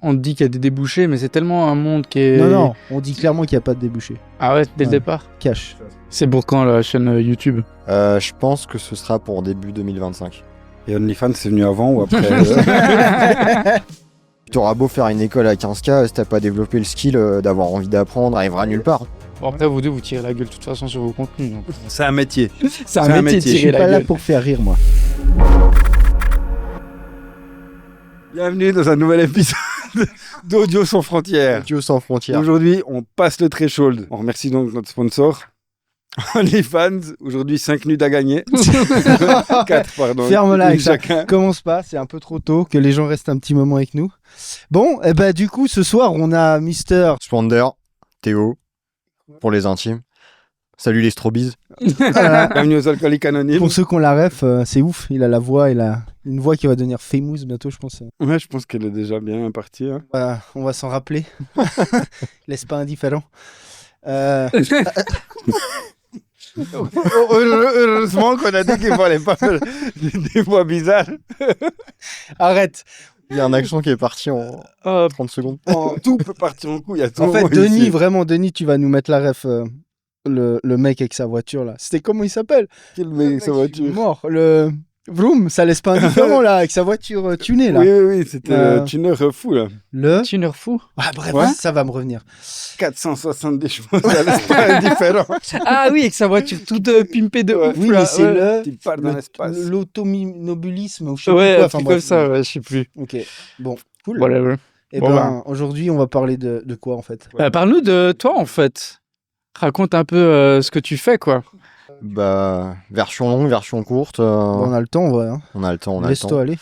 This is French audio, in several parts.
on te dit qu'il y a des débouchés, mais c'est tellement un monde qui est... Non, on dit clairement qu'il n'y a pas de débouché. Ah ouais, dès le Ouais. départ. Cash. C'est pour quand la chaîne YouTube? Je pense que ce sera pour début 2025. Et OnlyFans, c'est venu avant ou après Tu auras beau faire une école à 15K, si t'as pas développé le skill d'avoir envie d'apprendre, arrivera nulle part. Bon, après, vous deux, vous tirez la gueule de toute façon sur vos contenus. Donc. C'est un métier. C'est un métier de Je suis tirer pas la là gueule. pour faire rire, moi. Bienvenue dans un nouvel épisode d'Audio sans frontières. Dieu sans frontières. Aujourd'hui, on passe le threshold. On remercie donc notre sponsor, OnlyFans. Aujourd'hui, 5 nudes à gagner. 4, pardon. Ferme-la avec Une ça. chacun. Commence pas, c'est un peu trop tôt, que les gens restent un petit moment avec nous. Bon, et bah du coup, ce soir, on a Mister... Swander, Théo, pour les intimes. Salut les strobies. Bienvenue aux alcooliques anonymes. Pour ceux qui ont la ref, c'est ouf, il a la voix, il a une voix qui va devenir famous bientôt, je pense. Ouais, je pense qu'elle est déjà bien partie. Hein. On va s'en rappeler. Laisse pas indifférent. Heureusement qu'on a dit qu'il fallait pas faire des voix bizarres. Arrête. Il y a un accent qui est parti en Oh, 30 secondes. Tout peut partir en couille. En fait, Denis, tu vas nous mettre la ref. Le mec avec sa voiture là. C'était comment il s'appelle? Quel mec, sa Je suis voiture. mort. Le Vroom, ça laisse pas indifférent là, avec sa voiture tunée là. Oui, c'était Euh, le tuner fou là. Le. tuner fou. Ah, bref, Ouais. ça va me revenir. 470 chevaux, ça laisse pas indifférent. Ah oui, avec sa voiture toute pimpée de Ouais. ouf. Oui, là, mais c'est ouais. Tu pars dans l'espace. l'automobilisme ou je sais Ouais, plus quoi. un truc bref. comme ça, ouais, je sais plus. Ok, bon, cool. Whatever. Et Bon, ben, aujourd'hui, on va parler de quoi en fait? Parle-nous de toi, en fait. Raconte un peu ce que tu fais, quoi. Bah, version longue, version courte. Bon, on a le temps en vrai. Hein. on a le temps, on a le Laisse-toi temps. aller.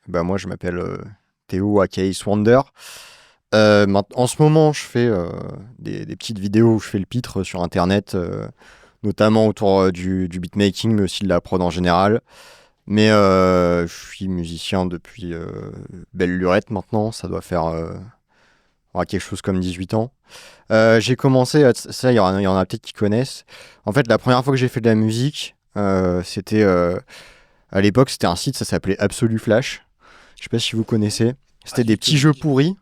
Bah, moi, je m'appelle Théo, aka Swander. En ce moment, je fais des petites vidéos où je fais le pitre sur Internet, notamment autour du beatmaking, mais aussi de la prod en général. Mais je suis musicien depuis belle lurette maintenant, ça doit faire quelque chose comme 18 ans. J'ai commencé, ça il y en a peut-être qui connaissent. En fait, la première fois que j'ai fait de la musique, c'était à l'époque, c'était un site, ça s'appelait Absolu Flash. Je sais pas si vous connaissez. C'était des petits jeux pourris.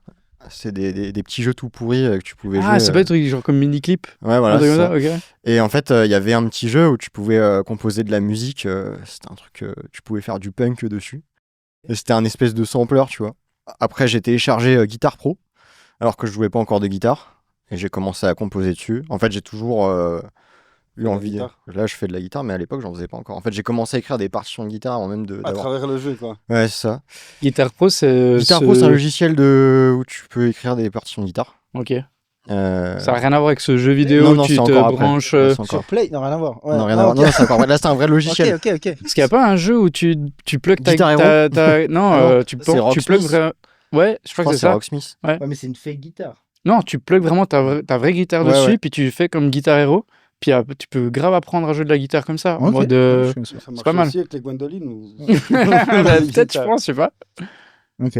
C'est des petits jeux tout pourris que tu pouvais jouer. Ah, c'est pas des trucs genre comme mini-clip. Ouais, voilà. Un truc c'est comme ça. ça, ok. Et en fait, il y avait un petit jeu où tu pouvais composer de la musique. C'était un truc, tu pouvais faire du punk dessus. Et c'était un espèce de sampler, tu vois. Après, j'ai téléchargé Guitar Pro, alors que je jouais pas encore de guitare. Et j'ai commencé à composer dessus. En fait, j'ai toujours eu envie. guitare. Là, je fais de la guitare, mais à l'époque, j'en faisais pas encore. En fait, j'ai commencé à écrire des partitions de guitare avant même À d'avoir. travers le jeu, quoi. Ouais, c'est ça. Guitar Pro, c'est... Guitar Pro, c'est un logiciel où tu peux écrire des partitions de guitare. Ok. Euh, Ça n'a rien à voir avec ce jeu vidéo Non, où non, tu c'est te encore après. branches... Ouais, c'est Sur encore. Play, non, rien à voir. Ouais. Non, rien Ah, à voir. ok. Non, c'est encore vrai. Là, c'est un vrai logiciel. Ok. Parce qu'il n'y a pas un jeu où tu plugs ta... Guitar Non, Ah non, tu c'est plugs Rocksmith. vraiment... Ouais, je crois que c'est ça. Rocksmith. Ouais, mais c'est une fake guitare. Non, tu plugs vraiment ta vraie guitare Ouais, dessus, ouais. puis tu fais comme Guitar Hero, puis tu peux grave apprendre à jouer de la guitare comme ça, en Ok. mode... Je connais ça. Ça marche pas mal. aussi avec les Gwendolyn ou... Peut-être, je pense, je sais pas. Ok.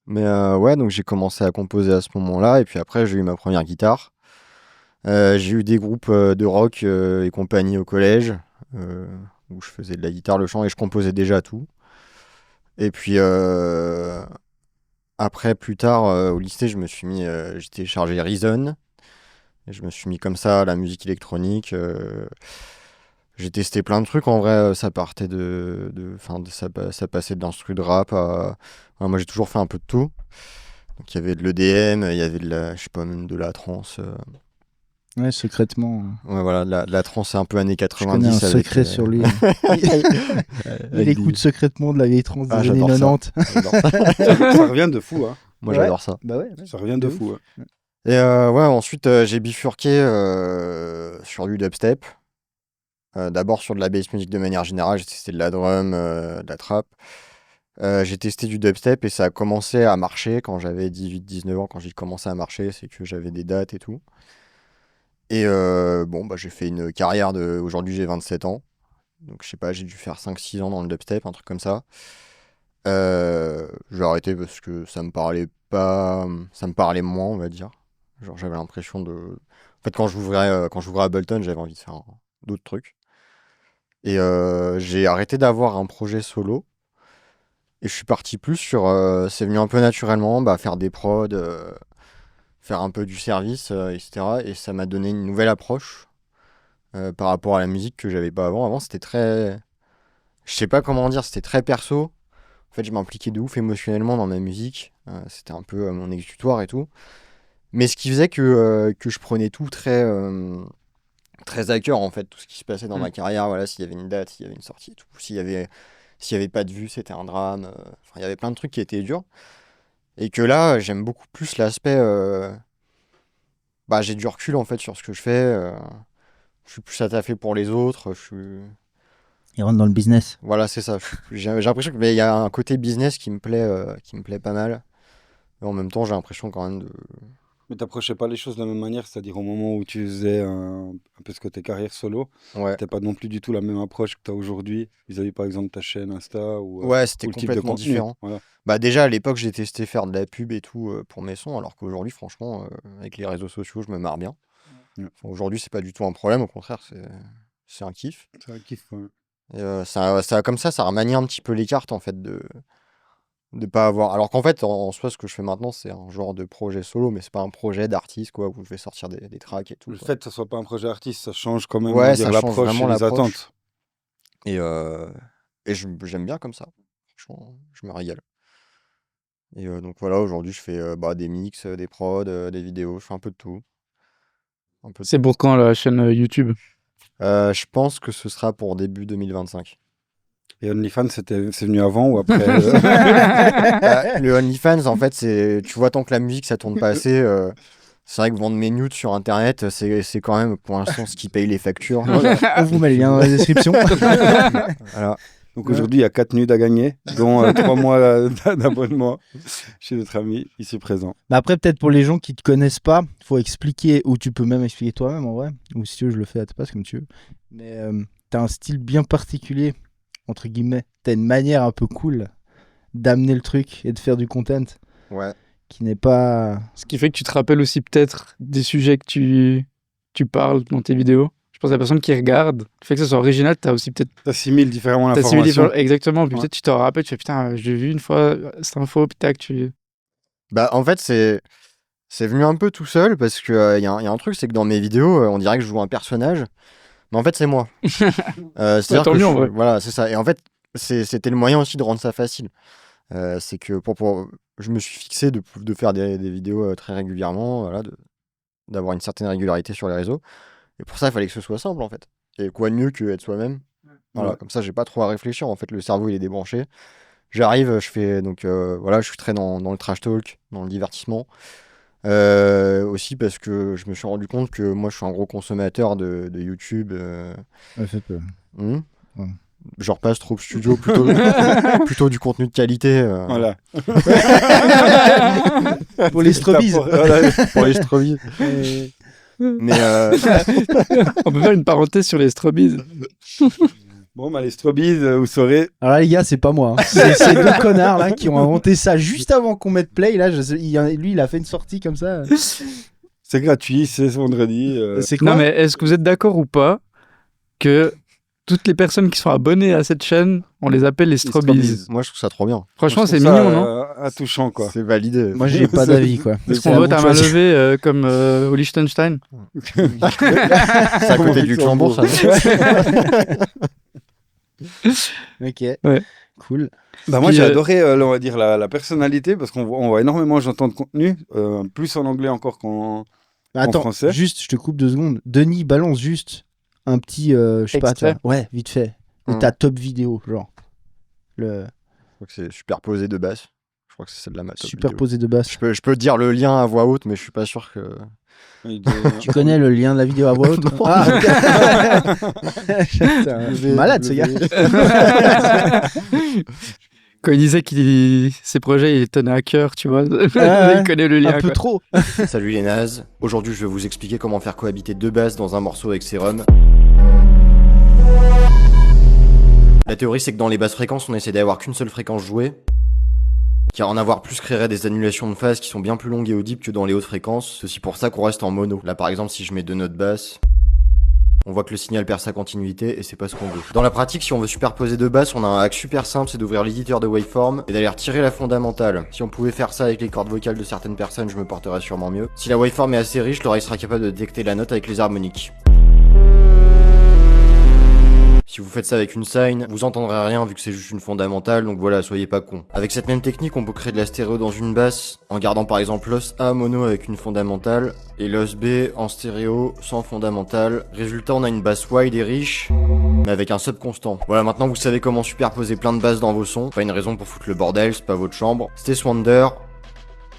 Mais ouais, donc j'ai commencé à composer à ce moment-là, et puis après j'ai eu ma première guitare. J'ai eu des groupes de rock et compagnie au collège, où je faisais de la guitare, le chant, et je composais déjà tout. Et puis après, plus tard, au lycée, je me suis mis, j'ai téléchargé Reason, et je me suis mis comme ça à la musique électronique. J'ai testé plein de trucs, en vrai, ça partait ça passait de l'instru de rap à... Ouais, moi j'ai toujours fait un peu de tout. Donc il y avait de l'EDM, il y avait je sais pas, même de la trance. Ouais, secrètement. Ouais, voilà, de la trance un peu années Je 90. connais un avec, secret sur lui. Il écoute secrètement de la vieille trance des Ah, années j'adore ça. 90. J'adore ça. Ça revient de fou, hein. Moi Ouais. j'adore ça. Bah ouais. Ça revient de fou. Hein. Et ouais, ensuite j'ai bifurqué sur du dubstep. D'abord sur de la bass music de manière générale, j'ai testé de la drum, de la trap. J'ai testé du dubstep et ça a commencé à marcher quand j'avais 18-19 ans. Quand j'ai commencé à marcher, c'est que j'avais des dates et tout. Et bon, bah, j'ai fait une carrière de... Aujourd'hui, j'ai 27 ans. Donc, je sais pas, j'ai dû faire 5-6 ans dans le dubstep, un truc comme ça. J'ai arrêté parce que ça me parlait pas... Ça me parlait moins, on va dire. Genre, j'avais l'impression de... En fait, quand j'ouvrais Ableton, j'avais envie de faire d'autres trucs. Et j'ai arrêté d'avoir un projet solo. je suis parti plus sur. C'est venu un peu naturellement, faire des prods, faire un peu du service, etc. Et ça m'a donné une nouvelle approche par rapport à la musique que j'avais pas avant. Avant, c'était très. Je sais pas comment dire, c'était très perso. En fait, je m'impliquais de ouf émotionnellement dans ma musique. C'était un peu mon exutoire et tout. Mais ce qui faisait que je prenais tout très à cœur, en fait, tout ce qui se passait dans ma carrière. Voilà, s'il y avait une date, s'il y avait une sortie et tout. S'il y avait pas de vue, c'était un drame. Enfin, il y avait plein de trucs qui étaient durs. Et que là, j'aime beaucoup plus l'aspect. J'ai du recul, en fait, sur ce que je fais. Je suis plus à taffer pour les autres. Il rentre dans le business. Voilà, c'est ça. J'ai l'impression qu'il y a un côté business qui me plaît pas mal. Et en même temps, j'ai l'impression quand même de. Mais t'approchais pas les choses de la même manière, c'est-à-dire au moment où tu faisais un peu ce côté carrière solo, Ouais, t'as pas non plus du tout la même approche que t'as aujourd'hui vis-à-vis par exemple ta chaîne Insta ou ouais, c'était le type de complètement contenu. différent. Voilà. Déjà, à l'époque, j'ai testé faire de la pub et tout pour mes sons, alors qu'aujourd'hui, franchement, avec les réseaux sociaux, je me marre bien. Ouais. Enfin, aujourd'hui, c'est pas du tout un problème, au contraire, c'est un kiff. C'est un kiff quand même. Et comme ça remanie un petit peu les cartes, en fait, de pas avoir. Alors qu'en fait, en soi, ce que je fais maintenant, c'est un genre de projet solo, mais c'est pas un projet d'artiste, quoi, où je vais sortir des tracks et tout. Le Quoi. fait que ce soit pas un projet artiste, ça change quand même on Ouais, va dire, ça change l'approche vraiment et les l'approche. attentes. Et j'aime bien comme ça. Franchement, je me régale. Et donc voilà, aujourd'hui, je fais des mix, des prods, des vidéos, je fais un peu de tout. Un peu de C'est pour quand la chaîne YouTube? Je pense que ce sera pour début 2025. Et OnlyFans, c'est venu avant ou après Le OnlyFans, en fait, tu vois, tant que la musique, ça tourne pas assez, c'est vrai que vendre mes nudes sur Internet, c'est quand même, pour l'instant, ce qui paye les factures. On vous met le lien dans la description. Voilà. Donc aujourd'hui, il y a 4 nudes à gagner, dont 3 mois d'abonnement chez notre ami ici présent. Mais après, peut-être pour les gens qui te connaissent pas, faut expliquer, ou tu peux même expliquer toi-même en vrai, ou si tu veux, je le fais à ta place comme tu veux. Mais t'as un style bien particulier, entre guillemets. T'as une manière un peu cool d'amener le truc et de faire du content Ouais. qui n'est pas. Ce qui fait que tu te rappelles aussi peut-être des sujets que tu parles dans tes vidéos. Je pense à la personne qui regarde. Le fait que ce soit original, t'as aussi peut-être. T'assimiles différemment T'assimiles l'information. exactement. Puis Ouais. peut-être tu te rappelles, tu fais putain, j'ai vu une fois cette info, puis tac, tu. En fait, c'est venu un peu tout seul parce que y a un truc, c'est que dans mes vidéos, on dirait que je joue un personnage, mais en fait, c'est moi. C'est-à-dire tant que mieux, en vrai. voilà, c'est ça. Et en fait, c'était le moyen aussi de rendre ça facile. C'est que je me suis fixé de faire des vidéos très régulièrement, voilà, d'avoir une certaine régularité sur les réseaux. Et pour ça, il fallait que ce soit simple, en fait. Et quoi de mieux que être soi-même. Voilà, Ouais. comme ça, j'ai pas trop à réfléchir. En fait, le cerveau, il est débranché. J'arrive, je fais donc voilà, je suis très dans le trash talk, dans le divertissement. Aussi parce que je me suis rendu compte que moi, je suis un gros consommateur de YouTube. Ouais, fait peu. Ouais. Ouais. Je repasse trop studio, plutôt du contenu de qualité. Voilà. Pour les strobies. Voilà. Pour les strobies. Mais On peut faire une parenthèse sur les strobies. Bon, les strobies, vous saurez. Alors là, les gars, c'est pas moi. Hein. C'est deux connards là qui ont inventé ça juste avant qu'on mette play. Là, lui, il a fait une sortie comme ça. C'est gratuit, c'est ce vendredi. C'est quoi Non, mais est-ce que vous êtes d'accord ou pas que toutes les personnes qui sont abonnées à cette chaîne, on les appelle les strobies? moi, je trouve ça trop bien. Franchement, Je trouve c'est ça, mignon, non? Attouchant, quoi. C'est validé. Moi, j'ai pas d'avis quoi. Est-ce C'est qu'on à vote vous de à main choisir. levée comme au Liechtenstein? C'est à côté du Luxembourg, ça. Ok. Ouais. Cool. Bah moi Puis, j'ai adoré on va dire la personnalité parce qu'on voit énormément j'entends de contenu plus en anglais encore qu'en Attends, français. juste, je te coupe 2 secondes. Denis, balance juste un petit, je sais pas, Extrait. ouais, vite fait, de ta top vidéo, genre. Le Je crois que c'est superposé de basse. Je crois que c'est celle-là ma top vidéo. superposé de basse. Je peux dire le lien à voix haute, mais je suis pas sûr que. Tu connais le lien de la vidéo à voix haute? Ah, Putain, malade ce gars. Quand il disait que ses projets, il les tenait à cœur, tu vois. ouais. Il connaît le lien. Un peu quoi. trop. Salut les nazes. Aujourd'hui, je vais vous expliquer comment faire cohabiter 2 basses dans un morceau avec Serum. La théorie, c'est que dans les basses fréquences, on essaie d'avoir qu'une seule fréquence jouée. Car en avoir plus créerait des annulations de phase qui sont bien plus longues et audibles que dans les hautes fréquences. C'est aussi pour ça qu'on reste en mono. Là, par exemple, si je mets 2 notes basses, on voit que le signal perd sa continuité et c'est pas ce qu'on veut. Dans la pratique, si on veut superposer deux basses, on a un hack super simple, c'est d'ouvrir l'éditeur de waveform et d'aller retirer la fondamentale. Si on pouvait faire ça avec les cordes vocales de certaines personnes, je me porterais sûrement mieux. Si la waveform est assez riche, l'oreille sera capable de détecter la note avec les harmoniques. Si vous faites ça avec une sine, vous entendrez rien vu que c'est juste une fondamentale, donc voilà, soyez pas cons. Avec cette même technique, on peut créer de la stéréo dans une basse, en gardant par exemple l'os A mono avec une fondamentale, et l'os B en stéréo sans fondamentale. Résultat, on a une basse wide et riche, mais avec un sub constant. Voilà, maintenant vous savez comment superposer plein de basses dans vos sons. Pas une raison pour foutre le bordel, c'est pas votre chambre. C'était Swander,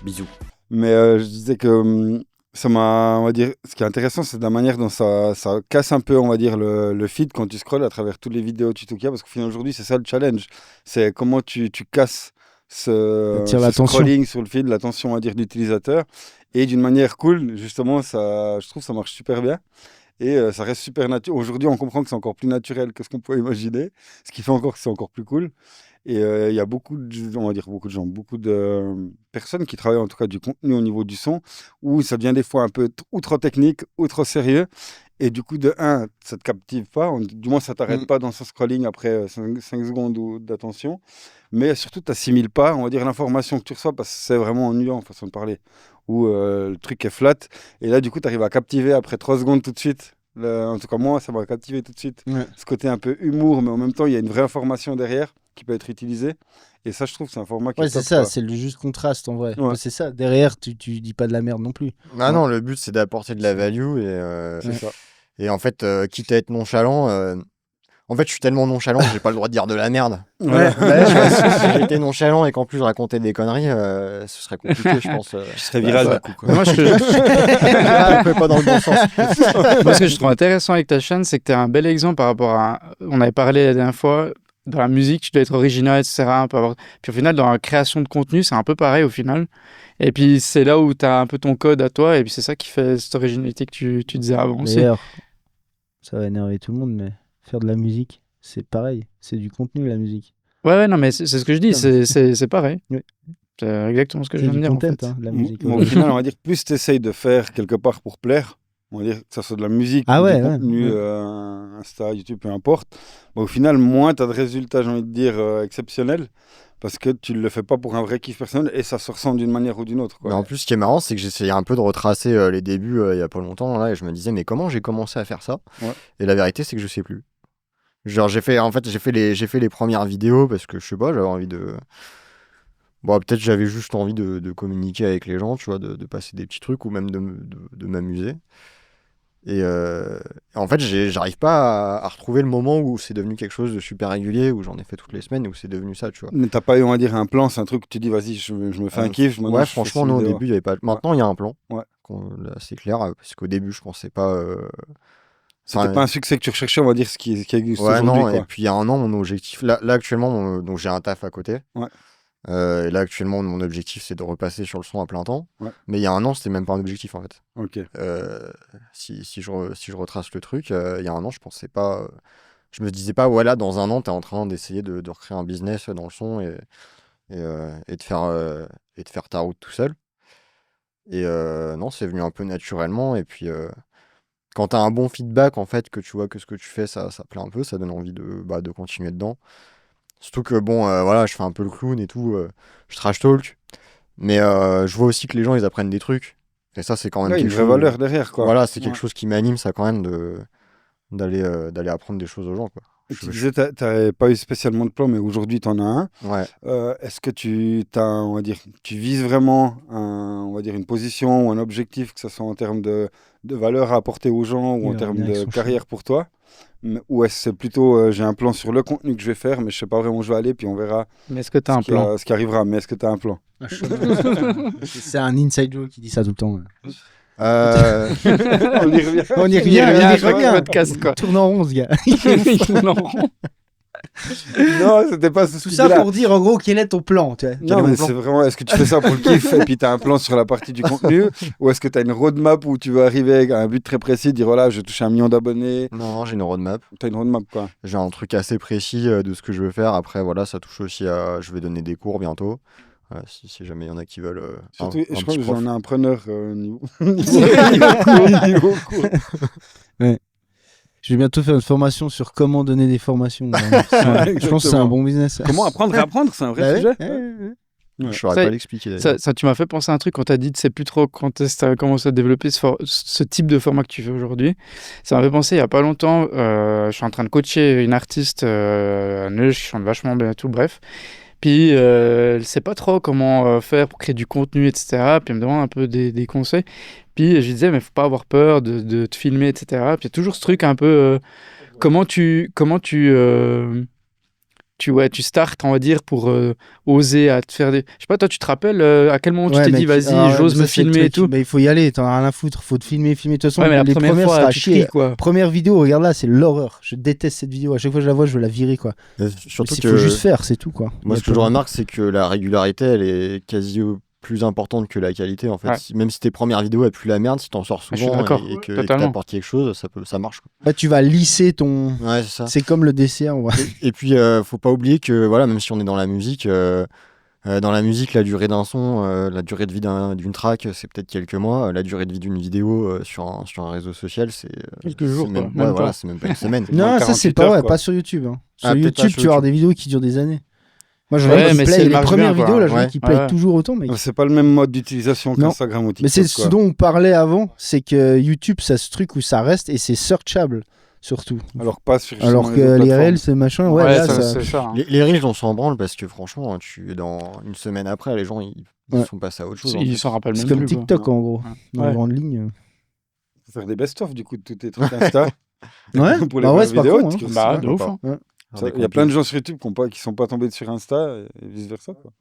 bisous. Mais je disais que ça m'a, on va dire, ce qui est intéressant, c'est la manière dont ça casse un peu, on va dire, le feed quand tu scrolles à travers toutes les vidéos tuto qu'il y a, parce qu'au final, aujourd'hui, c'est ça le challenge. C'est comment tu casses ce scrolling sur le feed, l'attention, on va dire, d'utilisateur. Et d'une manière cool, justement, ça, je trouve que ça marche super bien. Et ça reste super naturel. Aujourd'hui, on comprend que c'est encore plus naturel que ce qu'on pouvait imaginer, ce qui fait encore que c'est encore plus cool. Et il y a beaucoup de personnes qui travaillent en tout cas du contenu au niveau du son, où ça devient des fois un peu ou trop technique, ou trop sérieux. Et du coup, de un, ça ne te captive pas, du moins ça ne t'arrête pas dans ce scrolling après 5 secondes d'attention. Mais surtout, tu n'assimiles pas, on va dire, l'information que tu reçois, parce que c'est vraiment ennuyant, façon de parler, où le truc est flat. Et là, du coup, tu arrives à captiver après 3 secondes tout de suite. En tout cas, moi, ça m'a captivé tout de suite. Ouais. Ce côté un peu humour, mais en même temps, il y a une vraie information derrière qui peut être utilisée. Et ça, je trouve, c'est un format qui est top. C'est ça, c'est le juste contraste en vrai. Ouais. C'est ça, derrière, tu dis pas de la merde non plus. Ah non, le but, c'est d'apporter de la value. Et, c'est ça. Et en fait, quitte à être nonchalant, en fait, je suis tellement nonchalant que j'ai pas le droit de dire de la merde. Ouais. Si j'étais nonchalant et qu'en plus je racontais des conneries, ce serait compliqué, je pense. Je serais viral du coup. Quoi. Moi, pas dans le bon sens. Moi, ce que je trouve intéressant avec ta chaîne, c'est que tu es un bel exemple par rapport à. On avait parlé la dernière fois. Dans la musique, tu dois être original, etc. Puis au final, dans la création de contenu, c'est un peu pareil au final. Et puis c'est là où tu as un peu ton code à toi. Et puis c'est ça qui fait cette originalité que tu disais avant aussi. D'ailleurs, ça va énerver tout le monde, mais faire de la musique, c'est pareil. C'est du contenu, la musique. Ouais, non, mais c'est ce que je dis. C'est pareil. Oui. C'est exactement ce que je viens de dire. Content, en fait. La musique. Au final, on va dire, plus tu essayes de faire quelque part pour plaire, on va dire que ça soit de la musique, du contenu, Insta, YouTube, peu importe. Bah, au final, moins tu as de résultats, j'ai envie de dire, exceptionnels, parce que tu ne le fais pas pour un vrai kiff personnel et ça se ressent d'une manière ou d'une autre. Quoi. Mais en plus, ce qui est marrant, c'est que j'essayais un peu de retracer les débuts il n'y a pas longtemps, là, et je me disais, mais comment j'ai commencé à faire ça ? Et la vérité, c'est que je sais plus. Genre, j'ai fait les premières vidéos parce que, je sais pas, j'avais envie de... Bon, peut-être j'avais juste envie de communiquer avec les gens, tu vois, de passer des petits trucs ou même de m'amuser. Et en fait, j'arrive pas à retrouver le moment où c'est devenu quelque chose de super régulier, où j'en ai fait toutes les semaines et où c'est devenu ça, tu vois. Mais t'as pas eu, on va dire, un plan, c'est un truc que tu dis, vas-y, je me fais un kiff. Ouais, franchement, non, au début, il y avait pas. Maintenant, il y a un plan. Ouais. Là, c'est clair, parce qu'au début, je pensais pas. C'était pas un succès que tu recherchais, on va dire, ce qui existe ouais, aujourd'hui. Non, et puis il y a un an, mon objectif. Là actuellement, donc j'ai un taf à côté. Ouais. Et là, actuellement, mon objectif, c'est de repasser sur le son à plein temps. Ouais. Mais il y a un an, c'était même pas un objectif, en fait. Ok. Si je retrace le truc, il y a un an, je pensais pas... Je me disais pas, voilà, dans un an, t'es en train d'essayer de recréer un business dans le son et de faire ta route tout seul. Et non, c'est venu un peu naturellement. Et puis, quand t'as un bon feedback, en fait, que tu vois que ce que tu fais, ça plaît un peu, ça donne envie de continuer dedans. Surtout que, bon, voilà, je fais un peu le clown et tout, je trash talk, mais je vois aussi que les gens, ils apprennent des trucs, et ça, c'est quand même quelque chose... une vraie valeur derrière, quoi. Voilà, c'est quelque chose qui m'anime, ça, quand même, d'aller apprendre des choses aux gens, quoi. Tu disais que tu n'avais pas eu spécialement de plan, mais aujourd'hui, tu en as un. Ouais. Est-ce que tu vises vraiment on va dire une position ou un objectif, que ce soit en termes de valeur à apporter aux gens ou en termes de carrière pour toi ? Ou est-ce que c'est plutôt j'ai un plan sur le contenu que je vais faire, mais je ne sais pas vraiment où je vais aller, puis on verra mais est-ce que tu as un plan ce qui arrivera. Mais est-ce que tu as un plan ? C'est un inside joke qui dit ça tout le temps. On y revient. On y revient. Podcast, quoi. Tourne en rond, ce gars. Tourne en rond. Non, c'était pas ce tout ça pour dire en gros quel est ton plan, tu vois. Non, mais c'est vraiment, est-ce que tu fais ça pour le kiff et puis tu as un plan sur la partie du contenu, ou est-ce que tu as une roadmap où tu veux arriver à un but très précis, dire voilà, je vais toucher 1 million d'abonnés? Non, j'ai une roadmap. Tu as une roadmap, quoi. J'ai un truc assez précis de ce que je veux faire. Après, voilà, ça touche aussi à... Je vais donner des cours bientôt. Si jamais il y en a qui veulent. Surtout, je crois que j'en ai un preneur niveau cours. Ouais. Je vais bientôt faire une formation sur comment donner des formations. Je pense que c'est un bon business. Comment apprendre à apprendre, c'est un vrai Bah sujet. Je saurais Ça, pas l'expliquer d'ailleurs. Ça, tu m'as fait penser à un truc quand tu as dit que c'est plus trop quand tu as commencé à développer ce type de format que tu fais aujourd'hui. Ça m'a fait penser il y a pas longtemps, je suis en train de coacher une artiste à Neuch, qui chante vachement bien et tout, bref. Puis elle sait pas trop comment faire pour créer du contenu, etc. Puis elle me demande un peu des conseils. Puis je lui disais, mais faut pas avoir peur de te filmer, etc. Puis il y a toujours ce truc un peu, comment tu startes, on va dire, pour oser à te faire des... Je sais pas, toi, tu te rappelles à quel moment tu t'es dit, vas-y, j'ose me filmer et tout? Mais il faut y aller, t'en as rien à foutre, faut te filmer. De toute façon, Ouais, mais la les première premières, fois, ça a tu chier. cries, quoi. Première vidéo, regarde là, c'est l'horreur. Je déteste cette vidéo. À chaque fois que je la vois, je veux la virer, quoi. Surtout Il que faut juste faire, c'est tout, quoi. moi, Il y ce a que je pas- remarque, c'est que la régularité, elle est quasi plus importante que la qualité en fait. Ouais. Même si tes premières vidéos elles puent la merde, si t'en sors Je suis souvent d'accord, et que totalement. t'apportes quelque chose, ça marche. Quoi. Là, tu vas lisser ton. Ouais, c'est ça. C'est comme le dessert, ouais. Et puis, faut pas oublier que voilà, même si on est dans la musique, la durée d'un son, la durée de vie d'une track, c'est peut-être quelques mois. La durée de vie d'une vidéo sur un réseau social, c'est Quelques jours, c'est quoi, même, même ouais, pas. voilà, c'est même pas une semaine. Non, ça, 48 c'est pas heures, vrai, quoi. pas sur YouTube. Hein. Sur Ah, peut-être pas YouTube, sur tu vas avoir YouTube. des vidéos qui durent des années. Moi, je Ouais, vois mais qui c'est play, les marche premières bien, quoi. vidéos, là, je vois Ouais. qui play Ouais. toujours autant, mec. C'est pas le même mode d'utilisation Non. qu'Instagram ou TikTok. Mais c'est ce quoi. dont on parlait avant, c'est que YouTube, ça ce truc où ça reste et c'est searchable, surtout. Alors pas sur Alors justement que autres les plateformes. Reels, c'est machin, ouais, là, ça... c'est ça. Hein. Les reels, on s'en branle parce que franchement, dans une semaine après, les gens ils Ouais. sont passés à autre chose. en Ils fait. s'en rappellent C'est même comme plus, TikTok, quoi. en gros. Dans Ouais. les grandes lignes. Faut faire des best-of du coup de tous tes trucs Insta. Ouais, Pour les bah ouais, vraies c'est pas vidéos, con, hein. tu- Bah, ouais. de ouf. Hein. Faire des Il y a plein de compiles. gens sur YouTube qui sont pas tombés sur Insta et vice versa. Quoi.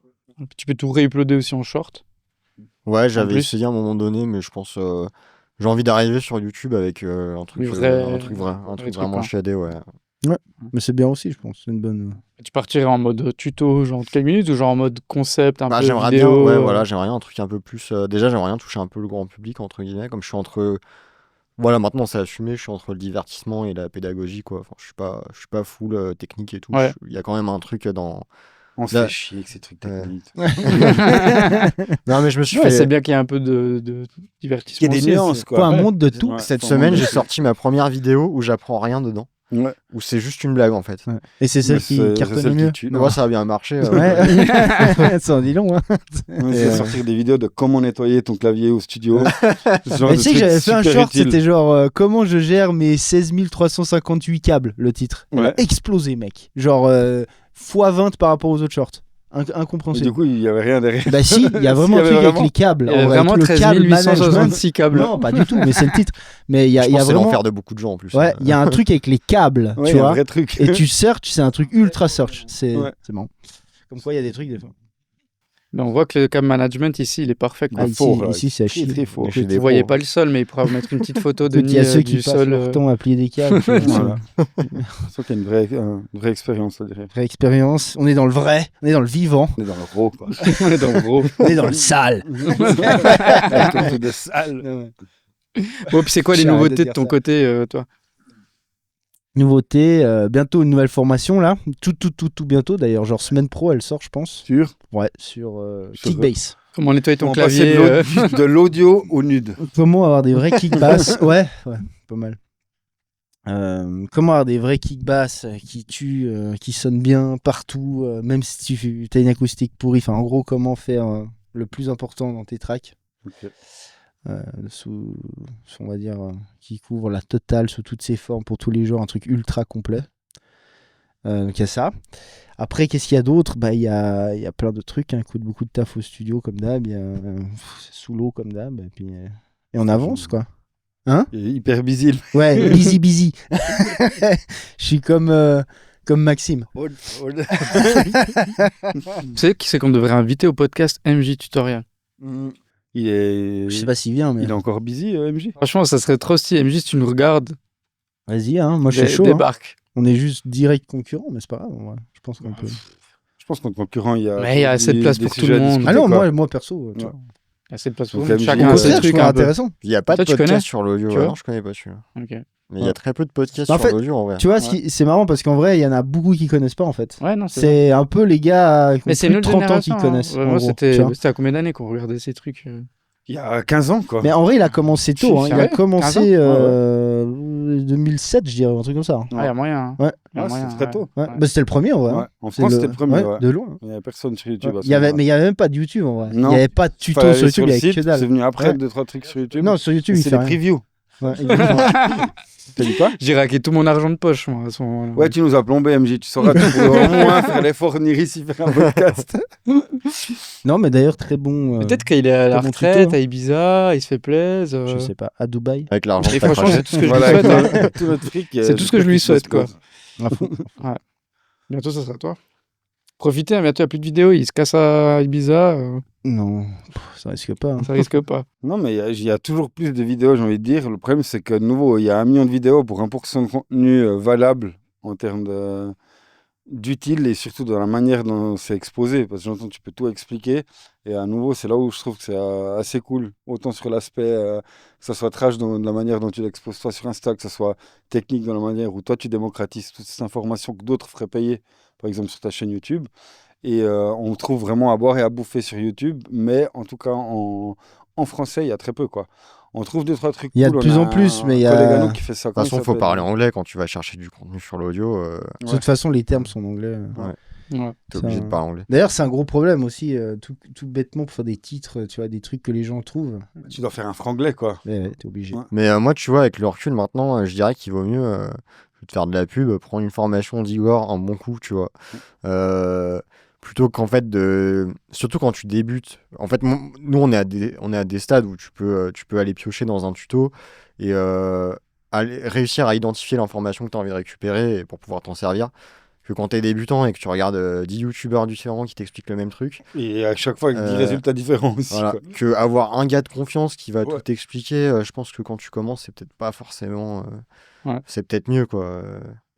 Tu peux tout réuploader aussi en short. Ouais, j'avais plus. essayé à un moment donné, mais je pense j'ai envie d'arriver sur YouTube avec un truc, Du vrai- un truc truc, vraiment quoi. shadé, ouais. Mais c'est bien aussi, je pense. C'est une bonne... Tu partirais en mode tuto, genre de quelques minutes, ou genre en mode concept, un Bah, peu j'aimerais vidéo. bien, ouais, voilà, j'aimerais bien un truc un peu plus. Déjà, j'aimerais bien toucher un peu le grand public entre guillemets, comme je suis entre. Voilà, maintenant c'est assumé, je suis entre le divertissement et la pédagogie, quoi. Enfin, je suis pas full technique et tout. Ouais. Il y a quand même un truc dans. On se Là- fait chier avec ces trucs techniques. Non, mais je me suis Ouais, fait. c'est bien qu'il y ait un peu de divertissement. Il y a des aussi, nuances, c'est- quoi. Pas un Ouais. monde de tout. Ouais, Cette faut semaine, vraiment- j'ai sorti ma première vidéo où j'apprends rien dedans, Ouais. où c'est juste une blague en fait. Ouais. Et c'est celle Mais qui c'est cartonne celle le qui mieux. tue, Mais non. moi, ça a bien marché. Ouais, ça en dit long, hein. Ouais, Et, c'est sortir des vidéos de comment nettoyer ton clavier au studio. Ce genre Mais de tu sais que trucs j'avais fait un super short, utiles. c'était genre comment je gère mes 16 358 câbles, le titre. Il a Ouais. explosé, mec. Genre x20 par rapport aux autres shorts. Et Incompréhensible. du coup, il y avait rien derrière. Bah si, il y a vraiment Si, un il y truc avait avec vraiment- les câbles. Il y a avec vraiment le 13 câble 866 câbles. Non, pas du tout, mais c'est le titre. Mais il y a, Je il y a pense que c'est vraiment... l'enfer de beaucoup de gens en plus. Ouais, il y a un truc avec les câbles, Ouais, tu il y a un vois. vrai truc. Et tu search, c'est un truc ultra search. C'est Ouais. marrant. Comme quoi, il y a des trucs des fois. Mais on voit que le cam management ici, il est parfait. Quoi. Ah, est ici, fort, là. ici, c'est à Très, chier. très fort. Chez des Vous voyez pros. pas le sol, mais il pourra mettre une petite photo de Il y a ceux qui du passent sol. leur temps à plier des câbles. tu vois, Voilà. Je sens qu'il y a une vraie expérience, ça dirait. Vraie expérience. On est dans le vrai, on est dans le vivant, On est dans le gros, quoi. On est dans le gros. on est dans le sale. Avec un truc de sale. Bon, puis c'est quoi les J'ai arrêté nouveautés de de dire ton ça. côté, toi? Nouveauté, bientôt une nouvelle formation là. Tout bientôt d'ailleurs. Genre semaine pro, elle sort, je pense. Sûr. Ouais, sur Sur- Kickbase. Comment nettoyer ton On passait clavier de l'audio au nude. Comment avoir des vrais kick bass ouais, pas mal. Comment avoir des vrais kick bass qui tuent, qui sonnent bien partout, même si tu as une acoustique pourrie. Enfin, en gros, comment faire le plus important dans tes tracks. Ok. On va dire, qui couvre la totale sous toutes ses formes pour tous les genres, un truc ultra complet. Donc il y a ça. Après, qu'est-ce qu'il y a d'autre? Bah, il y a plein de trucs, hein. Il coûte beaucoup de taf au studio comme d'hab, il y a c'est sous l'eau comme d'hab, et puis et on avance quoi. Il est hyper busy. Ouais, busy. Je suis comme Maxime. Tu sais qui c'est qu'on devrait inviter au podcast MJ Tutorial? Il est. Je sais pas s'il vient, mais Il est encore busy, MJ. Franchement, ça serait trop stylé. MJ, si tu nous regardes, vas-y, hein, moi je suis chaud. Hein. débarque. On est juste direct concurrent, mais c'est pas grave. Ouais. Je pense qu'on peut. Je pense qu'en concurrent, il y a. Mais il y a assez de place des pour tout sujets le à monde. discuter, Ah non, quoi. moi perso, tu Ouais. vois. Il y a assez de place pour Donc, tout le monde. MJ, Chacun Au a ses contraire, je trucs trouve un peu. intéressant. Il n'y a pas Toi, de tu connais podcast sur l'audio. Tu Ouais, vois non, je connais pas celui-là. Ok. Mais il y a très peu de podcasts En sur fait, l'audio en vrai. Tu vois, Ouais. c'est marrant parce qu'en vrai, il y en a beaucoup qui connaissent pas en fait. Ouais, non, c'est C'est un peu les gars qui ont Mais c'est plus une de autre 30 ans qui génération, hein. connaissent. Ouais, en moi, gros, c'était tu vois. à combien d'années qu'on regardait ces trucs Il y a 15 ans, quoi. Mais en vrai, il a commencé tôt. Hein. Il a Sérieux 15 commencé ans 2007, je dirais, un truc comme ça. Ah, il y a moyen. Hein. Ouais. Y a Ah, moyen, c'est très ouais. tôt. Ouais. Bah, c'était le premier, en vrai. Ouais. hein. En C'est France, c'était le premier. ouais, Ouais. de loin. Il n'y avait personne sur YouTube. à ce Mais il n'y moment-là. avait même pas de YouTube, en vrai. Il Non. n'y avait pas de tuto Fallait aller sur YouTube, il le n'y avait site, que dalle. c'est venu après, Ouais. 2-3 trucs sur YouTube. Non, sur YouTube, Et il c'est fait des rien. previews. Ouais, exactement. T'as dit quoi? J'ai raqué tout mon argent de poche, moi, à ce moment-là. Ouais, tu nous as plombé, MJ. Tu sauras, tu pourras au moins faire l'effort de venir ici faire un podcast. Non, mais d'ailleurs, très bon. Peut-être qu'il est à la très bon tuto, retraite, hein. à Ibiza, il se fait plaisir. Je sais pas, à Dubaï. Avec l'argent Et que t'as franchement, craché. c'est tout ce que je Voilà, lui souhaite. avec Hein. tout notre fric. C'est tout ce que je lui souhaite, quoi. À fond. Bientôt, ça sera toi. Profitez, hein, bientôt, il n'y a plus de vidéos. Il se casse à Ibiza. Non, ça risque pas. hein. Ça risque pas. Non, mais il y a toujours plus de vidéos, j'ai envie de dire. Le problème, c'est que, de nouveau, il y a 1 million de vidéos pour 1% de contenu valable en termes d'utile et surtout dans la manière dont c'est exposé. Parce que j'entends, tu peux tout expliquer. Et à nouveau, c'est là où je trouve que c'est assez cool. Autant sur l'aspect, que ça soit trash dans la manière dont tu l'exposes toi sur Insta, que ça soit technique dans la manière où toi tu démocratises toutes ces informations que d'autres feraient payer, par exemple sur ta chaîne YouTube. Et on trouve vraiment à boire et à bouffer sur YouTube, mais en tout cas en français, il y a très peu, quoi. On trouve 2-3 trucs Il y a cool. de plus en plus, mais il y a- un collègue à nous qui fait ça. De toute façon, il faut parler anglais quand tu vas chercher du contenu sur l'audio. De toute façon, les termes sont en anglais. Ouais. T'es Ça- obligé de parler anglais. D'ailleurs, c'est un gros problème aussi, tout bêtement, pour faire des titres, tu vois, des trucs que les gens trouvent. Tu dois faire un franglais, quoi. Ouais, t'es obligé. Ouais. Mais moi, tu vois, avec le recul maintenant, je dirais qu'il vaut mieux je vais te faire de la pub, prendre une formation d'Igor un bon coup, tu vois. Plutôt qu'en fait de. Surtout quand tu débutes. En fait, nous, on est à des stades où tu peux aller piocher dans un tuto et réussir à identifier l'information que tu as envie de récupérer et pour pouvoir t'en servir. Que quand tu es débutant et que tu regardes 10 youtubeurs différents qui t'expliquent le même truc. Et à chaque fois, avec 10 résultats différents aussi. Voilà, Quoi. que avoir un gars de confiance qui va Ouais. tout expliquer, je pense que quand tu commences, c'est peut-être pas forcément. Ouais. C'est peut-être mieux, quoi.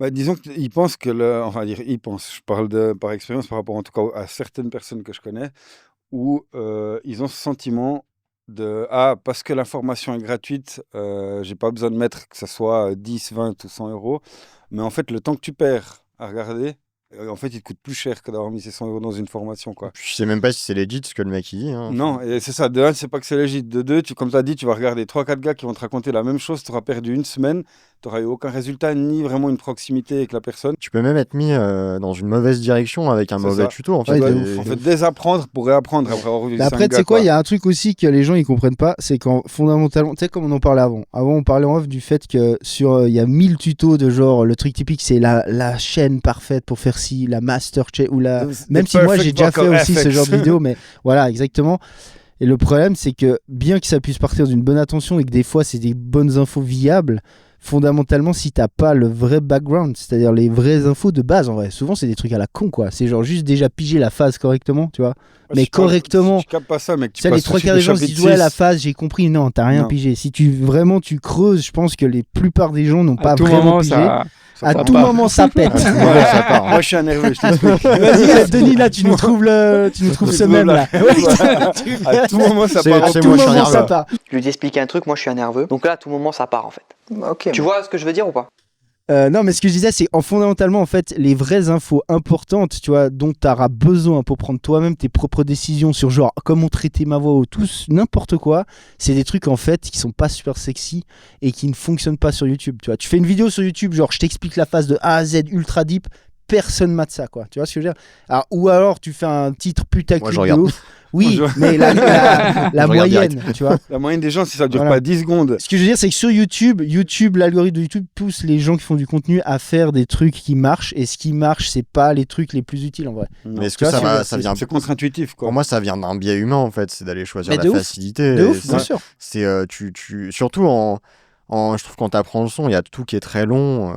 Bah, disons qu'ils pensent que enfin, ils pensent, je parle par expérience par rapport en tout cas à certaines personnes que je connais, où ils ont ce sentiment de parce que l'information est gratuite, j'ai pas besoin de mettre que ce soit 10, 20 ou 100 euros, mais en fait, le temps que tu perds à regarder, en fait, il te coûte plus cher que d'avoir mis ces 100 euros dans une formation, quoi. Puis je sais même pas si c'est legit ce que le mec il dit. Hein. Non, et c'est ça. De un, c'est pas que c'est légitime. De deux, comme tu as dit, tu vas regarder 3-4 gars qui vont te raconter la même chose. Tu auras perdu une semaine. Tu n'auras eu aucun résultat, ni vraiment une proximité avec la personne. Tu peux même être mis dans une mauvaise direction avec un C'est mauvais ça. tuto. En Ouais, fait, de Et- ouf. En fait, désapprendre pour réapprendre après avoir vu Mais après, cinq tu sais gars, quoi, il y a un truc aussi que les gens ils comprennent pas, c'est qu'en fondamentalement, tu sais, comme on en parlait avant. Avant, on parlait en off du fait que il y a 1000 tutos de genre, le truc typique, c'est la chaîne parfaite pour faire ci, la master chain ou la. The Même si moi perfect j'ai déjà fait block of aussi ce FX. genre de vidéo, mais voilà, exactement. Et le problème, c'est que bien que ça puisse partir d'une bonne attention et que des fois c'est des bonnes infos viables, fondamentalement, si t'as pas le vrai background, c'est-à-dire les vraies infos de base, en vrai, souvent c'est des trucs à la con, quoi. C'est genre juste déjà piger la phase correctement, tu vois. Mais Je parle- correctement. Je capte pas ça, mec. Tu sais, les trois quarts des gens se disent ouais, la phase, j'ai compris. Non, t'as rien Non. pigé. Si tu vraiment tu creuses, je pense que la plupart des gens n'ont pas À tout vraiment moment, pigé. ça À part tout pas. moment, ça pète. Ouais, ça part, hein. Moi, je suis un nerveux, je t'explique. Vas-y, Denis, là, tu nous trouves ce même là. À tout moment, ça C'est- part. À c'est tout moi, je suis un moment, ça nerveux. part. Je lui dis expliquer un truc, moi je suis un nerveux. Donc là, à tout moment, ça part en fait. Ok. Tu vois ce que je veux dire ou pas? Non, mais ce que je disais, c'est fondamentalement, en fait, les vraies infos importantes, tu vois, dont tu auras besoin pour prendre toi-même tes propres décisions sur genre comment traiter ma voix ou tout, n'importe quoi, c'est des trucs en fait qui sont pas super sexy et qui ne fonctionnent pas sur YouTube. Tu vois, tu fais une vidéo sur YouTube, genre je t'explique la phase de A à Z ultra deep, personne mate ça, quoi. Tu vois ce que je veux dire? Alors, ou alors tu fais un titre putaclic Moi, je de regarde. ouf. Oui, Moi, je- mais la Je regarde moyenne, tu vois. La moyenne des gens, si ça dure Voilà. pas 10 secondes. Ce que je veux dire, c'est que sur YouTube, l'algorithme de YouTube pousse les gens qui font du contenu à faire des trucs qui marchent. Et ce qui marche, c'est pas les trucs les plus utiles en vrai. Mais est-ce Tu que vois, ça vient. C'est contre-intuitif, quoi. Pour moi, ça vient d'un biais humain, en fait. C'est d'aller choisir Mais la de ouf. facilité. De Et ouf, bien sûr. C'est surtout je trouve quand t'apprends le son, il y a tout qui est très long.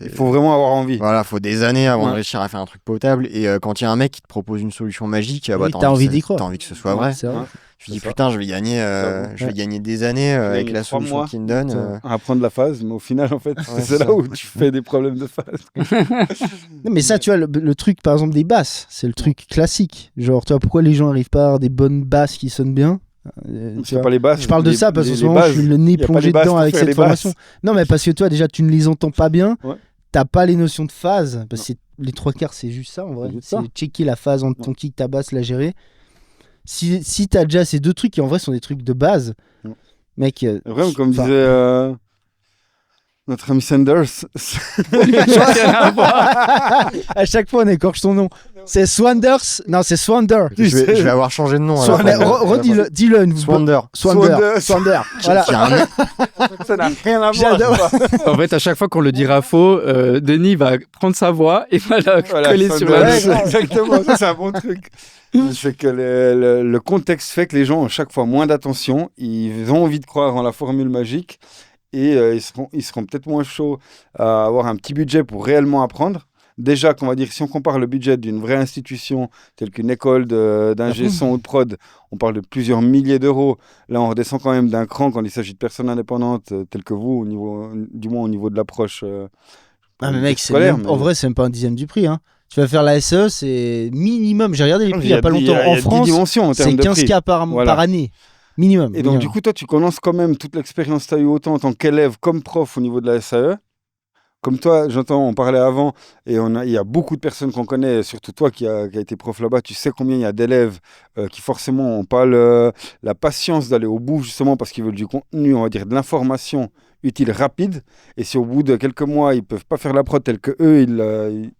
Il faut vraiment avoir envie. Voilà, faut des années avant de Ouais. réussir à faire un truc potable. Et quand il y a un mec qui te propose une solution magique, bah, Oui, t'as envie d'y croire. T'as envie que ce soit vrai. C'est vrai. Ouais. Tu te dis C'est ça. putain, je vais gagner, je vais gagner des années avec gagner la 3 solution mois. qu'il me donne. Ça. À apprendre la phase, mais au final, en fait, c'est c'est là ça. où tu fais des problèmes de phase. Non, mais ça, tu vois, le truc, par exemple, des basses, c'est le truc classique. Genre, tu vois, pourquoi les gens arrivent pas à avoir des bonnes basses qui sonnent bien? Tu C'est vois. pas les bases. Je parle de les- ça parce les- qu'en ce les moment, je bases. suis le nez Y a pas plongé les bases dedans pour avec faire cette les formation. basses. Non, mais parce que toi, déjà, tu ne les entends pas bien. Ouais. T'as pas les notions de phase. Parce que les trois quarts, c'est juste ça en vrai. C'est juste C'est ça. checker la phase entre ton kick, ta basse, la gérer. Si t'as déjà ces deux trucs qui en vrai sont des trucs de base, Ouais. mec. Vraiment, comme Enfin, disait. Notre ami Sanders. À chaque fois, on écorche ton nom. C'est Swanders. Non, c'est Swander. Je vais avoir changé de nom. à la Swander. fin. Redis-le, dis-le. une- Swander. Swander. Voilà. Il y a un mec- Ça n'a rien à voir. J'adore. En fait, à chaque fois qu'on le dira faux, Denis va prendre sa voix et va la coller sur la Sanders. Exactement, ça, c'est un bon truc. C'est que le contexte fait que les gens ont chaque fois moins d'attention, ils ont envie de croire en la formule magique et ils seront peut-être moins chauds à avoir un petit budget pour réellement apprendre. Déjà, qu'on va dire, si on compare le budget d'une vraie institution telle qu'une école d'ingé son ou de prod, on parle de plusieurs milliers d'euros. Là, on redescend quand même d'un cran quand il s'agit de personnes indépendantes telles que vous, du moins au niveau de l'approche Ah, mais mec, scolaire. en vrai, c'est même pas un dixième du prix. Hein. Tu vas faire la SE, c'est minimum. J'ai regardé les prix il y a pas longtemps. En France, 10 dimensions en c'est termes de 15 prix. K par année. Minimum. Et donc, du coup, toi, tu commences quand même toute l'expérience que tu as eu autant en tant qu'élève comme prof au niveau de la SAE. Comme toi, j'entends, on parlait avant, et il y a beaucoup de personnes qu'on connaît, surtout toi qui a été prof là-bas, tu sais combien il y a d'élèves qui forcément n'ont pas la patience d'aller au bout, justement parce qu'ils veulent du contenu, on va dire de l'information utile, rapide. Et si au bout de quelques mois, ils ne peuvent pas faire la prod telle qu'eux,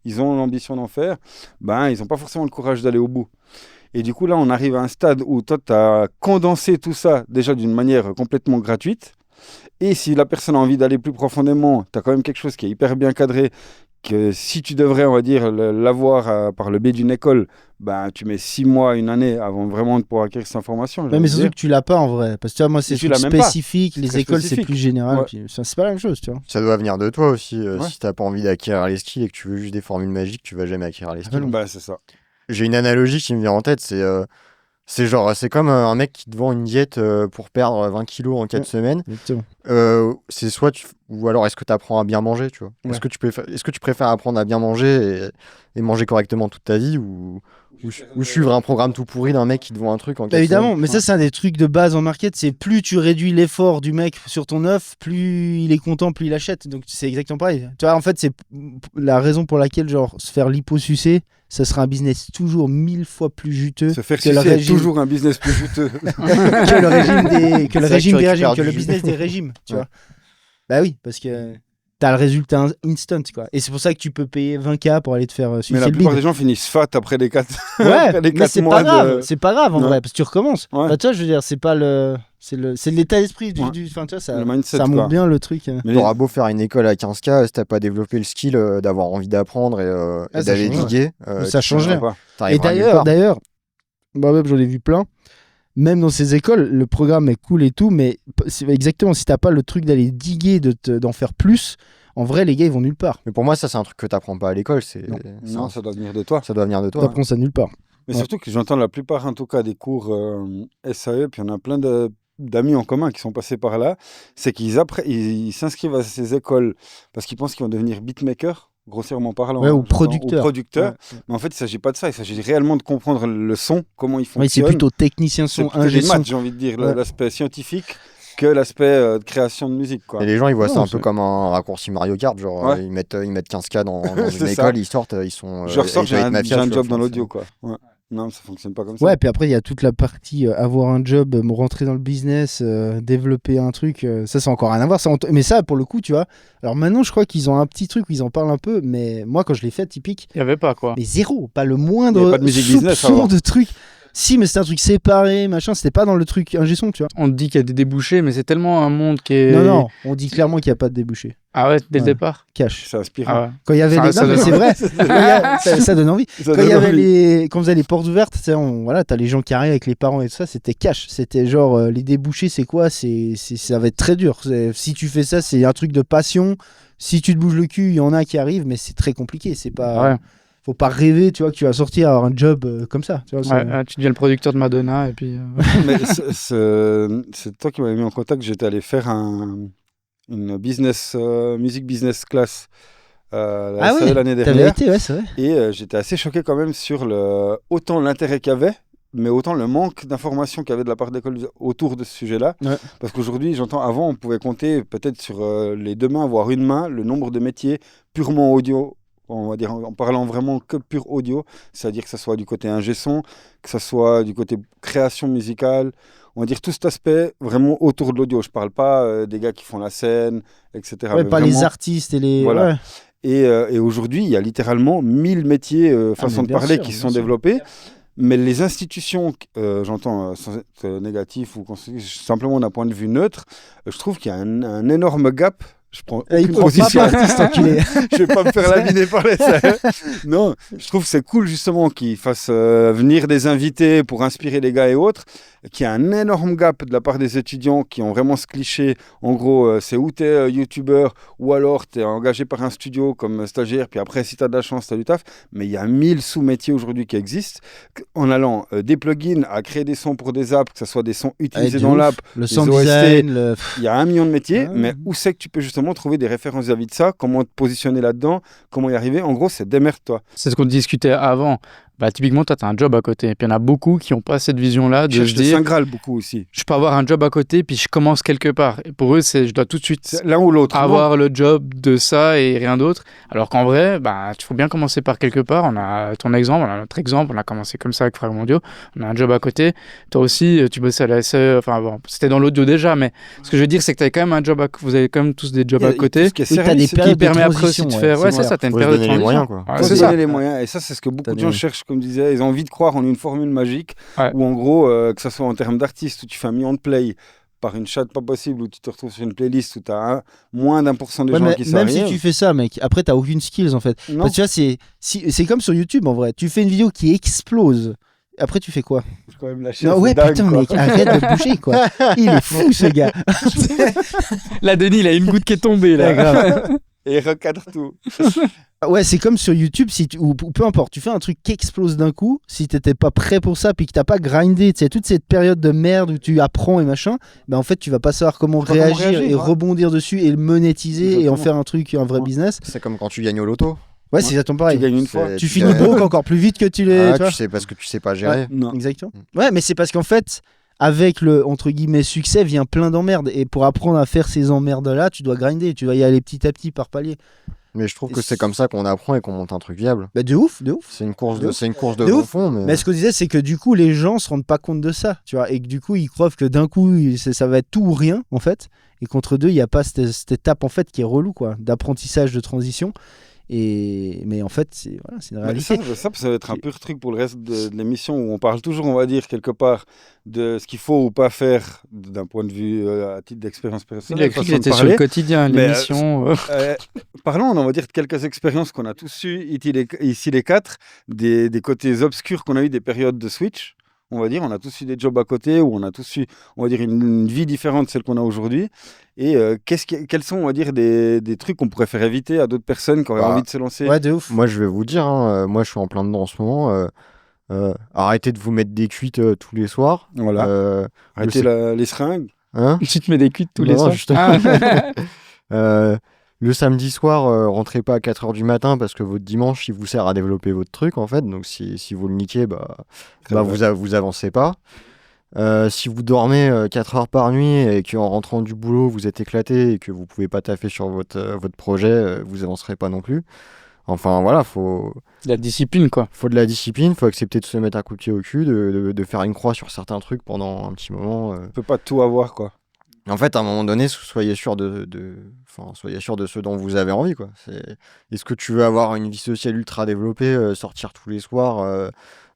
ils ont l'ambition d'en faire, ben, ils n'ont pas forcément le courage d'aller au bout. Et du coup, là, on arrive à un stade où toi, tu as condensé tout ça déjà d'une manière complètement gratuite. Et si la personne a envie d'aller plus profondément, tu as quand même quelque chose qui est hyper bien cadré, que si tu devrais, on va dire, l'avoir par le biais d'une école, ben, tu mets 6 mois, 1 année avant vraiment de pouvoir acquérir cette information. Ouais, mais surtout que tu l'as pas en vrai. Parce que tu vois, moi, c'est tu l'as même pas. spécifique. Les très écoles, c'est spécifique. plus général. Ouais. Puis, c'est pas la même chose, tu vois. Ça doit venir de toi aussi. Ouais. Si t'as pas envie d'acquérir les skills et que tu veux juste des formules magiques, tu vas jamais acquérir les skills. Bah, c'est ça. J'ai une analogie qui me vient en tête, c'est comme un mec qui te vend une diète pour perdre 20 kilos en 4 semaines. Exactement. C'est soit ou alors est-ce que tu apprends à bien manger, tu vois. Ouais. Est-ce que tu préfères apprendre à bien manger et manger correctement toute ta vie ou suivre un programme tout pourri d'un mec qui te vend un truc en 4 Évidemment, semaines. mais ça, c'est un des trucs de base en market. C'est plus tu réduis l'effort du mec sur ton œuf, plus il est content, plus il achète. Donc, c'est exactement pareil. Tu vois, en fait, c'est la raison pour laquelle, genre, se faire liposucer, ça sera un business toujours 1000 fois plus juteux Se faire que le sucer est régime, toujours un business plus juteux. que le régime des, que le C'est régime vrai que tu des régimes, récupères que du le jus. business des régimes, tu Ouais. vois. Bah oui, parce que t'as le résultat instant, quoi. Et c'est pour ça que tu peux payer 20K pour aller te faire Mais sucer la le plupart bide. des gens finissent fat après les 4 Ouais, après les mais 4 c'est mois pas grave, de... c'est pas grave en Ouais. vrai, parce que tu recommences. Ouais. Bah, tu vois, je veux dire, c'est pas le. C'est l'état d'esprit Ouais. enfin, tu vois, ça, Le mindset, ça montre quoi. bien le truc. Mais T'auras beau faire une école à 15K, si t'as pas développé le skill d'avoir envie d'apprendre et ça d'aller change rien. diguer, Ça change rien. pas. Et t'arriveras nulle part. d'ailleurs, moi-même j'en ai vu plein. Même dans ces écoles, le programme est cool et tout, mais c'est exactement, si t'as pas le truc d'aller diguer, d'en faire plus, en vrai, les gars, ils vont nulle part. Mais pour moi, ça, c'est un truc que t'apprends pas à l'école. Non. Non, ça doit venir de toi. Ça doit venir de toi. T'apprends ça nulle part. Mais Ouais. surtout que j'entends la plupart, en tout cas, des cours SAE, puis on a plein d'amis en commun qui sont passés par là, c'est ils s'inscrivent à ces écoles parce qu'ils pensent qu'ils vont devenir beatmakers, grossièrement parlant. Ouais, ou j'entends, producteurs. Ou producteurs. Ouais. Mais en fait, il ne s'agit pas de ça. Il s'agit réellement de comprendre le son, comment il Ouais, c'est fonctionne. plutôt technicien C'est son, plutôt ingé des son. maths, j'ai envie de dire, Ouais. l'aspect scientifique que l'aspect de création de musique. Quoi. Et les gens, ils voient ça Non, un peu c'est- comme un raccourci Mario Kart. Genre, Ouais. ils mettent 15K dans C'est une ça. école, ils sortent, ils sont. Je ressors, j'ai Hate un Mafia, tu vois, job dans enfin, l'audio. Quoi. Ouais. Non, ça fonctionne pas comme ça. Ouais, puis après, il y a toute la partie avoir un job, rentrer dans le business, développer un truc. Ça, c'est encore rien à voir. Mais ça, pour le coup, tu vois. Alors maintenant, je crois qu'ils ont un petit truc où ils en parlent un peu. Mais moi, quand je l'ai fait, typique, Il y avait pas quoi. mais zéro. Pas le Il y moindre avait pas de musique business soupçon avant. de truc. Si, mais c'était un truc séparé, machin. C'était pas dans le truc ingé son, tu vois. On te dit qu'il y a des débouchés, mais c'est tellement un monde qui est. Non, non. On dit clairement qu'il n'y a pas de débouché. Ah ouais, dès le Ouais. départ. Cash. C'est inspirant. Ah ouais. Quand il y avait Ça- les. ça Non, mais donne c'est vrai. Ça donne envie. Ça Quand donne il y avait envie. quand on faisait les portes ouvertes, tu sais, voilà, t'as les gens qui arrivent avec les parents et tout ça, c'était cash. C'était genre les débouchés, c'est quoi ça va être très dur. Si tu fais ça, c'est un truc de passion. Si tu te bouges le cul, il y en a qui arrivent, mais c'est très compliqué. C'est pas. Ouais. Faut pas rêver, tu vois, que tu vas sortir avoir un job comme ça. Tu vois, Ouais, ouais, tu deviens le producteur de Madonna et puis. Mais c'est toi qui m'avais mis en contact. J'étais allé faire une musique business class la Ah SAE ouais, l'année T'avais dernière. été, ouais, c'est vrai. Et j'étais assez choqué quand même sur autant l'intérêt qu'il y avait, mais autant le manque d'informations qu'il y avait de la part de l'école autour de ce sujet-là. Ouais. Parce qu'aujourd'hui, j'entends, avant, on pouvait compter peut-être sur les 2 mains, voire une main, le nombre de métiers purement audio, on va dire en parlant vraiment que pur audio, c'est-à-dire que ça soit du côté ingé son, que ça soit du côté création musicale, on va dire tout cet aspect vraiment autour de l'audio. Je parle pas des gars qui font la scène, etc. Ouais, mais pas les vraiment- artistes et les. Voilà. Ouais. Et aujourd'hui, il y a littéralement 1000 métiers, façons mais de bien parler sûr, qui bien sont sûr. développés. Mais les institutions, j'entends sans être négatif ou simplement d'un point de vue neutre, je trouve qu'il y a un énorme gap. Je prends Il aucune faut pas position. artiste enculé. Je vais pas me faire laminer par les salles. Non, je trouve que c'est cool justement qu'ils fassent venir des invités pour inspirer les gars et autres, qu'il y a un énorme gap de la part des étudiants qui ont vraiment ce cliché. En gros, c'est où tu es youtubeur ou alors tu es engagé par un studio comme stagiaire, puis après si tu as de la chance, tu as du taf. Mais il y a 1000 sous-métiers aujourd'hui qui existent en allant des plugins à créer des sons pour des apps, que ce soit des sons utilisés de dans ouf. l'app. Le sound OST, design, le. Il y a 1 million de métiers, Ouais. mais où c'est que tu peux justement trouver des références vis-à-vis de ça, comment te positionner là-dedans, comment y arriver. En gros, c'est démerde-toi. C'est ce qu'on discutait avant. Bah, typiquement, toi, tu as un job à côté. Et puis, il y en a beaucoup qui n'ont pas cette vision-là de Je se cherche le dire, Saint Graal beaucoup aussi. je peux avoir un job à côté, puis je commence quelque part. Et pour eux, c'est je dois tout de suite C'est l'un ou l'autre. avoir le job de ça et rien d'autre. Alors qu'en vrai, bah, il faut bien commencer par quelque part. On a ton exemple, on a notre exemple. On a commencé comme ça avec Frères Mondiaux. On a un job à côté. Toi aussi, tu bossais à la SE. Enfin, bon, c'était dans l'audio déjà, mais ce que je veux dire, c'est que tu as quand même un job vous avez quand même tous des jobs à côté. Oui, t'as des Qui périodes de permet après aussi transition, de ouais, faire. c'est Ouais, c'est clair. ça, t'as une Faut se période de donner les transition. moyens, quoi. Ouais, Faut c'est se ça. donner les moyens. Et ça, c'est ce que beaucoup T'as de gens des- cherchent, comme disait. Ils ont envie de croire en une formule magique Ouais. où, en gros, que ce soit en termes d'artistes, où tu fais 1 million de plays par une chatte pas possible, où tu te retrouves sur une playlist où tu as moins d'1% des Ouais, gens mais qui même savent si tu fais ça, mec, après t'as aucune skills en fait. Non, Parce que tu vois, c'est comme sur YouTube en vrai. Tu fais une vidéo qui explose. Après, tu fais quoi? faut quand même lâcher. Non, c'est ouais, dingue, putain, quoi. mec, arrête de bouger quoi. Il est fou ce gars. Là, Denis, il a une goutte qui est tombée. Ouais, Là. grave. Et il recadre tout. Ouais, c'est comme sur YouTube, ou peu importe, tu fais un truc qui explose d'un coup, si t'étais pas prêt pour ça, puis que t'as pas grindé, tu sais, toute cette période de merde où tu apprends et machin, ben en fait, tu vas pas savoir comment Pas comment réagir et réagir, ouais. rebondir dessus et le monétiser et en Exactement. faire un truc, un vrai Ouais. business. C'est comme quand tu gagnes au loto. Ouais, c'est exactement pareil. Tu gagnes une C'est- fois. Tu tu finis gagnes- broke encore plus vite que tu l'es. Ah, tu vois. tu sais parce que tu sais pas gérer. Non. Exactement. Ouais, mais c'est parce qu'en fait, avec le entre guillemets succès vient plein d'emmerdes. Et pour apprendre à faire ces emmerdes-là, tu dois grinder. Tu dois y aller petit à petit par palier. Mais je trouve Et que c'est comme ça qu'on apprend et qu'on monte un truc viable. Bah, de ouf, de ouf. C'est une course De ouf. c'est une course de De bon ouf. fond, Mais ce que je disais, c'est que du coup, les gens se rendent pas compte de ça. Tu vois, et que du coup, ils croient que d'un coup, ça va être tout ou rien, en fait. Et qu'entre deux, il n'y a pas cette étape, en fait, qui est relou, quoi, d'apprentissage, de transition. Mais en fait, c'est une Mais réalité. ça va être un pur truc pour le reste de l'émission où on parle toujours, on va dire, quelque part de ce qu'il faut ou pas faire d'un point de vue à titre d'expérience Il a personnelle. écrit qu'il façon de était sur parler. le quotidien, Mais, l'émission. Parlons, on va dire, de quelques expériences qu'on a tous eues ici les quatre, des côtés obscurs qu'on a eu, des périodes de switch. On va dire, on a tous eu des jobs à côté, ou on a tous eu, on va dire, une vie différente de celle qu'on a aujourd'hui. Et quels sont, on va dire, des trucs qu'on pourrait faire éviter à d'autres personnes qui auraient Bah, envie de se lancer? Ouais, de ouf. Moi, je vais vous dire, hein, moi, je suis en plein dedans en ce moment. Arrêtez de vous mettre des cuites tous les soirs. Voilà. Arrêtez les seringues. Hein Tu te mets des cuites tous les Non, soirs. justement. Ah. Le samedi soir, rentrez pas à 4h du matin parce que votre dimanche, il vous sert à développer votre truc, en fait. Donc, si vous le niquez, Très bien. vous avancez pas. Si vous dormez 4 heures par nuit et qu'en rentrant du boulot, vous êtes éclaté et que vous pouvez pas taffer sur votre projet, vous avancerez pas non plus. Enfin, voilà, faut La discipline, quoi. de la discipline, faut accepter de se mettre un coup de pied au cul, de faire une croix sur certains trucs pendant un petit moment. On peut pas tout avoir, quoi. En fait, à un moment donné, soyez sûr soyez sûr de ce dont vous avez envie, quoi. Est-ce que tu veux avoir une vie sociale ultra développée, sortir tous les soirs,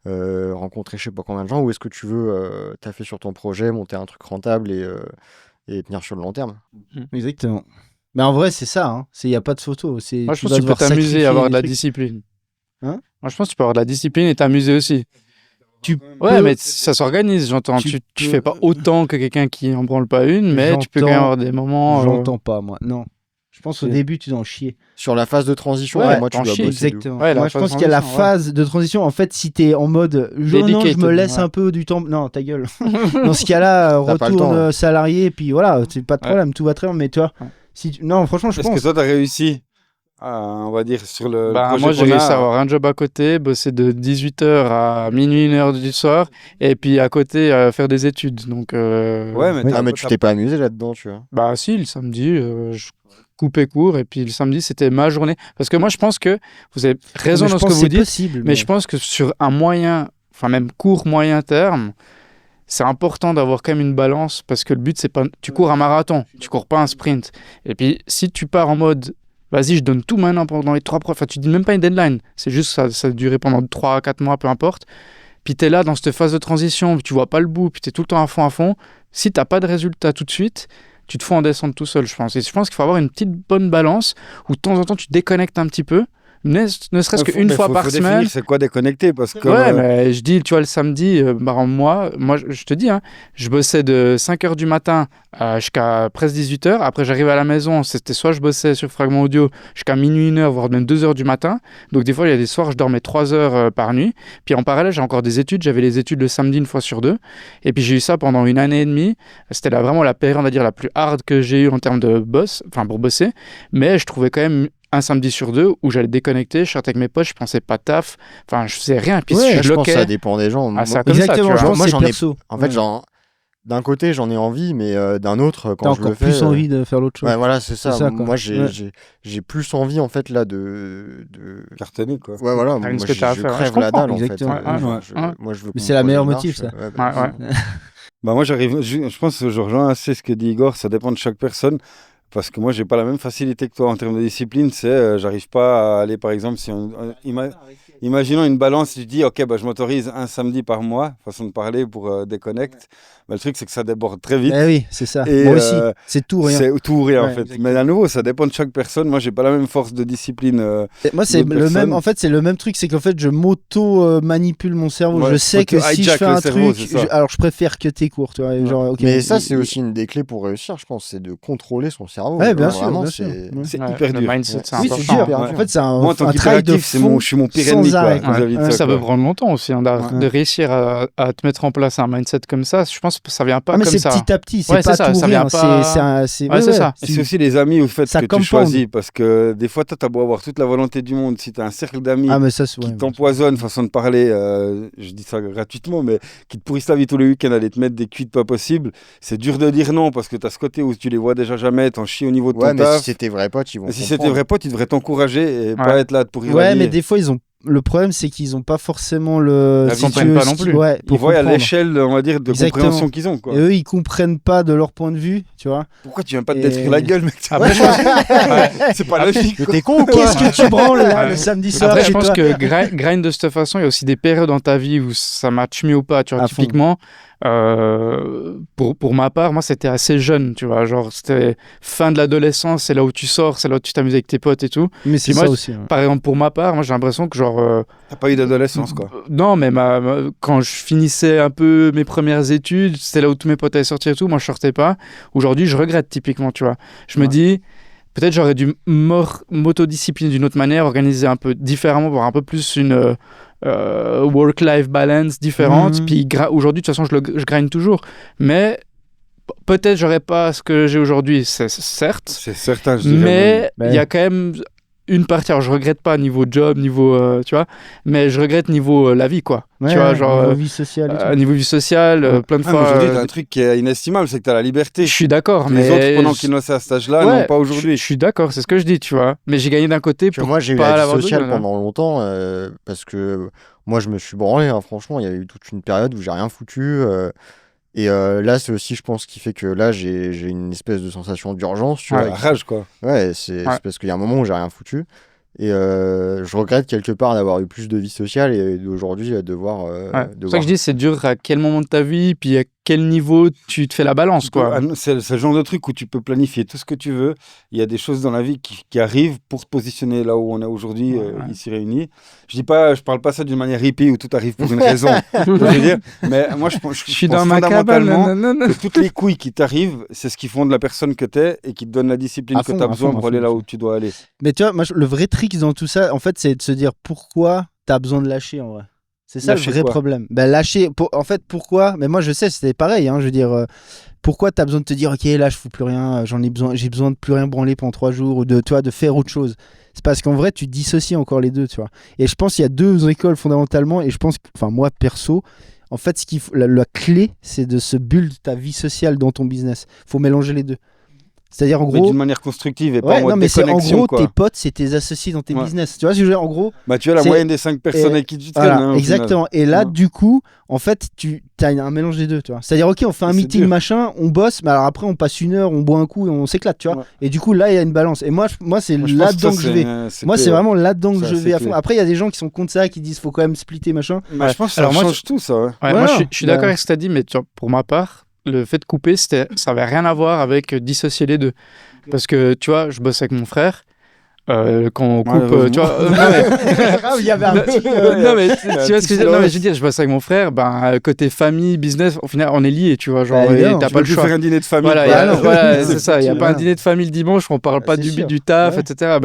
rencontrer je sais pas combien de gens, ou est-ce que tu veux taffer sur ton projet, monter un truc rentable et tenir sur le long terme? Exactement. Mais en vrai, c'est ça. Hein. Il n'y a pas de photo. Moi, je dois pense que tu peux devoir t'amuser sacrifier à avoir des de la trucs. discipline. Hein Moi, je pense que tu peux avoir de la discipline et t'amuser aussi. Tu Ouais, peux- mais ça s'organise, j'entends. tu Tu peux- fais pas autant que quelqu'un qui en branle pas une, mais tu peux quand même J'entends- avoir des moments. J'entends pas, moi. Non. Je pense au C'est- début, tu dois en chier. Sur la phase de transition, Ouais, pour moi, tu t'en dois chies, bosser de ouf. Exactement. Ouais, la Moi, je phase pense de qu'il y a la transition, ouais. phase de transition. En fait, si t'es en mode non, je Dedicated, me laisse ouais. un peu du temps. Non, ta gueule. Dans ce cas-là, T'as pas le retourne temps, ouais. salarié, puis voilà, c'est pas de Ouais. problème, tout va très bien. Mais toi, Ouais. non, franchement, je Est-ce pense. que toi, tu as réussi on va dire, sur le Bah, projet moi, j'ai qu'on réussi à a? avoir un job à côté, bosser de 18h à minuit, 1h du soir, et puis à côté, faire des études. Donc, Ouais, mais Oui. t'as- Ah, mais tu t'as- t'es pas amusé là-dedans, tu vois. bah, si, le samedi, coupé court. Et puis le samedi, c'était ma journée. Parce que moi, je pense que vous avez raison Mais je dans ce pense que vous c'est dites. possible, Mais je pense que sur un moyen, enfin même court, moyen terme, c'est important d'avoir quand même une balance parce que le but, c'est pas. Tu cours un marathon, tu cours pas un sprint. Et puis, si tu pars en mode, vas-y, je donne tout maintenant pendant les 3 Enfin, tu dis même pas une deadline. C'est juste ça durer pendant 3 à 4 mois, peu importe. Puis tu es là dans cette phase de transition, puis tu vois pas le bout, puis tu es tout le temps à fond, à fond. Si tu n'as pas de résultat tout de suite, tu te fous en descendre tout seul, je pense. Et je pense qu'il faut avoir une petite bonne balance où de temps en temps tu te déconnectes un petit peu, ne serait-ce qu'une fois par semaine. Définir c'est quoi déconnecter parce que Ouais, mais je dis, tu vois, le samedi, moi, je te dis, hein, je bossais de 5h du matin jusqu'à presque 18h. Après, j'arrivais à la maison, c'était soit je bossais sur Fragment Audio jusqu'à minuit, 1h, voire même 2h du matin. Donc, des fois, il y a des soirs, je dormais 3 heures par nuit. Puis en parallèle, j'ai encore des études. J'avais les études le samedi une fois sur 2. Et puis, j'ai eu ça pendant 1 année et demie. C'était vraiment la période, on va dire, la plus hard que j'ai eue en termes de pour bosser. Mais je trouvais quand même un samedi sur 2 où j'allais déconnecter, je sortais avec mes potes, je pensais pas taf, enfin je faisais rien, puis Ouais, je je pense que ça bloquais. dépend des gens. Ah, ça, Moi, comme ça, Exactement, tu vois. je pense Moi, que c'est j'en ai- perso. en fait, Ouais. d'un côté, j'en ai envie, mais d'un autre, T'as quand je le encore fais. plus envie de faire l'autre chose. Ouais, voilà, c'est ça. C'est ça, quoi. Moi, Ouais. j'ai plus envie, en fait, là, de... cartonné quoi. Ouais, voilà, moi, Rien que ce que t'as à je faire. crève Je la dalle, en fait. exactement. Moi, je veux Mais qu'on c'est la me meilleure pose une motif, marche. ça. Ouais, bah, Ouais. Bah moi je pense que je rejoins assez ce que dit Igor, ça dépend de chaque personne. Parce que moi, j'ai pas la même facilité que toi en termes de discipline. J'arrive pas à aller, par exemple, imaginons une balance, je dis, ok, bah, je m'autorise un samedi par mois, façon de parler, pour déconnect. Mais le truc, c'est que ça déborde très vite. Eh oui, c'est ça. Et, Moi aussi, c'est tout ou rien. C'est tout ou rien, en Ouais, fait. exactement. Mais à nouveau, ça dépend de chaque personne. Moi, j'ai pas la même force de discipline. Moi, c'est d'autres le même. personnes. En fait, c'est le même truc, c'est qu'en fait, je manipule mon cerveau. Ouais, je sais que si je hijack fais le un cerveau, truc, c'est ça. alors je préfère que tes cours, tu vois. Genre, ok, Mais ça, c'est aussi une des clés pour réussir, je pense, c'est de contrôler son cerveau. Ouais, bien sûr, Vraiment, bien sûr. c'est- Ouais. C'est Ouais, hyper le dur. mindset, c'est Oui, c'est important. dur. Ouais. En fait, c'est Moi, en tant un travail de qu'hyperactif, fond. je suis mon pire sans ennemi, quoi, arrêt. quand j'invite Ouais. Ça quoi. peut prendre longtemps aussi, hein, Ouais. de réussir à te mettre en place un mindset comme ça. Je pense que ça vient pas Ah, mais comme c'est ça. petit à petit, c'est Ouais, pas c'est ça, tout ça rien. vient pas- C'est Ouais, c'est ça. Et c'est aussi les amis au fait Ça que tu compound. choisis. Parce que des fois, toi, t'as beau avoir toute la volonté du monde. Si t'as un cercle d'amis Ah, mais ça, c'est qui ouais. t'empoisonnent, façon de parler, je dis ça gratuitement, mais qui te pourrissent la vie tous les week-ends, aller te mettre des cuites pas possibles, c'est dur de dire non parce que t'as ce côté où tu les vois déjà jamais, t'en chies au niveau de Ouais, ton mais taf. si c'était vrai pote, ils vont Mais si comprendre. c'était vrai pote, ils devraient t'encourager et pas Ouais. être là pour Ouais, rivaler. mais des fois, ils ont. Le problème, c'est qu'ils ont pas forcément le. Ils si comprennent tu veux, pas non plus. Ouais, Ils pour voient à comprendre. l'échelle, on va dire, de Exactement. compréhension qu'ils ont. Quoi. Et eux, ils comprennent pas de leur point de vue, tu vois. Pourquoi tu viens pas te Et- détruire la gueule, mec Après, je pense- C'est pas logique. Mais t'es con ou quoi Qu'est-ce que tu branles là Ouais. le samedi soir Après, je chez pense toi que grind de cette façon, il y a aussi des périodes dans ta vie où ça match mieux ou pas. Tu vois, À fond. typiquement, pour ma part, moi, c'était assez jeune, tu vois. Genre, c'était fin de l'adolescence, c'est là où tu sors, c'est là où tu t'amuses avec tes potes et tout. Mais c'est Puis ça moi, aussi. Ouais. Par exemple, pour ma part, moi, j'ai l'impression que, genre, T'as pas eu d'adolescence, quoi. non, mais quand je finissais un peu mes premières études, c'était là où tous mes potes allaient sortir et tout, moi je sortais pas. Aujourd'hui, je regrette typiquement, tu vois. Je me dis, peut-être j'aurais dû m'autodiscipliner d'une autre manière, organiser un peu différemment, pour un peu plus une work-life balance différente. Mhm. Puis aujourd'hui, de toute façon, je grind toujours. Mais peut-être j'aurais pas ce que j'ai aujourd'hui, certes. C'est certain, je dirais. Mais même. il y a quand même une partie, alors je regrette pas niveau job, niveau, tu vois, mais je regrette niveau la vie, quoi. Ouais, tu vois, ouais, genre, niveau vie sociale et tout. niveau vie sociale, Ouais. plein de Ah, mais fois. aujourd'hui, t'as un truc qui est inestimable, c'est que t'as la liberté. Je suis d'accord, Les mais. autres, pendant qu'ils naissaient à cet âge-là, Ouais, non pas aujourd'hui. Je suis d'accord, c'est ce que je dis, tu vois. Mais j'ai gagné d'un côté Tu vois, pour moi, j'ai eu pas la vie l'avoir sociale d'autre, là. pendant longtemps parce que moi, je me suis branlé. Hein, franchement, il y a eu toute une période où j'ai rien foutu. Et là, c'est aussi, je pense, ce qui fait que là, j'ai une espèce de sensation d'urgence. Tu Ouais, vois, La rage, quoi. ouais, c'est parce qu'il y a un moment où j'ai rien foutu. Et je regrette quelque part d'avoir eu plus de vie sociale et d'aujourd'hui devoir. Ouais. C'est pour ça que je dis, c'est dur à quel moment de ta vie, puis à quel niveau tu te fais la balance, quoi. C'est le genre de truc où tu peux planifier tout ce que tu veux. Il y a des choses dans la vie qui arrivent pour se positionner là où on est aujourd'hui, ici réunis. Je parle pas ça d'une manière hippie où tout arrive pour une raison. Je veux dire, mais moi, je suis pense dans ma cabane. fondamentalement nanana. que toutes les couilles qui t'arrivent, c'est ce qui font de la personne que t'es et qui te donne la discipline À que fond, tu as à besoin fond, pour à aller fond, là à où fond. tu dois aller. Mais tu vois, moi, le vrai trick dans tout ça, en fait, c'est de se dire pourquoi t'as besoin de lâcher en vrai. C'est ça Lâcher le vrai quoi problème. Ben, lâcher, en fait, pourquoi. Mais moi, je sais, c'était pareil. Hein, je veux dire, pourquoi t'as besoin de te dire, ok, là, je fous plus rien, j'ai besoin de plus rien branler pendant 3 jours ou de faire autre chose. C'est parce qu'en vrai, tu dissocies encore les deux, tu vois. Et je pense qu'il y a deux écoles fondamentalement. Et je pense, enfin, moi, perso, en fait, la clé, c'est de se build ta vie sociale dans ton business. Faut mélanger les deux. C'est-à-dire en Mais gros. d'une manière constructive et pas Ouais, en mode non, mais c'est en déconnexion, gros quoi. tes potes, c'est tes associés dans tes Ouais. business. Tu vois ce que je veux dire? En gros, Bah, tu as la c'est- moyenne des 5 personnes avec qui tu traînes. voilà, hein, au exactement. Et là, Ouais. du coup, en fait, tu as un mélange des deux, tu vois. C'est-à-dire, ok, on fait un C'est meeting dur. machin, on bosse, mais alors après, on passe 1 heure, on boit un coup et on s'éclate, tu vois. Ouais. Et du coup, là, il y a une balance. Et moi, c'est Moi, je pense là-dedans ça, que je vais. Moi, clé, c'est ouais. vraiment là-dedans que Ça, je c'est vais à clé. fond. Après, il y a des gens qui sont contre ça, qui disent faut quand même splitter machin. Bah, je pense que ça Alors, moi, change tout, ça. Ouais. Ouais, moi, Voilà. je suis d'accord Bah. avec ce que tu as dit, mais tu vois, pour ma part, le fait de couper, ça avait rien à voir avec dissocier les deux. Parce que, tu vois, je bosse avec mon frère. Quand on coupe, tu vois, non, mais, Ah, il y avait un petit. non, mais tu vois ce que je veux dire, non, mais je veux silence. dire, je bosse avec mon frère, ben, côté famille, business, au final, on est liés, tu vois, genre, Bah, et évidemment, t'as Tu pas peux le plus choix. faire un dîner de famille. Voilà, quoi. Ah non. voilà, c'est ça. Il n'y a pas un Voilà. dîner de famille le dimanche où on parle Ah, pas c'est du sûr. du taf, Ouais. etc.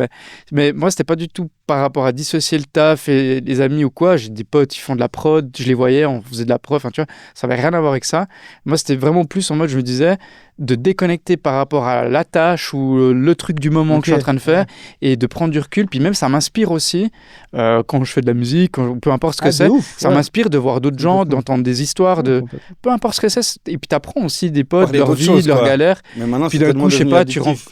Mais moi, c'était pas du tout par rapport à dissocier le taf et les amis ou quoi. J'ai des potes, ils font de la prod, je les voyais, on faisait de la prod, enfin, tu vois, ça avait rien à voir avec ça. Moi, c'était vraiment plus en mode, je me disais, de déconnecter par rapport à la tâche ou le truc du moment que je suis en Ok. train de faire et de prendre du recul. Puis même, ça m'inspire aussi quand je fais de la musique, peu importe ce que Ah, de c'est. ouf, Ça ouais. m'inspire de voir d'autres gens, Complètement. d'entendre des histoires, de Complètement. peu importe ce que c'est. Et puis t'apprends aussi des potes, Parler leur d'autres vie, choses, de leurs quoi. galères. Mais maintenant, Puis c'est d'un tellement coup, je sais devenu pas, addictif.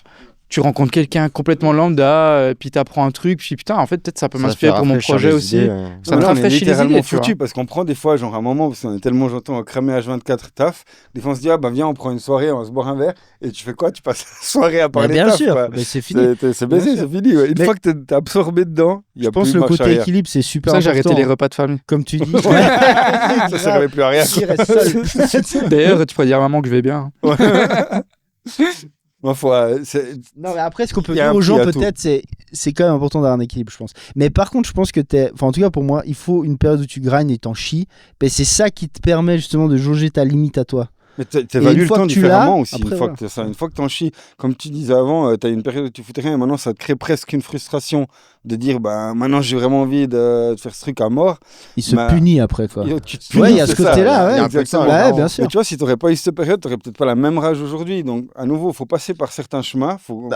Tu rencontres quelqu'un complètement lambda, puis t'apprends un truc, puis putain, en fait, peut-être ça peut Ça m'inspirer fait pour mon rafraîchir projet les aussi. idées, Ça Non, me mais là, on est rafraîchit les littéralement idées, tu vois. foutu parce qu'on prend des fois, genre à un moment, parce qu'on est tellement gentils, cramé H24 taf, des fois on se dit, ah bah viens, on prend une soirée, on va se boire un verre, et tu fais quoi? Tu passes la soirée à Mais parler bien taf, sûr, quoi. mais c'est fini. C'est baisé, Bien c'est fini. Ouais. Une Mais- fois que t'es absorbé dedans, il y Je a pense plus le marche côté arrière. équilibre, c'est C'est super pour ça que j'ai important. arrêté les repas de famille. Comme tu dis. Ça servait plus à rien. Il reste seul. D'ailleurs, tu pourrais dire à maman que je vais bien. Ma foi, c'est Non, mais après, ce qu'on peut Il y a dire un aux prix gens, à tout. peut-être, c'est quand même important d'avoir un équilibre, je pense. Mais par contre, je pense que enfin, en tout cas, pour moi, il faut une période où tu grindes et t'en chies. Ben, c'est ça qui te permet justement de jauger ta limite à toi. Mais Et t'évalues une le fois temps que tu différemment l'as, aussi. après, Une fois voilà. que une fois que t'en chies, comme tu disais avant, t'as une période où tu foutais rien et maintenant ça te crée presque une frustration de dire bah maintenant j'ai vraiment envie de faire ce truc à mort. Il se Bah, punit après, quoi. Et tu te punis, Ouais, il y a c'est ce ça. côté-là, Il y a ouais. un peu de ça, Ouais, marrant. bien Mais sûr. tu vois, si t'aurais pas eu cette période, t'aurais peut-être pas la même rage aujourd'hui. Donc à nouveau, faut passer par certains chemins. Faut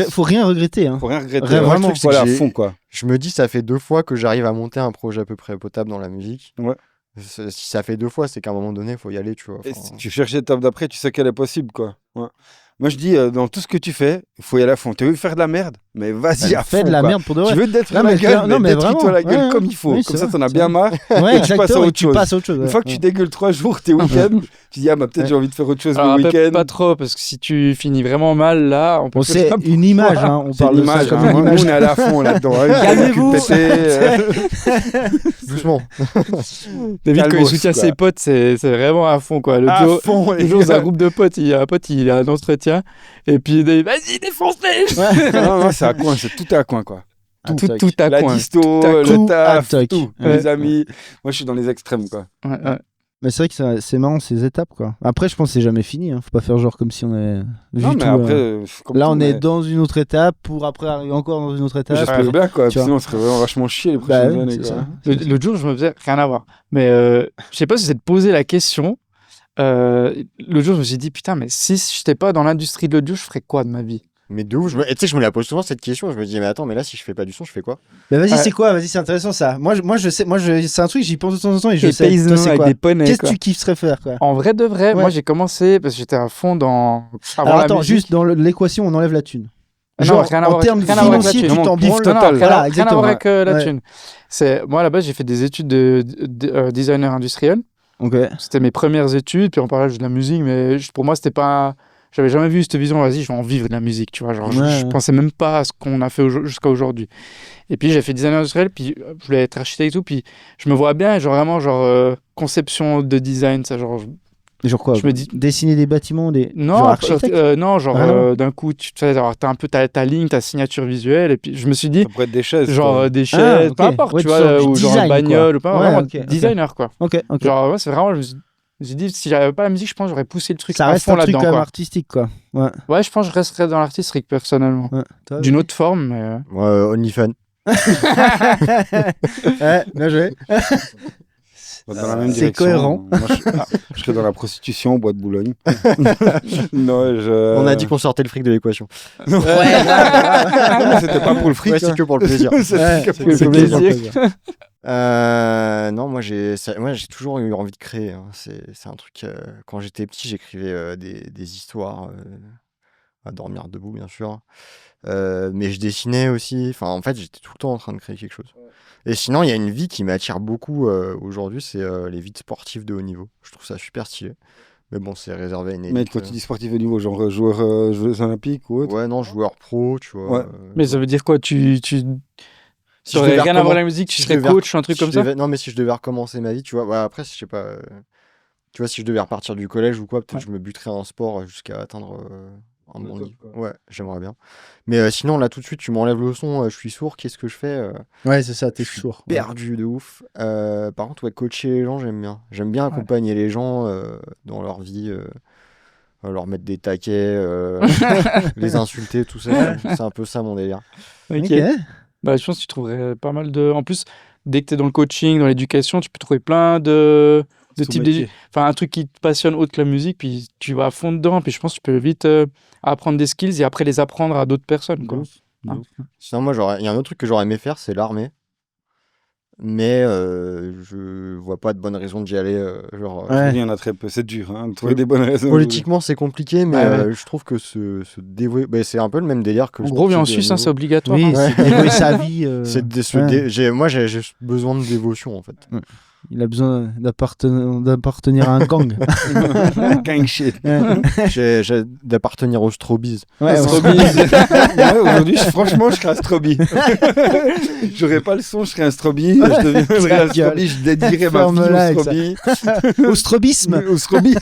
Faut rien regretter, hein. rien regretter. Vraiment. Moi, je trouve qu'il faut aller à J'ai- fond quoi. Je me dis, ça fait 2 fois que j'arrive à monter un projet à peu près potable dans la musique. Ouais. Si ça fait 2 fois, c'est qu'à un moment donné, il faut y aller, tu vois. Et Enfin, si tu cherches l'étape d'après, tu sais qu'elle est possible quoi. Ouais. Moi je dis dans tout ce que tu fais, il faut y aller à fond. Tu veux faire de la merde, mais vas-y à fond. Fais de la quoi. merde pour de Tu vrai. veux te détruire Non, la mais gueule, non, mais détruis-toi vraiment. la gueule Ouais, comme il faut. oui, Comme c'est ça, vrai, t'en as c'est bien vrai. marre. Ouais, tu passes à exactement. Et autre tu chose. passes à autre chose. Une fois que tu dégueules 3 jours tes week-ends, tu dis ah bah peut-être Ouais. j'ai envie de faire autre chose Alors, le après, week-end. pas trop, parce que si tu finis vraiment mal, là, on peut Bon, c'est une image, hein. On C'est parle une de ça image. comme hein. une Nous image. on est allé à fond là-dedans. Hein. Calmez-vous. doucement. David, quand il Calmos, soutient quoi. ses potes, c'est vraiment à fond, quoi. Le À jour, fond. le jour, c'est un groupe de potes, il y a un pote, il a un entretien, et puis il dit, vas-y, défonce-les! Non, c'est à coin, c'est tout à coin quoi. Tout à La coin. disto, tout à le coup, taf, à toc. tout. Ouais. Les amis. Moi je suis dans les extrêmes quoi. Ouais, ouais. Mais c'est vrai que c'est marrant ces étapes, quoi. Après, je pense que c'est jamais fini. Hein. Faut pas faire genre comme si on avait vu Non mais tout. après, comme Là, tout, on mais est dans une autre étape pour après arriver encore dans une autre étape. J'espère Et- bien quoi. tu vois. Sinon on serait vraiment vachement chier les Bah prochaines oui, années c'est quoi. ça. L'autre jour, je me faisais rien à voir. Mais je sais pas si c'est de poser la question. L'autre jour, je me suis dit, putain, mais si je n'étais pas dans l'industrie de l'audio, je ferais quoi de ma vie? Mais de ouf, et tu sais, je me la pose souvent cette question. Je me dis, mais attends, mais là, si je fais pas du son, je fais quoi? Bah vas-y, Ouais. c'est quoi? Vas-y, c'est intéressant ça. Je sais. C'est un truc, j'y pense de temps en temps et je Des sais. paysans Toi, c'est avec quoi? des poneys, Qu'est-ce quoi. que tu kifferais faire, quoi? En vrai de vrai, Ouais. moi j'ai commencé parce que j'étais à fond dans. Avant Alors la attends, musique. juste dans l'équation, on enlève la thune. Non, Genre, rien à en voir- termes rien à voir avec la financiers, thune. tu t'en Vraiment, bif branles. total. Non, rien, Voilà, rien à exactement. voir avec la Ouais. thune. Moi à la base j'ai fait des études de designer industriel. Ok. C'était mes premières études, puis on parlait de la musique, mais pour moi c'était pas. J'avais jamais vu cette vision, vas-y, je vais en vivre de la musique, tu vois. Genre, je Ouais. pensais même pas à ce qu'on a fait jusqu'à aujourd'hui. Et puis j'ai fait designer industriel, puis je voulais être architecte et tout, puis je me vois bien, genre vraiment, conception de design, ça, genre. Genre quoi? Je me dis. Dessiner des bâtiments, des. Non, genre architecte. non, genre Ah non. d'un coup, tu fais, t'as un peu ta ligne, ta signature visuelle, et puis je me suis dit, Ça pourrait être des chaises. genre quoi. des chaises, ok. peu importe, Ouais, tu tu vois, sors du ou genre design, une bagnole, quoi. ou pas, Ouais, vraiment ok, ok. designer, quoi. Ok, ok. Genre, ouais, c'est vraiment, je me suis dit, si j'avais pas la musique, je pense que j'aurais poussé le truc Ça à reste fond un truc là-dedans, quand même quoi. artistique, quoi. Ouais. Ouais, je pense que je resterais dans l'artistique, personnellement. Ouais. Toi, D'une autre forme, mais. Ouais, OnlyFans. Ouais, bien joué. Dans la même C'est direction. cohérent. Moi, je serais dans la prostitution au bois de Boulogne. Non, On a dit qu'on sortait le fric de l'équation. Non, c'était pas pour le fric. Ouais, c'est que pour le plaisir. C'était Ouais, que pour le c'est plaisir. plaisir. Non, moi j'ai toujours eu envie de créer. Hein. C'est un truc. Quand j'étais petit, j'écrivais des histoires à dormir debout, bien sûr. Mais je dessinais aussi. Enfin, en fait, j'étais tout le temps en train de créer quelque chose. Et sinon, il y a une vie qui m'attire beaucoup aujourd'hui, c'est les vies de sportifs de haut niveau. Je trouve ça super stylé. Mais bon, c'est réservé à une élite. Mais quand tu dis sportif au niveau, genre joueur Jeux Olympiques ou autre. Ouais, non, joueur pro, tu vois. Ouais. Mais ça veut dire quoi? Si Tu je aurais devais rien à voir recommen- avec la musique, tu si je serais devais coach, un truc si comme je ça? devais- Non, mais si je devais recommencer ma vie, tu vois. Ouais, après, je sais pas. Tu vois, si je devais repartir du collège ou quoi, peut-être je me buterais en sport jusqu'à atteindre un Le bon top, niveau. quoi. Ouais, j'aimerais bien. Mais sinon, là, tout de suite, tu m'enlèves le son, je suis sourd, qu'est-ce que je fais Ouais, c'est ça, t'es Je suis sourd. perdu de ouf. Par contre, ouais, coacher les gens, j'aime bien. J'aime bien accompagner les gens dans leur vie, leur mettre des taquets, les insulter, tout ça. C'est un peu ça mon délire. Ok. Ok. Bah, je pense que tu trouverais pas mal de. En plus, dès que tu es dans le coaching, dans l'éducation, tu peux trouver plein de types métier. Enfin, un truc qui te passionne autre que la musique, puis tu vas à fond dedans, puis je pense que tu peux vite apprendre des skills et après les apprendre à d'autres personnes, quoi. Ah. Sinon, moi, il y a un autre truc que j'aurais aimé faire, c'est l'armée. Mais je vois pas de bonne raison d'y aller. Il y en a très peu, c'est dur de trouver des bonnes raisons. Politiquement, c'est compliqué, mais Ouais. je trouve que se dévouer, c'est un peu le même délire que En le gros, viens en sportif de haut Suisse, hein, c'est niveau. obligatoire. Oui, hein. c'est dévouer sa vie. Moi, j'ai besoin de dévotion en fait. Il a besoin d'appartenir à un gang. Gang shit. J'ai d'appartenir au Strobies. Ouais, Strobies. Ouais, aujourd'hui, franchement, je serais un Stroby. J'aurais pas le son, je serais un Stroby. Je deviendrais un Stroby, je dédierais ma Ferme-la fille avec au ça. Stroby. Au strobisme. Au Stroby.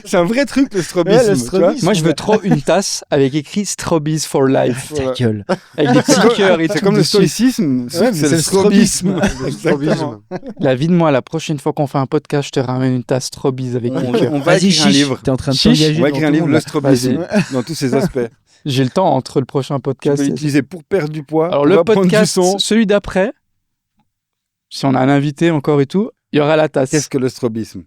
C'est un vrai truc, le strobisme. Ouais, le tu vois. strobisme. Moi, je veux trop une tasse avec écrit Strobies for life. Voilà. Ta gueule. Avec des petits cœurs et C'est tout comme le dessus. stoïcisme, sauf Ouais, que mais c'est c'est le le strobisme. Strobisme. La vie de moi, la prochaine fois qu'on fait un podcast, je te ramène une tasse Strobies avec mon cœur. On va Vas-y, écrire un chiche. livre. T'es en train de Chiche. t'engager. On va dans écrire un tout livre, le le monde, strobisme, dans tous ses aspects. J'ai le temps entre le prochain Tu podcast. peux l'utiliser pour perdre du poids, Alors, pour le apprendre du podcast, son. celui d'après, si on a un invité encore et tout, il y aura la tasse. Qu'est-ce que le strobisme?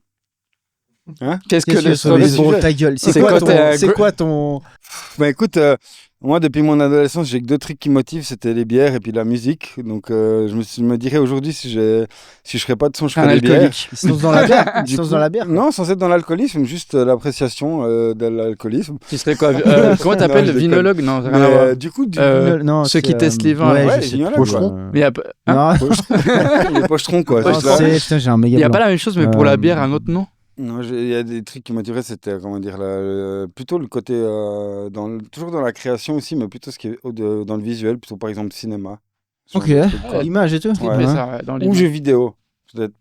Qu'est-ce que Qu'est-ce le que Strobies? bon, ta gueule. C'est quoi C'est quoi ton. Bah écoute, moi depuis mon adolescence, j'ai que deux trucs qui me motivent, c'était les bières et puis la musique. Donc je me dirais aujourd'hui si je ferais pas de son, je Un ferais des bières. alcoolique. Ils se lancent dans la bière. Ils Du se lancent coup, dans la bière. Non, sans être dans l'alcoolisme, juste l'appréciation de l'alcoolisme. Tu serais quoi? Comment t'appelles? Non, je déconne. vinologue? Non, ça n'a Mais, rien à voir. du coup, Non, ceux c'est, qui testent les vins, Ouais, là. je Ouais, sais vignola, plus, quoi. quoi. Mais il y a, Non, les pochetrons quoi. Ouais, c'est ça. putain, j'ai un méga il y a blanc. pas la même chose, mais pour la Euh, bière, un autre nom. Non, il y a des trucs qui m'attiraient, c'était comment dire, plutôt le côté, toujours dans la création aussi, mais plutôt ce qui est dans le visuel, plutôt par exemple cinéma. Ce Ok, genre de truc, quoi. l'image et tout. Tu Ouais. mets ça dans Ou l'image. jeux vidéo,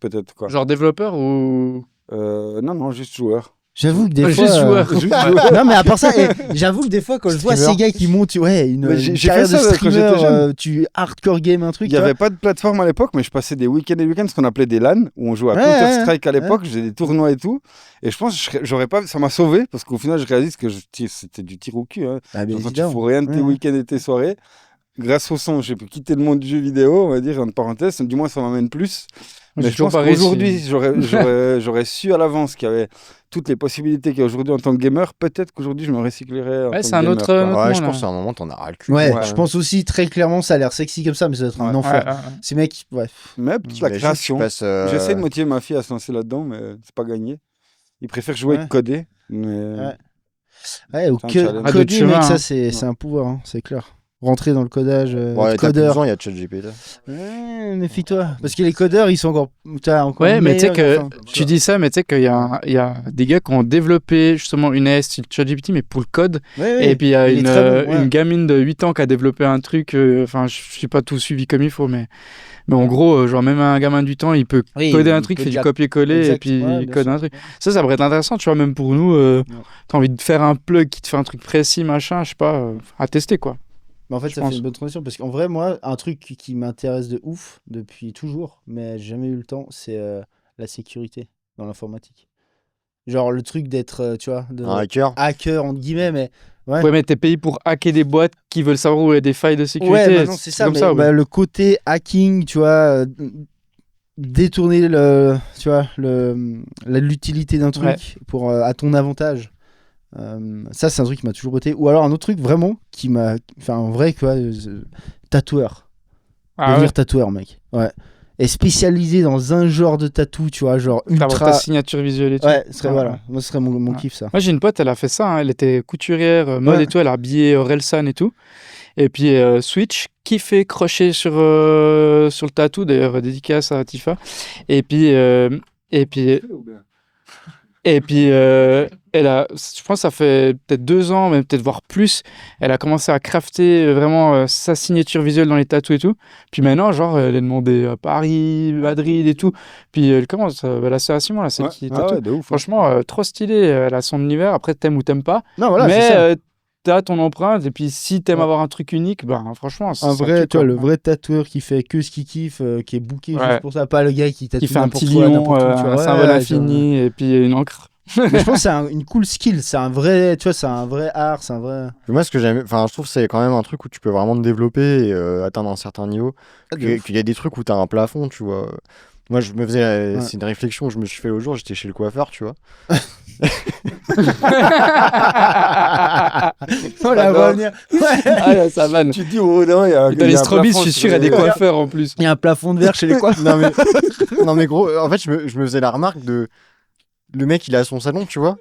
peut-être quoi. Genre développeur ou. Non, juste joueur. J'avoue que des fois. Juste joueur. Juste joueur. Non, mais à part ça, j'avoue que des fois, quand je vois Streamer. ces gars qui montent, une Mais j'ai carrière fait de ça quand streamer, j'étais jeune. tu hardcore game un truc. Il n'y avait pas de plateforme à l'époque, mais je passais des week-ends et week-ends, ce qu'on appelait des LAN, où on jouait à Ouais, Counter-Strike à l'époque, j'ai des tournois et tout. Et je pense que j'aurais pas, ça m'a sauvé, parce qu'au final, je réalise que c'était du tir au cul. Hein. Ah, bien Quand tu évidemment. fous rien de tes Ouais. week-ends et tes soirées, grâce au son, j'ai pu quitter le monde du jeu vidéo, on va dire, entre parenthèses, du moins ça m'amène plus. J'ai Mais je toujours pense pas réussi. qu'aujourd'hui, j'aurais su à l'avance qu'il y avait toutes les possibilités qu'il y a aujourd'hui en tant que gamer. Peut-être qu'aujourd'hui, je me recyclerais en Ouais, tant c'est que un gamer, autre- quoi. notre- Ouais, je là. pense qu'à un moment, t'en as ras le cul. Ouais, Ouais. je pense aussi très clairement, ça a l'air sexy comme ça, mais ça doit être un enfer. Ouais. Ces mecs, ouais. Mais toute la Imagine, création. tu passes, J'essaie de motiver ma fille à se lancer là-dedans, mais c'est pas gagné. Il préfère jouer Ouais. que coder. Mais... Ouais. Ouais, ou C'est un challenge. Ah, d'autres coder, chemins, mec, ça hein. c'est un pouvoir, hein, c'est clair. Rentrer dans le codage, Ouais, t'as plus codeur. besoin, il y a ChatGPT. Ouais, méfie-toi. Parce que les codeurs, ils sont encore. encore Ouais, mais tu sais meilleurs, que enfin, tu dis ça, mais tu sais qu'il y a des gars qui ont développé justement une AI style ChatGPT, mais pour le code. Ouais, ouais. Et puis il y a il est très bon, ouais. une gamine de 8 ans qui a développé un truc. Enfin, je suis pas tout suivi comme il faut, mais en gros, genre même un gamin de 8 ans, il peut Oui, coder un il truc, peut fait du déjà- copier-coller et Exact, puis ouais, il bien code sûr. un truc. Ça pourrait être intéressant, tu vois, même pour nous. T'as envie de faire un plug qui te fait un truc précis, machin, je sais pas, à tester quoi. Mais en fait, Je ça pense. fait une bonne transition parce qu'en vrai, moi, un truc qui m'intéresse de ouf depuis toujours, mais j'ai jamais eu le temps, c'est la sécurité dans l'informatique. Genre le truc d'être, tu vois, Un hacker. hacker entre guillemets, mais ouais. Ouais, mais t'es payé pour hacker des boîtes qui veulent savoir où il y a des failles de sécurité. Ouais, bah non, c'est ça. comme Mais ça, ouais. bah, le côté hacking, tu vois, détourner tu vois, l'utilité d'un truc Ouais. pour à ton avantage. Ça, c'est un truc qui m'a toujours botté. Ou alors un autre truc vraiment qui m'a, enfin, en vrai, quoi, tatoueur. Ah ouais. Devenir tatoueur, mec. Ouais. est spécialisée dans un genre de tatou, tu vois, genre T'as ta ultra. signature visuelle et tout. Ouais, ce serait, Ouais, voilà. ouais. Moi, ce serait mon Ouais. kiff, ça. Moi, j'ai une pote, elle a fait ça. Elle était couturière, mode Ouais. et tout. Elle a habillé Orelsan et tout. Et puis Switch, kiffé crochet sur le tatou. D'ailleurs, dédicace à Tifa. Et puis, elle a, je pense, que ça fait peut-être 2 ans, même peut-être voire plus. Elle a commencé à crafter vraiment sa signature visuelle dans les tatous et tout. Puis maintenant, genre, elle est demandée à Paris, Madrid et tout. Puis elle commence, la sœur à Simon, là, celle qui tatoue. ouais, de ouf. Franchement, trop stylé. Elle a son univers. Après, t'aimes ou t'aimes pas. Non, voilà, c'est Mais ça. t'as ton empreinte. Et puis, si t'aimes Ouais. avoir un truc unique, ben franchement, Un ça vrai, tue, tu vois, quoi. le vrai tatoueur qui fait que ce qu'il kiffe, qui est booké Ouais. juste pour ça, pas le gars qui tatoue Qui fait un n'importe petit quoi, lion, n'importe où, tu vois. un symbole infini, et puis une encre. Mais je pense que c'est une cool skill, c'est un vrai, tu vois, c'est un vrai art, c'est un vrai. Moi, ce que j'aime, enfin, je trouve que c'est quand même un truc où tu peux vraiment te développer et atteindre un certain niveau. Qu'il y a des trucs où t'as un plafond, tu vois. Moi, je me faisais, Ouais. c'est une réflexion que je me suis fait l'autre jour, j'étais chez le coiffeur, tu vois. On la voit venir. Ouais. Ah, ça vanne. Tu te dis, oh non, il y a. Dans les strobis, je suis sûr, il y a des coiffeurs en plus. Il y a un plafond de verre chez les coiffeurs. Non, mais gros, en fait, je me faisais la remarque de. Le mec, il a son salon, tu vois.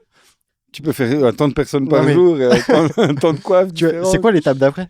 Tu peux faire un temps de personnes par Non, mais- jour, et un temps de coiffe. Tu vois, c'est quoi l'étape d'après?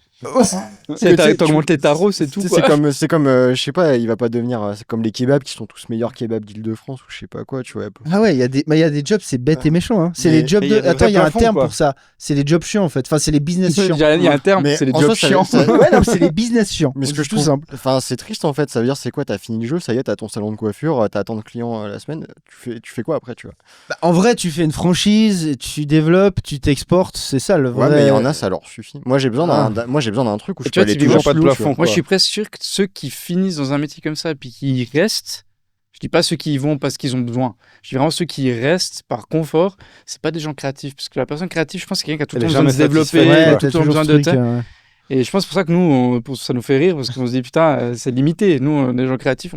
T'augmentes tes tarots, c'est tout. Tu sais, quoi. c'est comme je sais pas, il va pas devenir. C'est comme les kebabs qui sont tous meilleurs kebabs d'Île-de-France ou je sais pas quoi, tu vois. Ah ouais, il y a des jobs, c'est bête et méchant. Hein. C'est Mais- les jobs mais il y de. a des Attends, il y a un vrais plafonds, terme quoi. pour ça. C'est les jobs chiants en fait. Enfin, c'est les business chiants. Il y a un terme, Mais c'est les en jobs soi, ça- chiants. ça- Ouais, non, mais c'est les business chiants. Mais ce que C'est je tout trouve, simple. enfin, c'est triste en fait. Ça veut dire, c'est quoi? T'as fini le jeu, ça y est, t'as ton salon de coiffure, t'as tant de clients la semaine. Tu fais quoi après, tu vois? Bah, en vrai, tu fais une franchise, tu développes, tu t'exportes, c'est ça le vrai. Ouais, mais il y en a, ça leur suffit. Moi, j'ai besoin Ah. moi, j'ai besoin d'un truc où Et je tu peux vois, aller typiquement, toujours pas de plus haut, plafond. tu vois. Moi, je suis presque sûr que ceux qui finissent dans un métier comme ça et puis qui restent, je dis pas ceux qui y vont parce qu'ils ont besoin, je dis vraiment ceux qui y restent par confort, c'est pas des gens créatifs. Parce que la personne créative, je pense, c'est quelqu'un qui a tout le Elle temps est besoin de se jamais développer, satisfaite. qui a Ouais, tout t'as le temps toujours besoin ce de truc, temps. Et je pense pour ça que nous, ça nous fait rire parce qu'on se dit putain, c'est limité. Nous, on est des gens créatifs.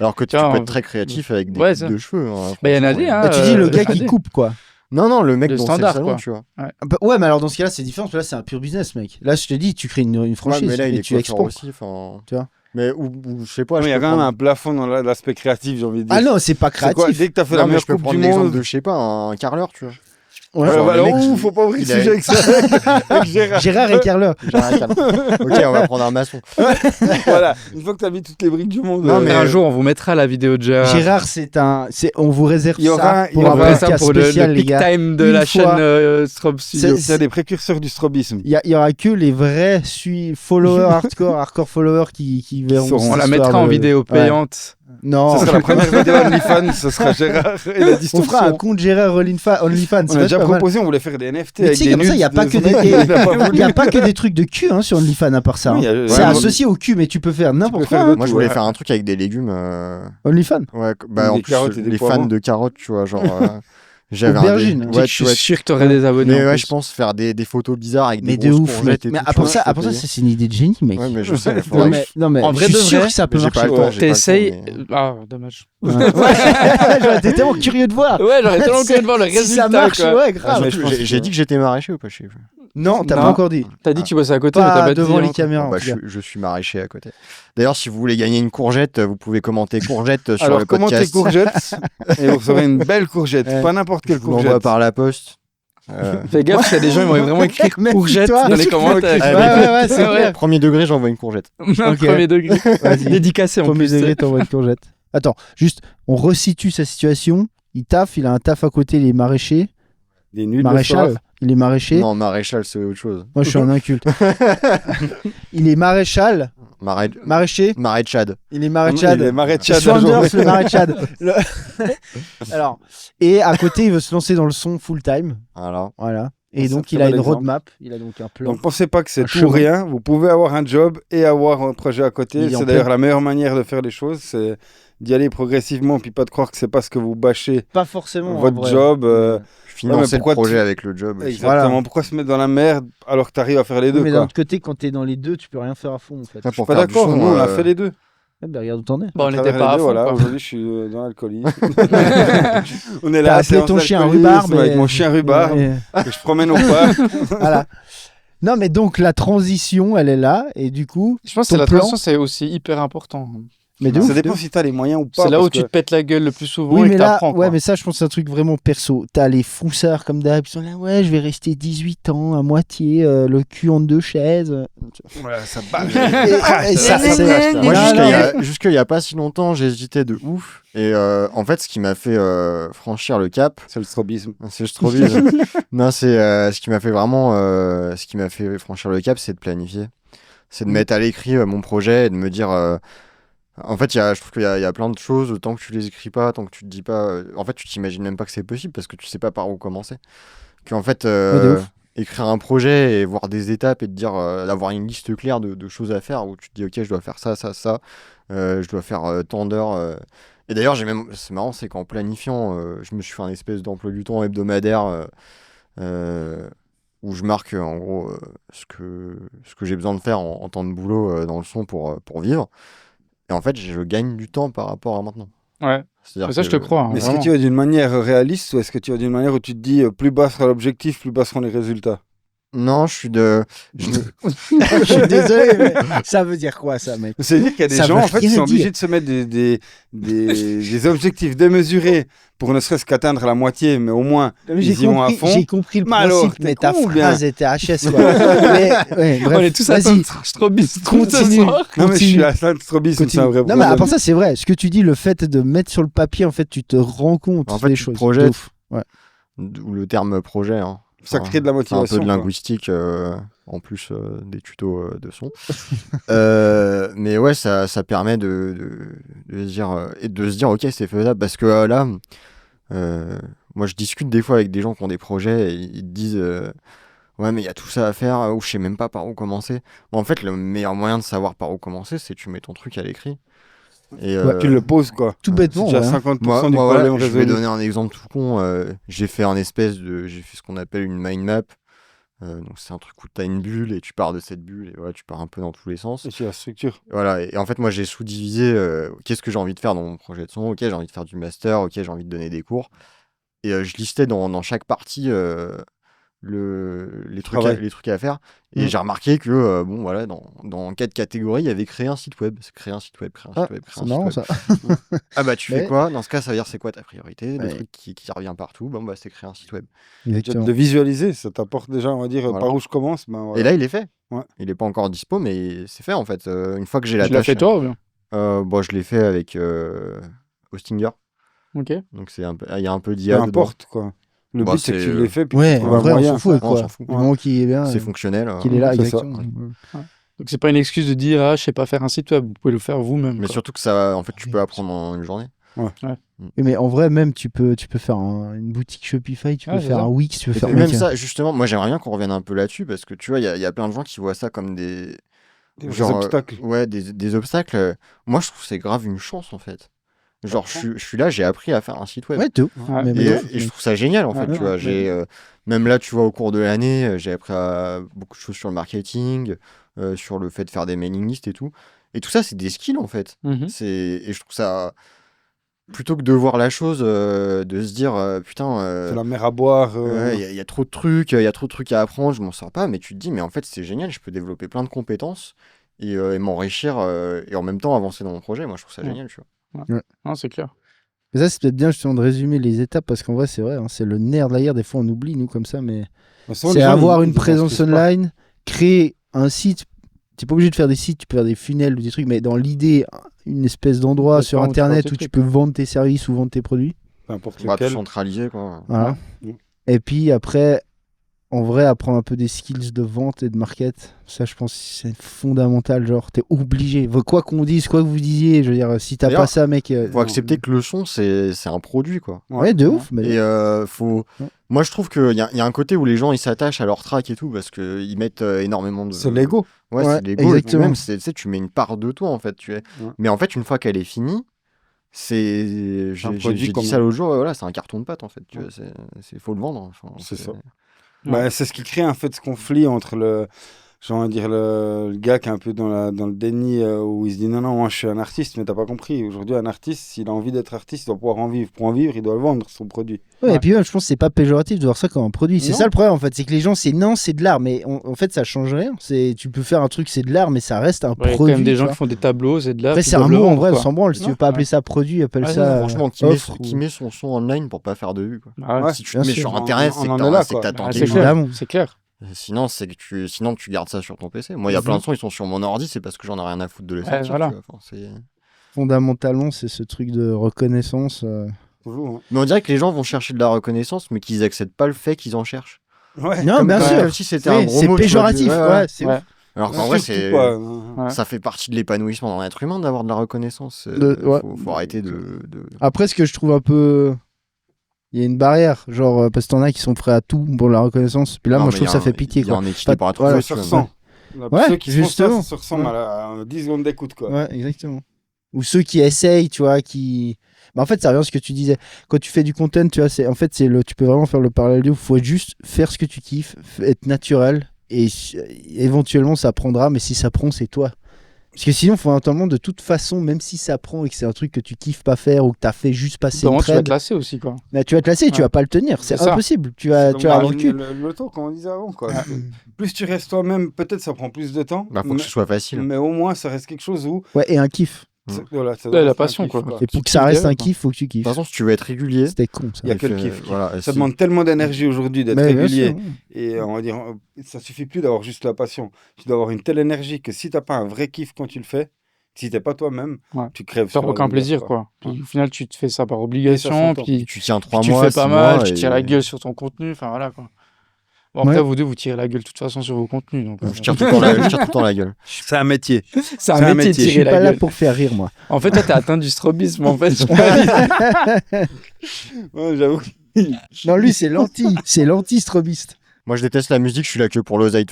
Alors que tu Tiens, peux on- être très créatif avec des Ouais, coupes ça. de cheveux. Hein, Bah, il y en a franchement, des, hein. Bah, tu dis le gars il y en a qui des. coupe quoi. Non, le mec Le dont c'est le standard, salon, quoi. tu vois. Bah, ouais, mais alors dans ce cas-là, c'est différent. Parce que là, c'est un pur business, mec. Là, je te dis, tu crées une franchise Ouais, mais là, il et est tu coiffeur exportes. aussi. Enfin, Tu vois. Mais ou je sais pas. Il je y a peux quand même prendre- un plafond dans l'aspect créatif, j'ai envie de dire. Ah non, c'est pas C'est quoi, créatif. dès que t'as fait Non, la mais meilleure je peux coupe du prendre l'exemple monde. de, je sais pas, un carreleur, tu vois. Ouais. Genre, Bah, le alors, mec, faut pas ouvrir il le a- sujet avec ça. Avec Gérard. Gérard et Carleur. Ok, on va prendre un maçon. Voilà, une fois que t'as mis toutes les briques du monde. Non, mais Un jour, on vous mettra la vidéo de Gérard. Gérard, on vous réserve Il y aura- ça pour il y un On aura- fera ça podcast pour spécial, le les peak gars. time de Une la fois. chaîne Strobe Studio. C'est- il y a des précurseurs du strobisme. Il y aura que les vrais followers hardcore followers qui verront. sauront. cette On la histoire mettra en de- vidéo Ouais. payante. Non, Ce sera la première vidéo OnlyFans, ce sera Gérard et la on distorsion. fera un compte Gérard OnlyFans. On a déjà proposé, on voulait faire des NFT Mais avec tu sais, des comme ça, il n'y a nudes pas de que son mec, des. il a pas Il voulu. n'y a pas que des trucs de cul hein, sur OnlyFans à part ça. Oui, hein. ouais, C'est moi- associé au cul, mais tu peux faire n'importe faire quoi. d'autres hein. Moi, je voulais Ouais. faire un truc avec des légumes. OnlyFans. Ouais, bah Des en plus, carottes et des les poivrons. fans de carottes, tu vois, genre. J'avais Aubergine. Ouais, Je tu suis vois. sûr que t'aurais des abonnés. Mais en ouais, plus. je pense faire des photos bizarres avec Mais des de grosses ouf, courgettes mec. et Mais tout. après tu ça, vois, après ça, c'est une idée de génie, mec. Ouais, mais je sais, il Non, faudrait que je- mais, non, mais En vrai je de suis sûr vrai, que ça peut mais j'ai pas marcher. le temps, j'ai pas le T'essayes. temps, mais- Ah, dommage. Ouais. J'aurais été tellement curieux de voir. Ouais, j'aurais tellement curieux de voir le Si résultat. ça marche, quoi. ouais, Ah, grave. mais je pense J'ai que- dit que j'étais maraîcher ou pas, je sais plus. Non, t'as Non. pas encore dit. T'as dit que tu bossais à côté, mais t'as Pas pas dit, devant hein. les caméras. en Bah, tout cas. je suis maraîcher à côté. D'ailleurs, si vous voulez gagner une courgette, vous pouvez commenter courgette sur Alors, le commentez podcast. courgette et vous recevrez une belle courgette. Ouais. Pas n'importe Je quelle vous l'envoie courgette. par la poste. Fais gaffe, s'il y a des gens, ils vont vraiment écrire Méfie-toi. courgette dans les commentaires. Ouais, Ouais, c'est Ouais. clair. Premier degré, j'envoie une courgette. Un Ok. premier degré. Vas-y. Dédicacé en Premier plus. degré, t'envoies une courgette. Attends, juste, on resitue sa situation. Il a un taf à côté, il est maraîcher. Des nudes le Maréchal. soir. Il est maraîcher. Non, maréchal, c'est autre chose. Moi, je suis un inculte. Il est maréchal. Maraîcher. Maréchal. Il est maréchal. Il est maréchal. Swanders, le maréchal. Alors, et à côté, il veut se lancer dans le son full time. Voilà. Voilà. Et Ça, donc, c'est il a un une bel exemple. roadmap. Il a donc un plan. Donc pensez pas que c'est Un tout chemin. ou rien. Vous pouvez avoir un job et avoir un projet à côté. Il est en C'est d'ailleurs plein. la meilleure manière de faire les choses, c'est d'y aller progressivement, puis pas de croire que c'est parce que vous bâchez Pas forcément. en votre vrai. job. Financer mais pourquoi le projet tu- avec le job. aussi. Exactement. Voilà. Pourquoi se mettre dans la merde alors que tu arrives à faire les deux Mais d'un quoi. autre côté, quand t'es dans les deux, tu peux rien faire à fond en fait. Ça, pour Pas faire du d'accord. son, Nous on a fait les deux. Eh ben, regarde où t'en es. Bon, on À n'était travers pas les à deux, fond. voilà. quoi. Aujourd'hui je suis dans l'alcoolisme. On est T'as là. appelé séance ton chien d'alcoolisme Rhubarbe avec et- mon chien Rhubarbe Ouais. que je promène au parc. Voilà. Non, mais donc la transition, elle est là, et du coup, Je pense que Ton la plan transition, c'est aussi hyper important. Mais de Ça ouf, dépend de si t'as les moyens ou pas. C'est là où parce tu que- te pètes la gueule le plus souvent Oui, et mais que là, t'apprends. ouais, quoi. mais ça, je pense que c'est un truc vraiment perso. T'as les froussards comme d'hab qui sont là, ouais, je vais rester 18 ans à moitié, le cul en 2 chaises. Ouais, ça bat. Et ça, c'est- Moi, Non, jusqu'il y a pas si longtemps, j'hésitais de ouf. Et en fait, ce qui m'a fait franchir le cap, C'est le strobisme. c'est le strobisme. Non, c'est ce qui m'a fait vraiment, ce qui m'a fait franchir le cap, c'est de planifier. C'est de mettre à l'écrit mon projet et de me dire. En fait, je trouve qu'il y a plein de choses, tant que tu les écris pas, tant que tu te dis pas. En fait, tu t'imagines même pas que c'est possible parce que tu sais pas par où commencer. Qu'en fait, de ouf. écrire un projet et voir des étapes et te dire, d'avoir une liste claire de choses à faire où tu te dis, ok, je dois faire ça, ça, ça, je dois faire tant d'heures. Et d'ailleurs, c'est marrant, c'est qu'en planifiant, je me suis fait un espèce d'emploi du temps hebdomadaire où je marque en gros ce que j'ai besoin de faire en temps de boulot dans le son pour vivre. Et en fait, je gagne du temps par rapport à maintenant. Ouais. C'est-à-dire Mais ça, que je te crois. hein, Mais est-ce vraiment. que tu vas d'une manière réaliste ou est-ce que tu vas d'une manière où tu te dis plus bas sera l'objectif, plus bas seront les résultats? Non, je suis de. je- Je suis désolé, mais ça veut dire quoi, ça, mec? C'est-à-dire qu'il y a des Ça gens veut en fait qui rien sont obligés dire. de se mettre des objectifs démesurés pour ne serait-ce qu'atteindre la moitié, mais au moins ils y vont à fond. J'ai compris le Mais alors, principe, t'es mais ta con ou bien? phrase était HS, quoi. Mais, ouais, bref, On est tous à vas-y, strobisme ce continue. soir. Non mais je suis Continue. à ça de strobisme, c'est un vrai Non, mais problème. à part ça, c'est vrai. Ce que tu dis, le fait de mettre sur le papier, en fait, tu te rends compte En fait, des tu choses. projettes. De ouf. Ouais. Ou le terme projet. Hein. Ça crée de la C'est un motivation. peu de quoi. linguistique en plus des tutos de son. Mais ouais, ça permet de se dire, et de se dire, ok, c'est faisable. Parce que là, moi, je discute des fois avec des gens qui ont des projets et ils te disent. Ouais, mais il y a tout ça à faire, ou je sais même pas par où commencer. Bon, en fait, le meilleur moyen de savoir par où commencer, c'est tu mets ton truc à l'écrit. Et, Tu le poses quoi. Tout C'est bêtement, déjà ouais, hein. 50% moi, du voilà, problème je vais résolu. donner un exemple tout con. J'ai fait ce qu'on appelle une mind map. Donc c'est un truc où tu as une bulle et tu pars de cette bulle et voilà, tu pars un peu dans tous les sens. Et tu as la structure. Voilà, et en fait, moi j'ai sous-divisé qu'est-ce que j'ai envie de faire dans mon projet de son. Ok, j'ai envie de faire du master, ok, j'ai envie de donner des cours. Et je listais dans chaque partie les trucs à faire. Et j'ai remarqué que, bon, voilà, dans 4 catégories, il y avait créer un site web. C'est créer un site web, créer un site web, créer C'est un site marrant, web. ça. Ah bah, tu Mais- fais quoi? Dans ce cas, ça veut dire c'est quoi ta priorité? Le Ouais. truc qui revient partout, bon, bah, c'est créer un site web. Exactement. De visualiser, ça t'apporte déjà, on va dire, Voilà. par où je commence. Ben, voilà. Et là, il est fait. Ouais. Il est pas encore dispo, mais c'est fait en fait. Une fois que j'ai la Tu l'as tâche. fait toi ou bien? Bon, je l'ai fait avec Hostinger. Ok. Donc il y a un peu Peu d'IA dedans. importe quoi. Le Bah, but c'est que c'est, tu l'aies fait. Puis Ouais, tu trouves en un vrai, on moyen. s'en fout, Ouais, on quoi. s'en fout. Du moment qu'il est bien, C'est fonctionnel. qu'il est là, c'est ça. exactement. Donc c'est pas une excuse de dire je sais pas faire un site web, vous pouvez le faire vous-même. Mais quoi. surtout que ça, en fait, tu Oui, peux apprendre en une journée. Oui, mais en vrai, même, tu peux faire une boutique Shopify, tu peux Ouais, c'est faire ça. un Wix, tu peux Et faire même mec, ça, justement, moi j'aimerais bien qu'on revienne un peu là-dessus parce que tu vois, il y a plein de gens qui voient ça comme des Obstacles. ouais, des obstacles. Moi, je trouve que c'est grave une chance en fait. Genre, je suis là, j'ai appris à faire un site web. Ouais, de ouf. Ouais. Mais Et, de ouf, et je trouve ça génial en fait, Ouais, tu vois. ouais. Même là, tu vois, au cours de l'année, j'ai appris beaucoup de choses sur le marketing, sur le fait de faire des mailing lists et tout. Et tout ça, c'est des skills en fait. Mhm. Et je trouve ça, plutôt que de voir la chose, de se dire, putain, C'est la mer à boire. il y a trop de trucs, il y a trop de trucs à apprendre, je m'en sors pas. Mais tu te dis, mais en fait, c'est génial, je peux développer plein de compétences et m'enrichir et en même temps avancer dans mon projet. Moi, je trouve ça Ouais. génial, tu vois. Non, c'est clair. Mais ça, c'est peut-être bien justement de résumer les étapes parce qu'en vrai, c'est vrai, hein, c'est le nerf de la guerre. Des fois, on oublie, nous, comme ça, mais Mais souvent, c'est les gens, avoir ils une présence construisent pas. online, créer un site. Tu n'es pas obligé de faire des sites, tu peux faire des funnels ou des trucs, mais dans l'idée, une espèce d'endroit sur Plateforme où tu Internet vends où tes tu trucs. peux vendre tes services ou vendre tes produits. Peu importe On va tout lequel. centraliser, quoi. Voilà. Ouais. Et puis après, en vrai, apprendre un peu des skills de vente et de market, ça, je pense, c'est fondamental. Genre, t'es obligé. Quoi qu'on dise, quoi que vous disiez, je veux dire, si t'as D'ailleurs, pas ça, mec. Faut accepter que le son, c'est un produit, quoi. Ouais, de ouf. Mais... Et faut. Ouais. Moi, je trouve qu'il y a un côté où les gens ils s'attachent à leur track et tout parce qu'ils mettent énormément de. C'est l'ego. Ouais, Ouais, c'est l'ego. exactement. Même, tu sais, tu mets une part de toi en fait. Ouais. Mais en fait, une fois qu'elle est finie, c'est. Un produit J'ai comme- dit ça l'autre jour, voilà, c'est un carton de pâte en fait. Tu vois, faut le vendre. Enfin, C'est ça. Ouais. Bah, c'est ce qui crée en fait ce conflit entre genre, on va dire le gars qui est un peu dans le déni, où il se dit non, non, moi je suis un artiste, mais t'as pas compris. Aujourd'hui, un artiste, s'il a envie d'être artiste, il doit pouvoir en vivre. Pour en vivre, il doit le vendre, son produit. Ouais, Ouais. et puis même, je pense que c'est pas péjoratif de voir ça comme un produit. C'est Non. ça le problème en fait, c'est que les gens, c'est non, c'est de l'art, mais en fait, ça change rien. Tu peux faire un truc, c'est de l'art, mais ça reste un Ouais, il y a quand produit. même des tu gens vois. qui font des tableaux, c'est de là. Après, c'est un mot en vrai, on s'en branle. Si tu veux Non, pas ouais. appeler ça produit, appelle Ouais, ça. Franchement, offre qui ou- met son son online pour pas faire de vues, quoi. Bah ouais. Ouais. Si tu bien te mets sûr. sur internet, On c'est que en t'as est là, c'est que quoi. t'as Ah, tenté c'est le clair, Évidemment. c'est clair. Sinon, sinon, tu gardes ça sur ton PC. Moi, il y a plein de sons, ils sont sur mon ordi, c'est parce que j'en ai rien à foutre de les Ouais, sortir. voilà. Tu vois. Enfin, Fondamentalement, c'est ce truc de reconnaissance. Toujours. Hein. mais on dirait que les gens vont chercher de la reconnaissance, mais qu'ils acceptent pas le fait qu'ils en cherchent. Ouais. Non, bien Comme sûr. si c'était un gros C'est mot. tu vois, péjoratif. ouais, ouais. Ouais, c'est Ouais. ouf. Alors qu'en vrai, Surtout pas, hein. Ouais. ça fait partie de l'épanouissement dans l'être humain d'avoir de la reconnaissance. Ouais. Faut arrêter de. Après, ce que je trouve un peu. Il y a une barrière, genre, parce que t'en as qui sont prêts à tout pour la reconnaissance. Puis là, Non, moi, mais je trouve que ça fait pitié, Il y a quoi. un équilibre à Voilà, trouver. Ça tu se vois. ressent. Ouais, Ceux qui font justement. ça se ressemble à 10 secondes d'écoute, quoi. Ouais, exactement. Ou ceux qui essayent, tu vois, qui. Bah, en fait, ça revient à ce que tu disais. Quand tu fais du content, tu vois, en fait, tu peux vraiment faire le parallèle. Il faut juste faire ce que tu kiffes, être naturel, et éventuellement, ça prendra, mais si ça prend, c'est toi. Parce que sinon, fondamentalement, de toute façon, même si ça prend et que c'est un truc que tu kiffes pas faire ou que t'as fait juste passer une Comment tu vas trade, te lasser aussi, quoi. bah, tu vas te lasser, tu Ouais. vas pas le tenir. C'est C'est ça. impossible. Tu vas avoir le cul. L'auto, comme on disait avant, quoi. Plus tu restes toi-même, peut-être ça prend plus de temps. Bah, faut que ce soit facile. Mais au moins, ça reste quelque chose où. Ouais, et un kiff. Mm. Ça Ouais, doit la rester un passion, kiff, quoi. Et pour Tu que ça kiffes reste un derrière, quoi. kiff, faut que tu De kiffes. toute façon, si tu veux être régulier, C'était con, ça. Il y a que le avec, kiff. voilà, Ça si- demande tellement d'énergie aujourd'hui d'être Mais bien régulier. sûr. Et on va dire, ça suffit plus d'avoir juste la passion. Tu dois avoir une telle énergie que si t'as pas un vrai kiff quand tu le fais, si t'es pas toi-même, Ouais. tu crèves. T'as sur la aucun longueur, plaisir, quoi. quoi. Puis au final, tu te fais ça par Et ça obligation, s'entend. puis tu tiens puis 3 tu mois, le fais pas 6 mal, mois, tu et- tires la gueule sur ton contenu, enfin voilà, quoi. Bon, après, Ouais. vous deux, vous tirez la gueule de toute façon sur vos contenus. Donc, Je tire tout le temps la- je tire tout le temps la gueule. C'est un métier. c'est un un métier de métier. Je suis tirer pas la là gueule. pour faire rire, moi. En fait, toi, t'es atteint du strobisme, en fait. Ouais, j'avoue. Non, lui, c'est l'anti-strobiste. Moi, je déteste la musique, je suis là que pour l'oseille.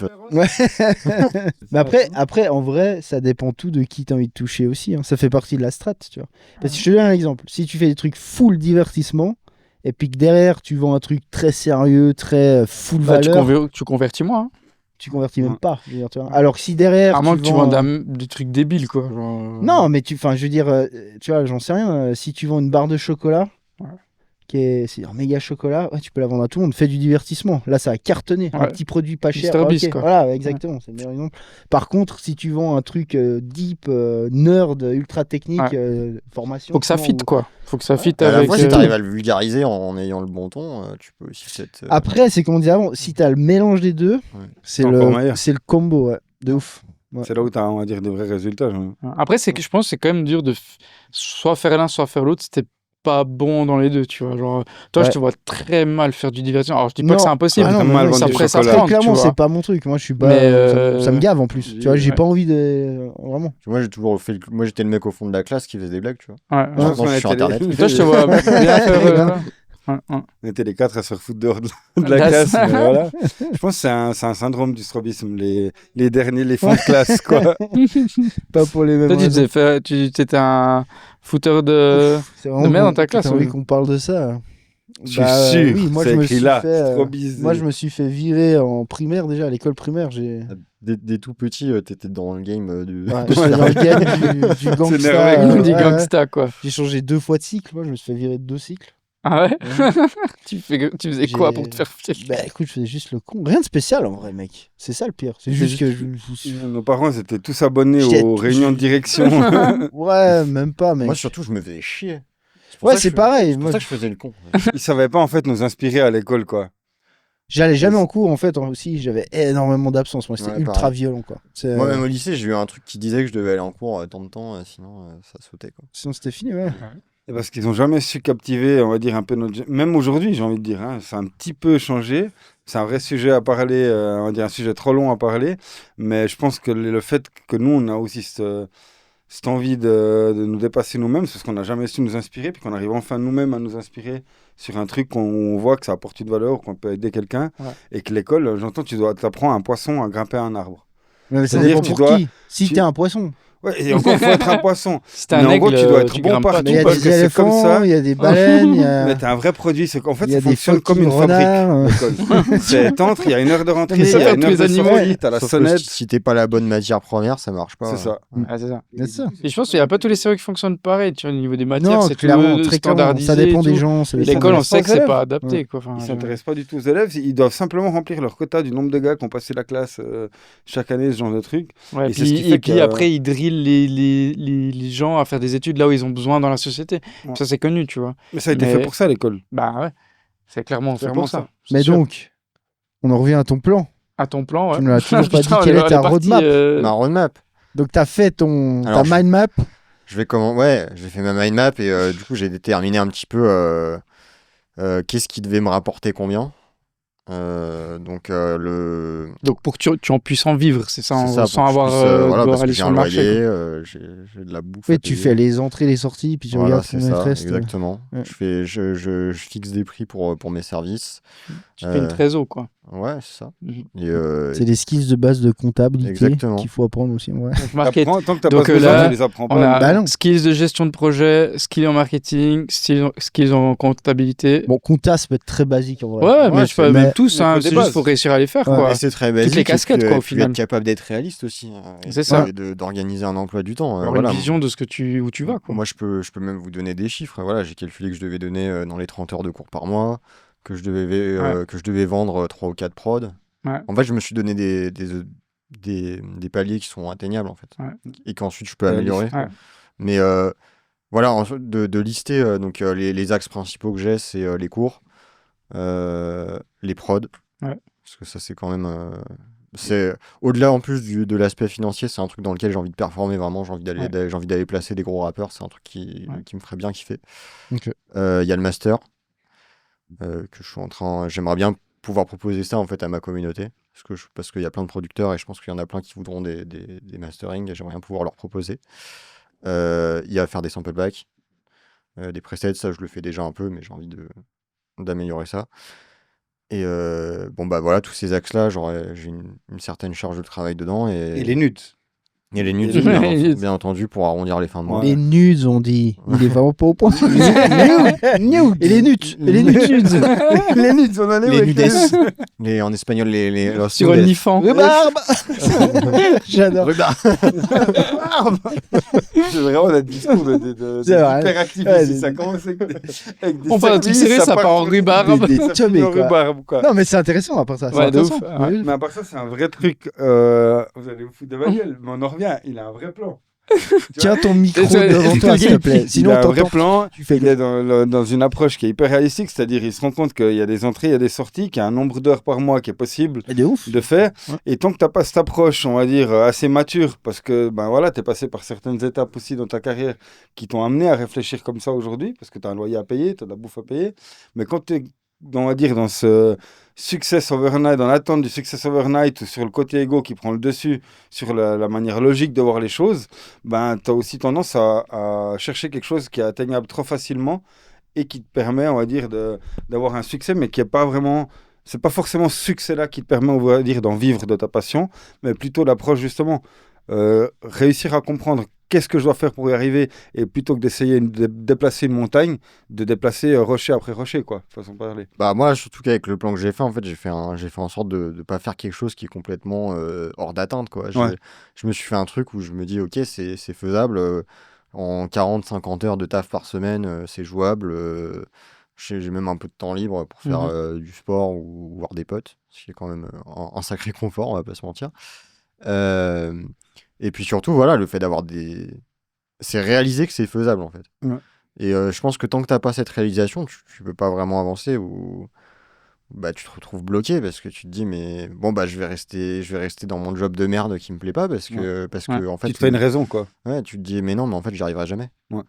Mais après, en vrai, ça dépend tout de qui t'as envie de toucher aussi. Hein. Ça fait partie de la strat, tu vois. Parce que je te donne un exemple. Si tu fais des trucs full divertissement, et puis que derrière, tu vends un truc très sérieux, très full Bah, valeur, tu convertis moins. Hein. tu convertis même Ouais. pas. Je veux dire, tu vois. Alors que si derrière. À moins que tu vends, vends des trucs débiles, quoi. Genre, Non, mais je veux dire, tu vois, j'en sais rien. Si tu vends une barre de chocolat, Ouais. c'est un méga chocolat, ouais, tu peux la vendre à tout le monde. Fais du divertissement. Là, ça a cartonné. Un Ouais. petit produit pas cher. Mr. Beast, ok. quoi. Voilà, exactement. C'est le meilleur exemple. Par contre, si tu vends un truc deep, nerd, ultra technique, formation. Faut que ça sinon, fit, quoi. Faut que ça fit À la avec. fois, si t'arrives à le vulgariser en ayant le bon ton, tu peux aussi peut-être. Après, c'est comme on disait avant, si t'as le mélange des deux, c'est C'est encore meilleur. le combo, ouais. De ouf. Ouais. C'est là où tu as, on va dire, des vrais résultats. Genre. Après, c'est que je pense que c'est quand même dur de soit faire l'un, soit faire l'autre. C'était pas bon dans les deux, tu vois. Genre, toi, Ouais. je te vois très mal faire du divertissement. Alors, je dis pas Non. que c'est impossible. Ah non, T'as mais mal non, vendu ça du ferait ça chocolat. prendre, Clairement, tu c'est vois. pas mon truc. Moi, je suis pas. Mais, ça me gave en plus. Tu vois, j'ai ouais. pas envie de. Vraiment. Moi, j'ai toujours fait. Moi, j'étais le mec au fond de la classe qui faisait des blagues, tu vois. Ouais. Je pense Maintenant, qu'on je suis sur était Internet. les- Et toi, je te vois bien faire. Ouais. On était les 4 à se faire foutre dehors de la Là, classe. ça- Mais voilà. Je pense que c'est un syndrome du strobisme, les derniers, les fonds de classe, quoi. Pas pour les mêmes Toi, tu raisons. faisais faire, tu étais un fouteur de. C'est de merde dans ta classe, T'as envie ouais. qu'on parle de ça? Je suis sûr. Oui, moi c'est je me écrit suis là. fait. Strobisme. Moi je me suis fait virer en primaire déjà, à l'école primaire. J'ai. Des tout petits, t'étais dans le game de. Ouais, j'étais dans le game du gangsta. nerveux, du ouais. gangsta, quoi. J'ai changé 2 fois de cycle. Moi je me suis fait virer de 2 cycles. Ah ouais? Tu faisais quoi J'ai- pour te faire fier? Bah écoute, je faisais juste le con. Rien de spécial en vrai, mec. C'est ça le pire. C'est juste que Nos parents étaient tous abonnés J'étais- aux réunions de direction. Ouais, même pas, mec. Moi, surtout, je me faisais chier. pour Ouais, ça que c'est je- pareil. C'est Moi, pour ça que je faisais le con. Ils savaient pas, en fait, nous inspirer à l'école, quoi. j'allais jamais en cours en fait. Aussi, j'avais énormément d'absence. Moi, c'était Ouais, ultra pareil. violent, quoi. Moi, même au lycée, j'ai eu un truc qui disait que je devais aller en cours tant de temps, sinon ça sautait, quoi. Sinon, c'était fini, ouais. Et parce qu'ils ont jamais su captiver, on va dire, un peu notre... Même aujourd'hui, j'ai envie de dire, hein, c'est un petit peu changé. C'est un vrai sujet à parler, on va dire un sujet trop long à parler. Mais je pense que le fait que nous, on a aussi cette envie de nous dépasser nous-mêmes, c'est parce qu'on n'a jamais su nous inspirer, puis qu'on arrive enfin nous-mêmes à nous inspirer sur un truc qu'on voit que ça apporte une valeur, qu'on peut aider quelqu'un. Ouais. Et que l'école, j'entends, tu apprends à un poisson à grimper à un arbre. Mais ça C'est-à-dire dépend tu pour dois- qui. Si tu- t'es un poisson. Ouais, et encore, il faut être un poisson. Si t'es un Mais en gros, aigle, tu dois être tu bon grimpes partout. pas Mais il y a parce des que c'est comme éléphants, ça. il y a des baleines, il y a... Mais t'es un vrai produit. C'est qu'en fait, il y a ça des fonctionne phoques comme une fabrique. renards. l'école. T'entres, il y a une heure de rentrée, Mais il ça y fait a une tous heure les de animaux. sortie, t'as la Sauf que sonnette. si t'es pas la bonne matière première, ça marche pas. C'est ça. Ah, c'est ça. C'est ça. Et je pense qu'il n'y a pas tous les cerveaux qui fonctionnent pareil, tu vois, au niveau des matières, Non, c'est clairement, tout très clairement. standardisé. Ça dépend et des tout. gens. ça Et dépend l'école, des- on sait que c'est élèves. pas adapté, Ouais. quoi. Enfin, Ils je- s'intéressent pas du tout aux élèves, ils doivent simplement remplir leur quota du nombre de gars qui ont passé la classe chaque année, ce genre de truc. Ouais, Et c'est ce qui puis, fait et puis que- après, ils drillent les gens à faire des études là où ils ont besoin dans la société. Ouais. Ça, c'est connu, tu vois. Mais ça a été Mais- fait pour ça, l'école. Bah ouais, c'est clairement fait Clairement pour ça. ça. c'est Mais sûr. donc, on en revient à ton plan. À ton plan, ouais. Tu ne l'as toujours pas dit Putain, quelle on est ta parti, roadmap. Ma roadmap. Donc, tu as fait ta Alors, mind map. J'ai fait ma mind map et du coup j'ai déterminé un petit peu qu'est-ce qui devait me rapporter combien. Donc pour que tu en puisses en vivre, c'est ça, C'est ça, sans pour que je avoir puisse, voilà, devoir parce que aller j'ai sur un le marché. loyer, quoi. j'ai de la bouffe. Oui, à tu payer. fais les entrées, les sorties, puis tu Voilà, regardes c'est combien il te ça, reste. exactement. Ouais. Je fixe des prix pour mes services. Tu fais une Euh, trésor, quoi. Ouais, c'est ça. Mhm. Et, C'est des skills de base de comptabilité Exactement. qu'il faut apprendre aussi. Ouais. Donc, market, Tant que t'as Donc, pas besoin, là, tu les apprends on pas. a Bah non. skills de gestion de projet, skills en marketing, skills en comptabilité. Bon, compta, ça peut être très basique en vrai. Ouais, mais Ouais, je sais pas, mais- même tous, mais hein, faut des c'est juste bases. faut réussir à les faire, Ouais. quoi. Et c'est très basique. les casquettes, et puis, quoi, au et puis final. être capable d'être réaliste aussi. C'est ça. Et d'organiser un emploi du temps. Avoir voilà. une vision de ce que où tu vas, quoi. Moi, je peux même vous donner des chiffres. Voilà, j'ai calculé que je devais donner dans les 30 heures de cours par mois, que je devais vendre 3 ou 4 prods. Ouais. En fait, je me suis donné des paliers qui sont atteignables, en fait. Ouais. Et qu'ensuite, je peux Réaliste. améliorer. Ouais. Mais voilà, de lister les axes principaux que j'ai, c'est les cours, les prods. Ouais. Parce que ça, c'est quand même... c'est au-delà en plus de l'aspect financier, c'est un truc dans lequel j'ai envie de performer vraiment, j'ai envie d'aller placer des gros rappeurs, c'est un truc qui me ferait bien kiffer. Ok. Il y a le master que je suis j'aimerais bien pouvoir proposer ça en fait à ma communauté parce qu'il y a plein de producteurs et je pense qu'il y en a plein qui voudront des masterings et j'aimerais bien pouvoir leur proposer. Il y a faire des sample backs, des presets, ça je le fais déjà un peu mais j'ai envie d'améliorer ça. Et bon bah voilà, tous ces axes-là, j'ai une certaine charge de travail dedans Et les nudes. et les nudes, Et les bien entendu, pour arrondir les fins de mois. Les nudes, on dit. Il est vraiment pas au point. Et les nudes. Et les nudes. Les nudes, on en est Les où avec nudes. En espagnol, les los Sur nudes. OnlyFans. Rhubarbe. J'adore. C'est vraiment notre discours de C'est vrai. hyperactif Ouais, ici. des- Ça commence avec des On parle d'un truc serré, ça part en rhubarbe. Des Ça chumés, finit en quoi. rhubarbe, quoi. Non, mais c'est intéressant à part ça. c'est Ouais, de intéressant. ouf. Ouais. Oui. Mais à part ça, c'est un vrai truc. Vous allez vous foutre de ma gueule, mais on en revient. Il a un vrai plan. Tiens ton micro C'est- devant toi, s'il te plaît. Il Sinon, a un vrai t'entends. plan. Tu fais Il est dans une approche qui est hyper réalistique, c'est-à-dire il se rend compte qu'il y a des entrées, il y a des sorties, qu'il y a un nombre d'heures par mois qui est possible de ouf. de faire. Ouais. Et tant que tu n'as pas cette approche, on va dire, assez mature, parce que ben voilà, tu es passé par certaines étapes aussi dans ta carrière qui t'ont amené à réfléchir comme ça aujourd'hui, parce que tu as un loyer à payer, tu as de la bouffe à payer. Mais quand tu es, on va dire, dans ce success overnight, dans l'attente du success overnight, ou sur le côté égo qui prend le dessus, sur la manière logique de voir les choses, ben, tu as aussi tendance à chercher quelque chose qui est atteignable trop facilement et qui te permet, on va dire, d'avoir un succès, mais qui n'est pas vraiment... C'est pas forcément ce succès-là qui te permet, on va dire, d'en vivre de ta passion, mais plutôt l'approche, justement. Réussir à comprendre qu'est-ce que je dois faire pour y arriver, et plutôt que d'essayer de déplacer une montagne, de déplacer rocher après rocher, quoi, façon de parler. Bah moi, surtout qu'avec le plan que j'ai fait, en fait, j'ai fait en sorte de ne pas faire quelque chose qui est complètement hors d'atteinte, quoi. Ouais. Je me suis fait un truc où je me dis, ok, c'est faisable. En 40-50 heures de taf par semaine, c'est jouable. J'ai même un peu de temps libre pour faire du sport ou voir des potes, ce qui est quand même un sacré confort, on va pas se mentir. Et puis surtout, voilà, le fait d'avoir c'est réaliser que c'est faisable, en fait. Ouais. Et je pense que tant que t'as pas cette réalisation, tu peux pas vraiment avancer ou bah tu te retrouves bloqué parce que tu te dis mais bon bah je vais rester dans mon job de merde qui me plaît pas parce que en fait Tu te fais une raison, quoi. ouais, tu te dis mais non mais en fait j'y arriverai jamais. Ouais.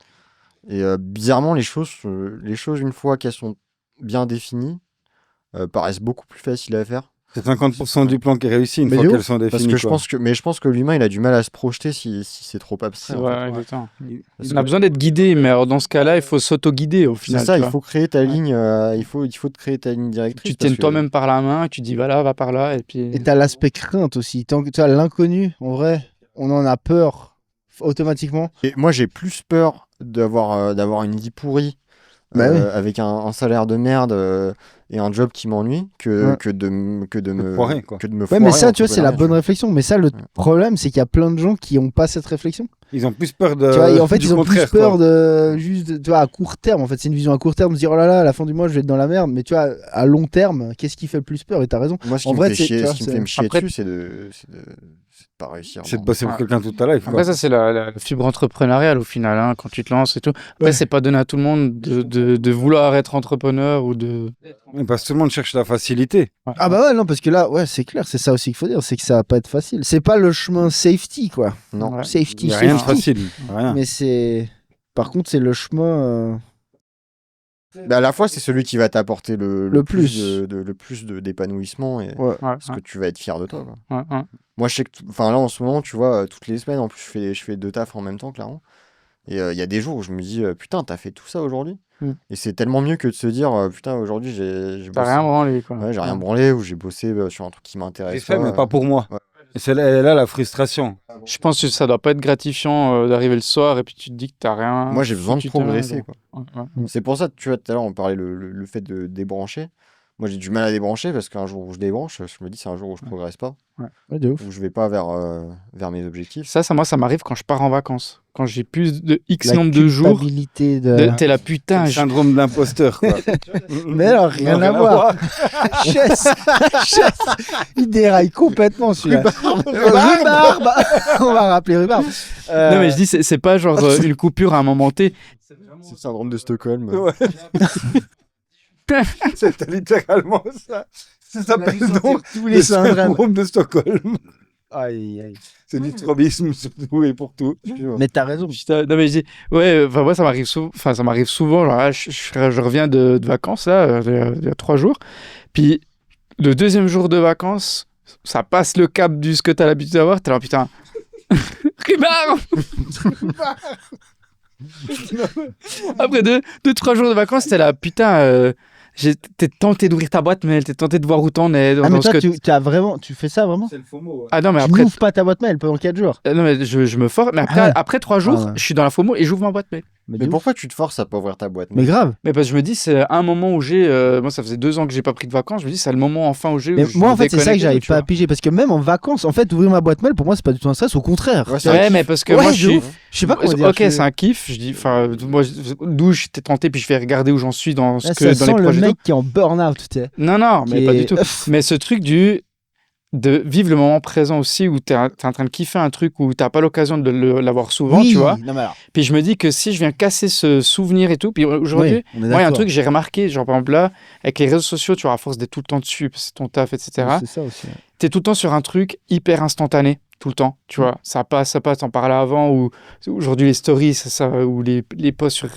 Et bizarrement les choses une fois qu'elles sont bien définies paraissent beaucoup plus faciles à faire. C'est 50% du plan qui est réussi une Mais fois de qu'elles ouf, sont Parce définies. que je pense que l'humain il a du mal à se projeter si c'est trop abstrait. C'est en fait. vrai, exactement. Parce On a que- besoin d'être guidé, mais alors dans ce cas-là, il faut s'auto-guider au C'est final. ça, tu il vois. faut créer ta ligne, il faut te créer ta ligne directrice. Tu te tiennes toi-même par la main, tu dis voilà, va par là, et puis. Et t'as l'aspect crainte aussi. Tant que tu as l'inconnu, en vrai, on en a peur automatiquement. Et moi, j'ai plus peur d'avoir une vie pourrie Bah oui. avec un salaire de merde et un job qui m'ennuie Ouais. que de me foirer, quoi. que de me Ouais, foirer mais ça, en tu vois, c'est la bonne entrepreneuriat, réflexion. Mais ça, le problème, c'est qu'il y a plein de gens qui n'ont pas cette réflexion. Ils ont plus peur de. Tu vois, et en fait, du ils ont plus contraire, peur quoi. de juste, tu vois, à court terme. En fait, c'est une vision à court terme de se dire, oh là là, à la fin du mois, je vais être dans la merde. Mais tu vois, à long terme, qu'est-ce qui fait le plus peur? Et t'as raison. moi. Moi, ce En qui vrai, me fait c'est- chier, tu vois, ce qui me c'est- fait me chier Après- dessus, c'est de pas réussir. C'est de dans- bosser pour quelqu'un toute ta life. Après, quoi. ça, c'est la fibre entrepreneuriale au final, hein, quand tu te lances et tout. Après, c'est pas donné à tout le monde de vouloir être entrepreneur ou de. Mais parce que tout le monde cherche la facilité. Ah bah ouais, non, parce que là, ouais, c'est clair, c'est ça aussi qu'il faut dire, c'est que ça va pas être facile. C'est pas le chemin safety, quoi. Non. Ouais. Il Safety, n'y a rien de safety. facile. Rien. Mais c'est... Par contre, c'est le chemin... Mais à la fois, c'est celui qui va t'apporter Le plus. le plus d'épanouissement et Ouais. Ouais, parce que tu vas être fier de toi. Quoi. ouais. Moi, je sais que, enfin là, en ce moment, tu vois, toutes les semaines, en plus, je fais 2 tafs en même temps, clairement. Et il y a des jours où je me dis, putain, t'as fait tout ça aujourd'hui. Mm. Et c'est tellement mieux que de se dire, putain, aujourd'hui, j'ai T'as bossé. rien branlé, quoi. Ouais, j'ai rien branlé ou j'ai bossé sur un truc qui J'ai m'intéresse. fait, mais pas pour moi. Ouais. Et c'est là, elle est là la frustration. Je pense que ça doit pas être gratifiant d'arriver le soir et puis tu te dis que t'as rien. Moi, j'ai besoin de foutu de ta progresser. main, Quoi. quoi. Ouais. C'est pour ça, tu vois, tout à l'heure, on parlait le fait de débrancher. Moi, j'ai du mal à débrancher parce qu'un jour où je débranche, je me dis, c'est un jour où je progresse pas, Ouais, de ouf. où je vais pas vers mes objectifs. Moi, ça m'arrive quand je pars en vacances. Quand j'ai plus de X La nombre de jours, culpabilité de... t'es là, C'est putain. le syndrome de l'imposteur, quoi. Mais alors, rien à voir. Chess, il déraille complètement celui-là. Rhubarbe. On va rappeler Rhubarbe. Non, mais je dis, c'est pas genre une coupure à un moment T. C'est le syndrome de Stockholm. Ouais. C'est littéralement ça. Ça s'appelle donc tous le les syndromes. syndrome de Stockholm. Aïe, aïe. C'est du strobisme surtout et pour tout. Mais t'as raison. Putain, non, mais je dis, ouais, enfin, moi, ça m'arrive souvent. Genre, là, je reviens de vacances, là, il y a 3 jours. Puis, le deuxième jour de vacances, ça passe le cap du ce que t'as l'habitude d'avoir. T'es là, putain. Rhubarbe. Après 2-3 jours de vacances, t'es là, putain. T'es tenté d'ouvrir ta boîte mail, t'es tenté de voir où t'en es. Ah, dans mais ce toi, que tu fais ça vraiment? C'est le FOMO. Ah non, mais Tu après, n'ouvres pas ta boîte mail pendant 4 jours. non, mais je me force. Mais après, Ah ouais. après 3 jours, Ah ouais. je suis dans la FOMO et j'ouvre ma boîte mail. Mais Mais de ouf. pourquoi tu te forces à pas ouvrir ta boîte Mais grave. Mais parce que je me dis, c'est un moment où j'ai. Moi, ça faisait 2 ans que j'ai pas pris de vacances. Je me dis, c'est le moment enfin où j'ai. Mais où je moi, me en fait, c'est ça que déconnecte, j'arrive tu pas à vois. piger. Parce que même en vacances, en fait, ouvrir ma boîte mail, pour moi, c'est pas du tout un stress. Au contraire. Ouais, c'est Ouais, un mais kiff. parce que Ouais, moi, de je suis. ouf. Je sais pas comment dire. Ok, je- c'est un kiff. Je dis, enfin, moi, d'où j'étais tenté, puis je vais regarder où j'en suis dans ce Là, que ça dans sent les le projets. mec qui est en burn-out, tu sais. Non, non, mais qui pas est- du tout. Mais ce truc de vivre le moment présent aussi, où t'es en train de kiffer un truc où t'as pas l'occasion de l'avoir souvent, Oui, tu vois. non, mais alors, Puis je me dis que si je viens casser ce souvenir et tout, puis aujourd'hui, oui, on est moi, il y a un d'accord. truc que j'ai remarqué, genre par exemple là, avec les réseaux sociaux, tu vois, à force d'être tout le temps dessus, parce que c'est ton taf, etc. C'est ça aussi. T'es tout le temps sur un truc hyper instantané, tout le temps, tu vois. Ça passe, t'en parlais avant, ou aujourd'hui les stories, ou les posts sur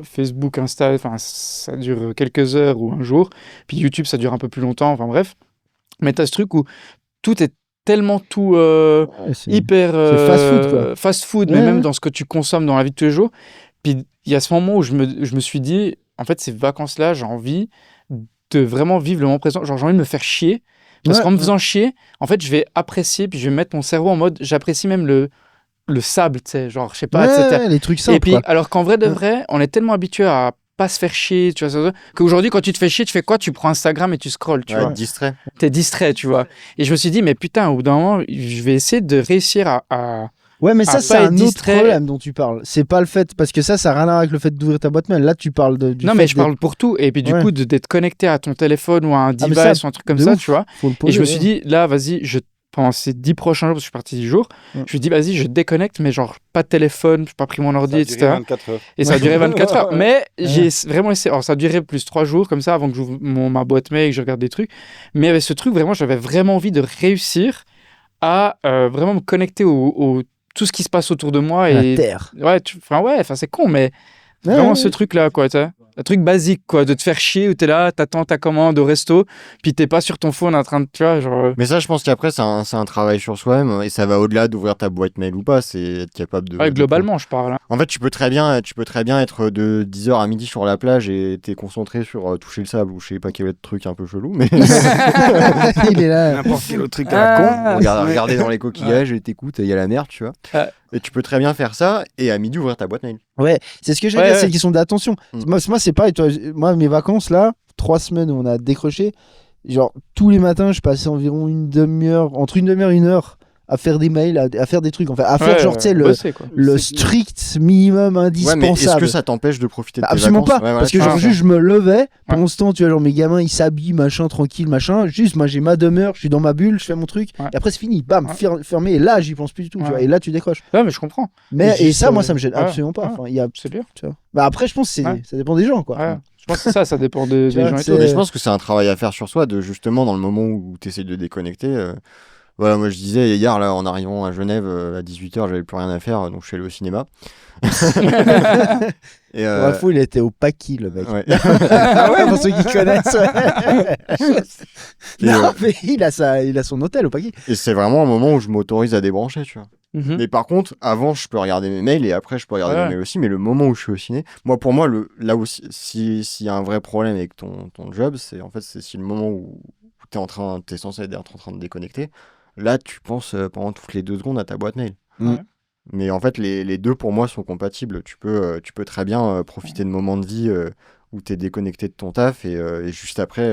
Facebook, Insta, enfin, ça dure quelques heures ou un jour. Puis YouTube, ça dure un peu plus longtemps, enfin bref. Mais t'as ce truc où tout est tellement tout Ouais, c'est- hyper c'est fast-food, quoi. fast-food, Ouais, mais même ouais. dans ce que tu consommes dans la vie de tous les jours. Puis il y a ce moment où je me suis dit, en fait, ces vacances-là, j'ai envie de vraiment vivre le moment présent. Genre, j'ai envie de me faire chier. Parce Ouais, qu'en me ouais. faisant chier, en fait, je vais apprécier, puis je vais mettre mon cerveau en mode, j'apprécie même le sable, tu sais, genre, je sais pas, etc. Ouais, les trucs simples. Et puis, quoi. alors qu'en vrai de vrai, on est tellement habitué à pas se faire chier, tu vois, qu'aujourd'hui, quand tu te fais chier, tu fais quoi? Tu prends Instagram et tu scrolles, tu Ouais, vois. être distrait. T'es distrait, tu vois. Et je me suis dit, mais putain, au bout d'un moment, je vais essayer de réussir à... Ouais, mais à ça, pas c'est être un autre distrait. problème dont tu parles. C'est pas le fait, parce que ça n'a rien à voir avec le fait d'ouvrir ta boîte mail. Là, tu parles du Non, fait mais je d'être- parle pour tout. Et puis, du Ouais. coup, d'être connecté à ton téléphone ou à un mais device ça, ou un truc comme de ça, ouf. tu vois. Faut le Et poser, je me suis ouais. dit, là, vas-y, pendant ces 10 prochains jours, parce que je suis parti 10 jours, Ouais. je me suis dit, vas-y, je déconnecte, mais genre, pas de téléphone, je n'ai pas pris mon ordi, Ça a etc. duré 24 heures. Et ça a duré 24 heures. Mais Ouais. j'ai vraiment essayé. Alors, ça a duré plus 3 jours, comme ça, avant que j'ouvre ma boîte mail et que je regarde des trucs. Mais avec ce truc, vraiment, j'avais vraiment envie de réussir à vraiment me connecter au tout ce qui se passe autour de moi. La Et terre. ouais, enfin, c'est con, mais Ouais, vraiment ouais. ce truc-là, quoi, tu sais. Un truc basique, quoi, de te faire chier où t'es là, t'attends ta commande au resto, puis t'es pas sur ton phone en train de, tu vois, genre... Mais ça, je pense qu'après, c'est un travail sur soi-même et ça va au-delà d'ouvrir ta boîte mail ou pas. C'est être capable de. Ouais, globalement, je parle. Hein. En fait, tu peux très bien être de 10h à midi sur la plage et t'es concentré sur toucher le sable ou je sais pas quel autre truc un peu chelou, mais Il est là. N'importe quel autre truc à la con. regarder dans les coquillages et t'écoutes, il y a la mer, tu vois. Et tu peux très bien faire ça et à midi ouvrir ta boîte mail. Ouais, c'est ce que j'allais dire, c'est une question d'attention. Mm. Moi, c'est pareil. Toi, moi, mes vacances, là, 3 semaines où on a décroché, genre, tous les matins, je passais environ entre une demi-heure et 1 heure à faire des mails, à faire des trucs, en fait, à faire, genre, tu sais, bosser, quoi. le strict minimum Ouais, indispensable. mais est-ce que ça t'empêche de profiter de tes Absolument vacances? pas, Ouais, voilà, parce que tu genre vois. juste je me levais pendant ce temps, tu vois, genre mes gamins ils s'habillent machin tranquille machin, juste moi j'ai ma demeure, je suis dans ma bulle, je fais mon truc et après c'est fini, bam, fermé, et là j'y pense plus du tout, tu vois, et là tu décroches. Ouais, mais je comprends. Mais Et et ça juste, moi ça me gêne ouais, absolument pas. ouais. Enfin, il y a, C'est bien. tu vois. Bah après je pense que ça dépend des gens quoi. Ouais. Je pense que ça dépend des Tu vois, gens et c'est- tout. Mais je pense que c'est un travail à faire sur soi, de justement dans le moment où tu essaies de déconnecter. Voilà, moi je disais hier, là, en arrivant à Genève à 18h, j'avais plus rien à faire, donc je suis allé au cinéma. Et, Pour info, il était au Paki le mec. ouais. Ah ouais, pour ceux qui connaissent. Et, Non, mais il a son hôtel au Paki. et c'est vraiment un moment où je m'autorise à débrancher, tu vois. Mhm. Mais par contre, avant, je peux regarder mes mails et après, je peux regarder Ouais. mes mails aussi. Mais le moment où je suis au ciné, pour moi, là aussi, s'il y a un vrai problème avec ton job, c'est en fait, c'est si le moment où t'es censé être en train de déconnecter, là, tu penses pendant toutes les 2 secondes à ta boîte mail. Mm. Mais en fait, les deux, pour moi, sont compatibles. Tu peux très bien profiter de moments de vie où tu es déconnecté de ton taf et juste après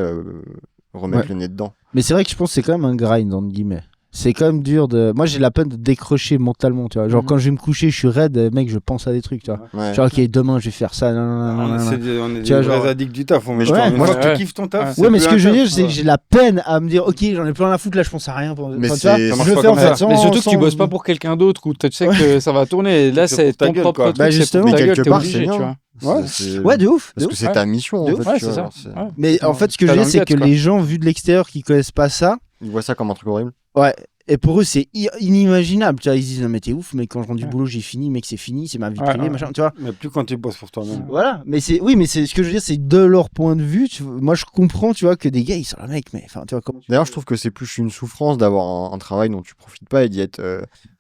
remettre Ouais. le nez dedans. Mais c'est vrai que je pense que c'est quand même un grind entre guillemets. C'est quand même dur de. Moi j'ai la peine de décrocher mentalement, tu vois. Genre Mhm. quand je vais me coucher, je suis raide, mec, je pense à des trucs, tu vois. Ouais. Genre ok, demain je vais faire ça. On est Tu des vois, vrais genre- addicts du taf. Mais Ouais. une fois que Ouais. tu kiffes ton taf, c'est Ouais, mais plus ce que un je veux taf, dire, c'est que j'ai la peine à me dire, ok, j'en ai plus rien à foutre, là, je pense à rien. Mais Enfin, tu vois, c'est- ça marche je pas fais en comme fait ça. sans- Mais surtout que tu sans- bosses pas pour quelqu'un d'autre où tu sais que ça va tourner. Là, C'est c'est pour ta ton gueule, propre quoi. truc. Bah, c'est justement. pour ta Mais gueule, quelque t'es part, obligé, c'est tu bien. vois. Ouais, de ouf. Parce de que ouf. c'est ta mission, De en ouf. fait. Ouais, tu c'est vois, ça. genre, c'est- Ouais. Mais en fait, ce que T'as je veux dans dire, c'est le que guts, quoi. les gens, vus de l'extérieur, qui connaissent pas ça, Ils voient ça comme un truc horrible. ouais. Et pour eux, c'est inimaginable. Tu vois, ils se disent, non, mais t'es ouf, mais quand je rentre du boulot, j'ai fini, mec, c'est fini, c'est ma vie Ouais, privée, ouais. machin, tu vois. Mais plus quand tu bosses pour toi-même. Voilà, mais c'est ce que je veux dire, c'est de leur point de vue. Moi, je comprends, tu vois, que des gars, ils sont là, mec, mais enfin, tu vois, comment. D'ailleurs, je trouve que c'est plus une souffrance d'avoir un travail dont tu profites pas et d'y être.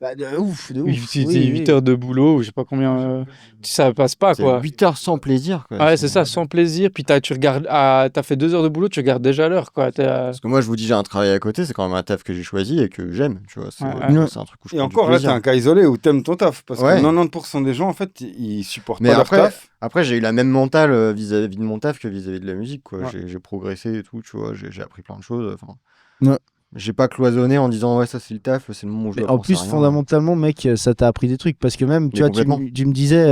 Bah, de ouf, de ouf. Oui, c'est Oui, 8 oui. heures de boulot, ou je sais pas combien. Ça passe pas, C'est quoi. 8 heures sans plaisir. Quoi. Ouais, c'est ça, sans plaisir. Puis tu regardes, t'as fait 2 heures de boulot, tu regardes déjà l'heure, quoi. Parce que moi, je vous dis, j'ai un travail à côté, c'est quand même un taf que j'ai choisi et que j'aime. Tu vois, c'est Ouais. c'est un truc où je Et prends du encore, là, plaisir. t'es un cas isolé où t'aimes ton taf. Parce Ouais. que 90% des gens, en fait, ils supportent Mais pas leur après, taf. après j'ai eu la même mentale vis-à-vis de mon taf que vis-à-vis de la musique. Quoi. Ouais. J'ai progressé et tout, tu vois, j'ai appris plein de choses. Enfin, Ouais. j'ai pas cloisonné en disant, ouais, ça c'est le taf, c'est le moment où je Mais dois en penser plus, à rien. fondamentalement, mec, ça t'a appris des trucs. Parce que même, tu Mais vois, tu complètement. me disais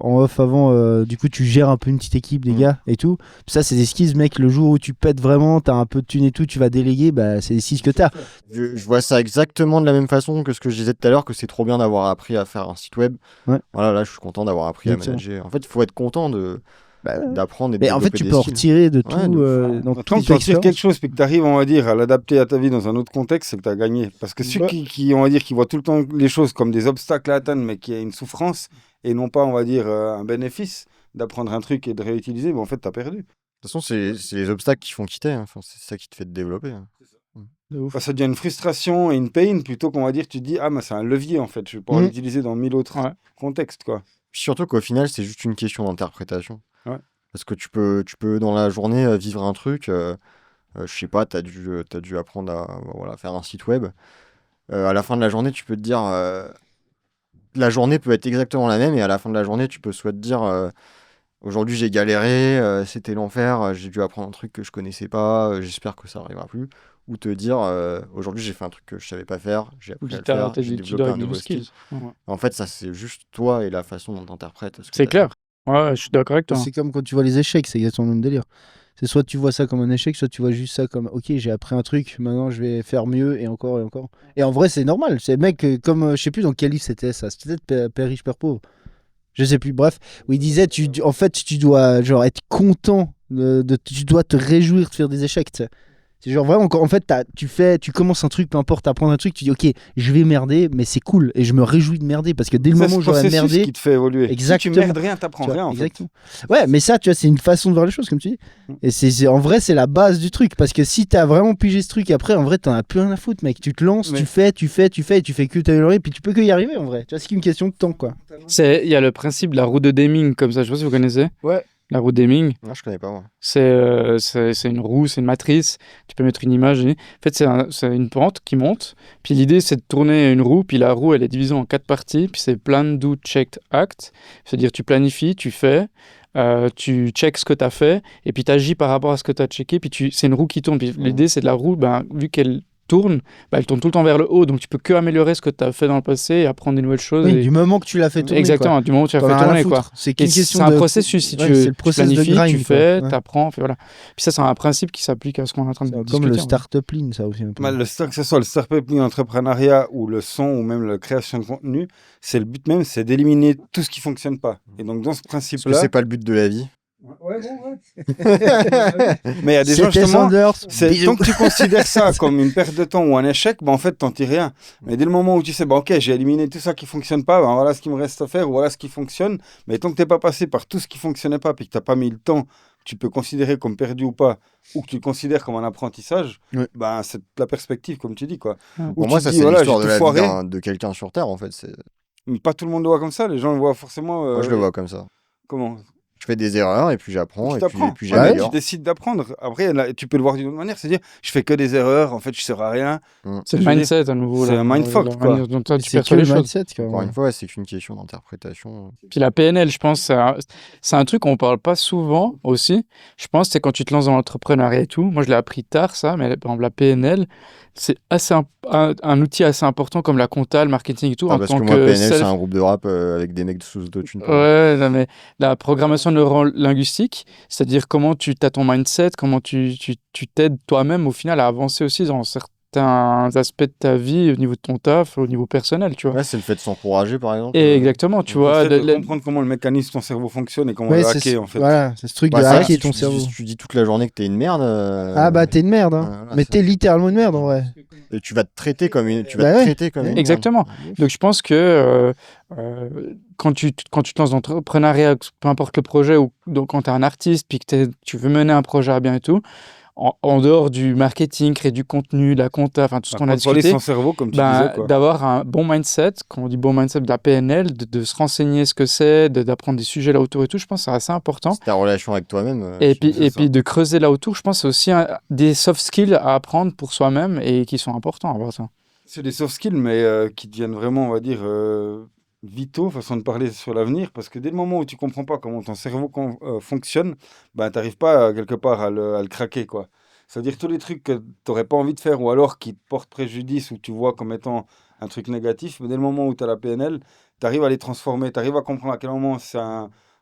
en off avant, du coup, tu gères un peu une petite équipe, des Mm. gars et tout. Ça, c'est des skills, mec. Le jour où tu pètes vraiment, t'as un peu de thune et tout, tu vas déléguer, bah, c'est des skills que t'as. Je vois ça exactement de la même façon que ce que je disais tout à l'heure, que c'est trop bien d'avoir appris à faire un site web. Ouais. Voilà, là, je suis content d'avoir appris Exactement. à manager. En fait, il faut être content Bah, ouais. d'apprendre et de Mais en fait, développer tu des peux en skills. retirer de tout. Ouais, de ouf. Dans Quand toutes tu les retires quelque expériences. chose puis que tu arrives, on va dire, à l'adapter à ta vie dans un autre contexte, c'est que tu as gagné. Parce que ceux Ouais. qui, on va dire, qui voient tout le temps les choses comme des obstacles à atteindre, mais qui a une souffrance, et non pas, on va dire, un bénéfice d'apprendre un truc et de réutiliser, ben, en fait, tu as perdu. De toute façon, c'est les obstacles qui font quitter. Hein. Enfin, c'est ça qui te fait te développer. Hein. De ouf. Enfin, ça devient une frustration et une pain plutôt qu'on va dire, tu te dis, ah, mais c'est un levier, en fait, je vais pouvoir Mhm. l'utiliser dans 1000 autres Ouais. contextes, quoi. Puis surtout qu'au final, c'est juste une question d'interprétation. Ouais. Parce que tu peux dans la journée vivre un truc. Je sais pas, t'as dû apprendre à voilà, faire un site web. À la fin de la journée, tu peux te dire. La journée peut être exactement la même et à la fin de la journée, tu peux soit te dire. Aujourd'hui, j'ai galéré, c'était l'enfer, j'ai dû apprendre un truc que je connaissais pas, j'espère que ça arrivera plus. Ou te dire, aujourd'hui, j'ai fait un truc que je savais pas faire, j'ai appris à le faire, j'ai Tu développé dois un avec de nouveau nouveaux skill. skills. Ouais. En fait, ça, c'est juste toi et la façon dont tu interprètes. C'est clair. Ouais, je suis d'accord avec toi. C'est comme quand tu vois les échecs, c'est exactement le même délire. C'est soit tu vois ça comme un échec, soit tu vois juste ça comme ok, j'ai appris un truc, maintenant je vais faire mieux et encore et encore. Et en vrai, c'est normal. C'est mec, comme je sais plus dans quel livre c'était ça. C'était peut-être Père riche, Père pauvre. Je sais plus. Bref, où il disait, en fait, tu dois genre être content, tu dois te réjouir de faire des échecs. Tu sais. C'est genre vraiment, en fait, tu commences un truc, peu importe, t'apprends un truc, tu dis, ok, je vais merder, mais c'est cool. Et je me réjouis de merder parce que dès le moment où j'aurais merdé. C'est ce qui te fait évoluer. Exactement. Si tu merdes rien, t'apprends Tu vois, rien en exactement. Ouais, mais ça, tu vois, c'est une façon de voir les choses, comme tu dis. Et en vrai, c'est la base du truc. Parce que si t'as vraiment pigé ce truc, après, en vrai, t'en as plus rien à foutre, mec. Tu te lances, tu fais, et tu fais que t'améliorer, puis tu peux que y arriver, en vrai. Tu vois, c'est qu'une question de temps, quoi. Il y a le principe de la roue de Deming, comme ça, je sais pas si vous connaissez. Ouais. La roue de Deming, Non, je connais pas, moi. c'est une roue, c'est une matrice. Tu peux mettre une image. En fait, c'est une pente qui monte. Puis l'idée, c'est de tourner une roue. Puis la roue, elle est divisée en 4 parties. Puis c'est plan, do, check, act. C'est-à-dire, tu planifies, tu fais, tu checks ce que tu as fait. Et puis tu agis par rapport à ce que tu as checké. Puis c'est une roue qui tourne. Puis l'idée, c'est de la roue, vu qu'elle tourne, elle tourne tout le temps vers le haut. Donc tu peux que améliorer ce que tu as fait dans le passé et apprendre des nouvelles choses. Oui, et... du moment que tu l'as fait tourner. Exactement, quoi. du moment où tu l'as T'en fait as rien à tourner, foutre. quoi. C'est Et qu'une question c'est un de. processus, si Ouais, tu c'est le tu process de planifies, grind, tu quoi. fais, Ouais. t'apprends, puis voilà. Puis ça, c'est un principe qui s'applique à ce qu'on est en train de Comme discuter. le en vrai. startup lean, ça aussi. Un peu. Que ce soit le startup entrepreneuriat ou le son ou même la création de contenu, c'est le but même, c'est d'éliminer tout ce qui fonctionne pas. Et donc dans ce Parce que principe-là, c'est pas le but de la vie. mais il y a des gens C'était justement, Sanders. tant que tu considères ça comme une perte de temps ou un échec, en fait t'en tires rien. Mais dès le moment où tu sais, ok, j'ai éliminé tout ça qui fonctionne pas, voilà ce qui me reste à faire, ou voilà ce qui fonctionne, mais tant que t'es pas passé par tout ce qui fonctionnait pas, puis que t'as pas mis le temps, que tu peux considérer comme perdu ou pas, ou que tu le considères comme un apprentissage, Ouais. c'est la perspective, comme tu dis, quoi. Où Pour tu moi, te ça, dis, c'est voilà, l'histoire j'ai de tout la vie foiré. de quelqu'un sur Terre, en fait. Mais pas tout le monde le voit comme ça, les gens le voient forcément. Moi, je le vois comme ça. Comment? Je fais des erreurs et puis j'apprends Tu et puis t'apprends. puis Ouais, mais tu j'améliore. décides d'apprendre. Après, tu peux le voir d'une autre manière, c'est-à-dire, je fais que des erreurs, en fait, je sers à rien. C'est le Je veux mindset à nouveau. c'est là, un mindfuck, la quoi. manière dont toi, tu C'est que perçois le les choses. mindset, quoi. Encore une fois, c'est qu'une question d'interprétation. Puis la PNL, je pense, c'est un truc qu'on parle pas souvent aussi. Je pense que c'est quand tu te lances dans l'entrepreneuriat et tout. Moi, je l'ai appris tard, ça, mais par exemple, la PNL, c'est un outil assez important comme la compta, le marketing et tout. Ah, en parce tant que moi, que PNL, c'est un groupe de rap avec des mecs sous autotune. Ouais, non, mais la programmation neuro-linguistique, c'est-à-dire comment tu as ton mindset, comment tu t'aides toi-même au final à avancer aussi dans certains aspects de ta vie au niveau de ton taf, au niveau personnel, tu vois. Ouais, c'est le fait de s'encourager, par exemple. Et exactement, tu vois. De comprendre comment le mécanisme de ton cerveau fonctionne et comment Ouais, le c'est hacker, en fait. Voilà, c'est ce truc Ouais, de ça, hacker si ton tu cerveau. dis- si tu dis toute la journée que t'es une merde. Ah bah t'es une merde, hein. voilà, Mais c'est- t'es littéralement une merde en vrai. Et tu vas te traiter comme une. Tu vas Bah te ouais. traiter comme une. Exactement. Donc je pense que quand tu te lances dans l'entrepreneuriat, peu importe le projet, ou donc quand tu es un artiste, puis que tu veux mener un projet à bien et tout, en dehors du marketing, créer du contenu, de la compta, enfin tout ce qu'on a Contrôler discuté, son cerveau, comme tu disais, quoi. d'avoir un bon mindset, quand on dit bon mindset de la PNL, de se renseigner ce que c'est, d'apprendre des sujets là autour et tout, je pense que c'est assez important. C'est ta relation avec toi-même. Et qui- puis de creuser là autour, je pense que c'est aussi des soft skills à apprendre pour soi-même et qui sont importants à voir ça. C'est des soft skills, mais qui deviennent vraiment, on va dire, vitaux, façon de parler sur l'avenir, parce que dès le moment où tu comprends pas comment ton cerveau fonctionne, tu n'arrives pas quelque part à le craquer, quoi. C'est-à-dire tous les trucs que tu n'aurais pas envie de faire ou alors qui te portent préjudice ou que tu vois comme étant un truc négatif, mais dès le moment où tu as la PNL, tu arrives à les transformer, tu arrives à comprendre à quel moment c'est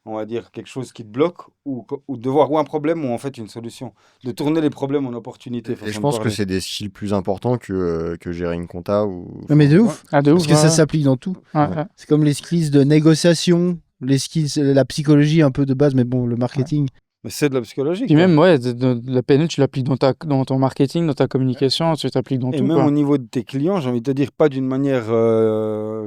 on va dire, quelque chose qui te bloque ou de voir ou un problème ou en fait une solution. De tourner les problèmes en opportunités. Et je pense que c'est des skills plus importants que gérer une compta ou. Non, mais de ouf. Ah, de ouf. Parce que ça s'applique dans tout. Ouais, ouais. C'est comme les skills de négociation, les skills, la psychologie un peu de base, mais bon, le marketing. Mais c'est de la psychologie. Puis quoi. même, ouais, de la PNL, tu l'appliques dans ton marketing, dans ta communication, tu t'appliques dans Et tout. même Quoi. au niveau de tes clients, j'ai envie de te dire, pas d'une manière,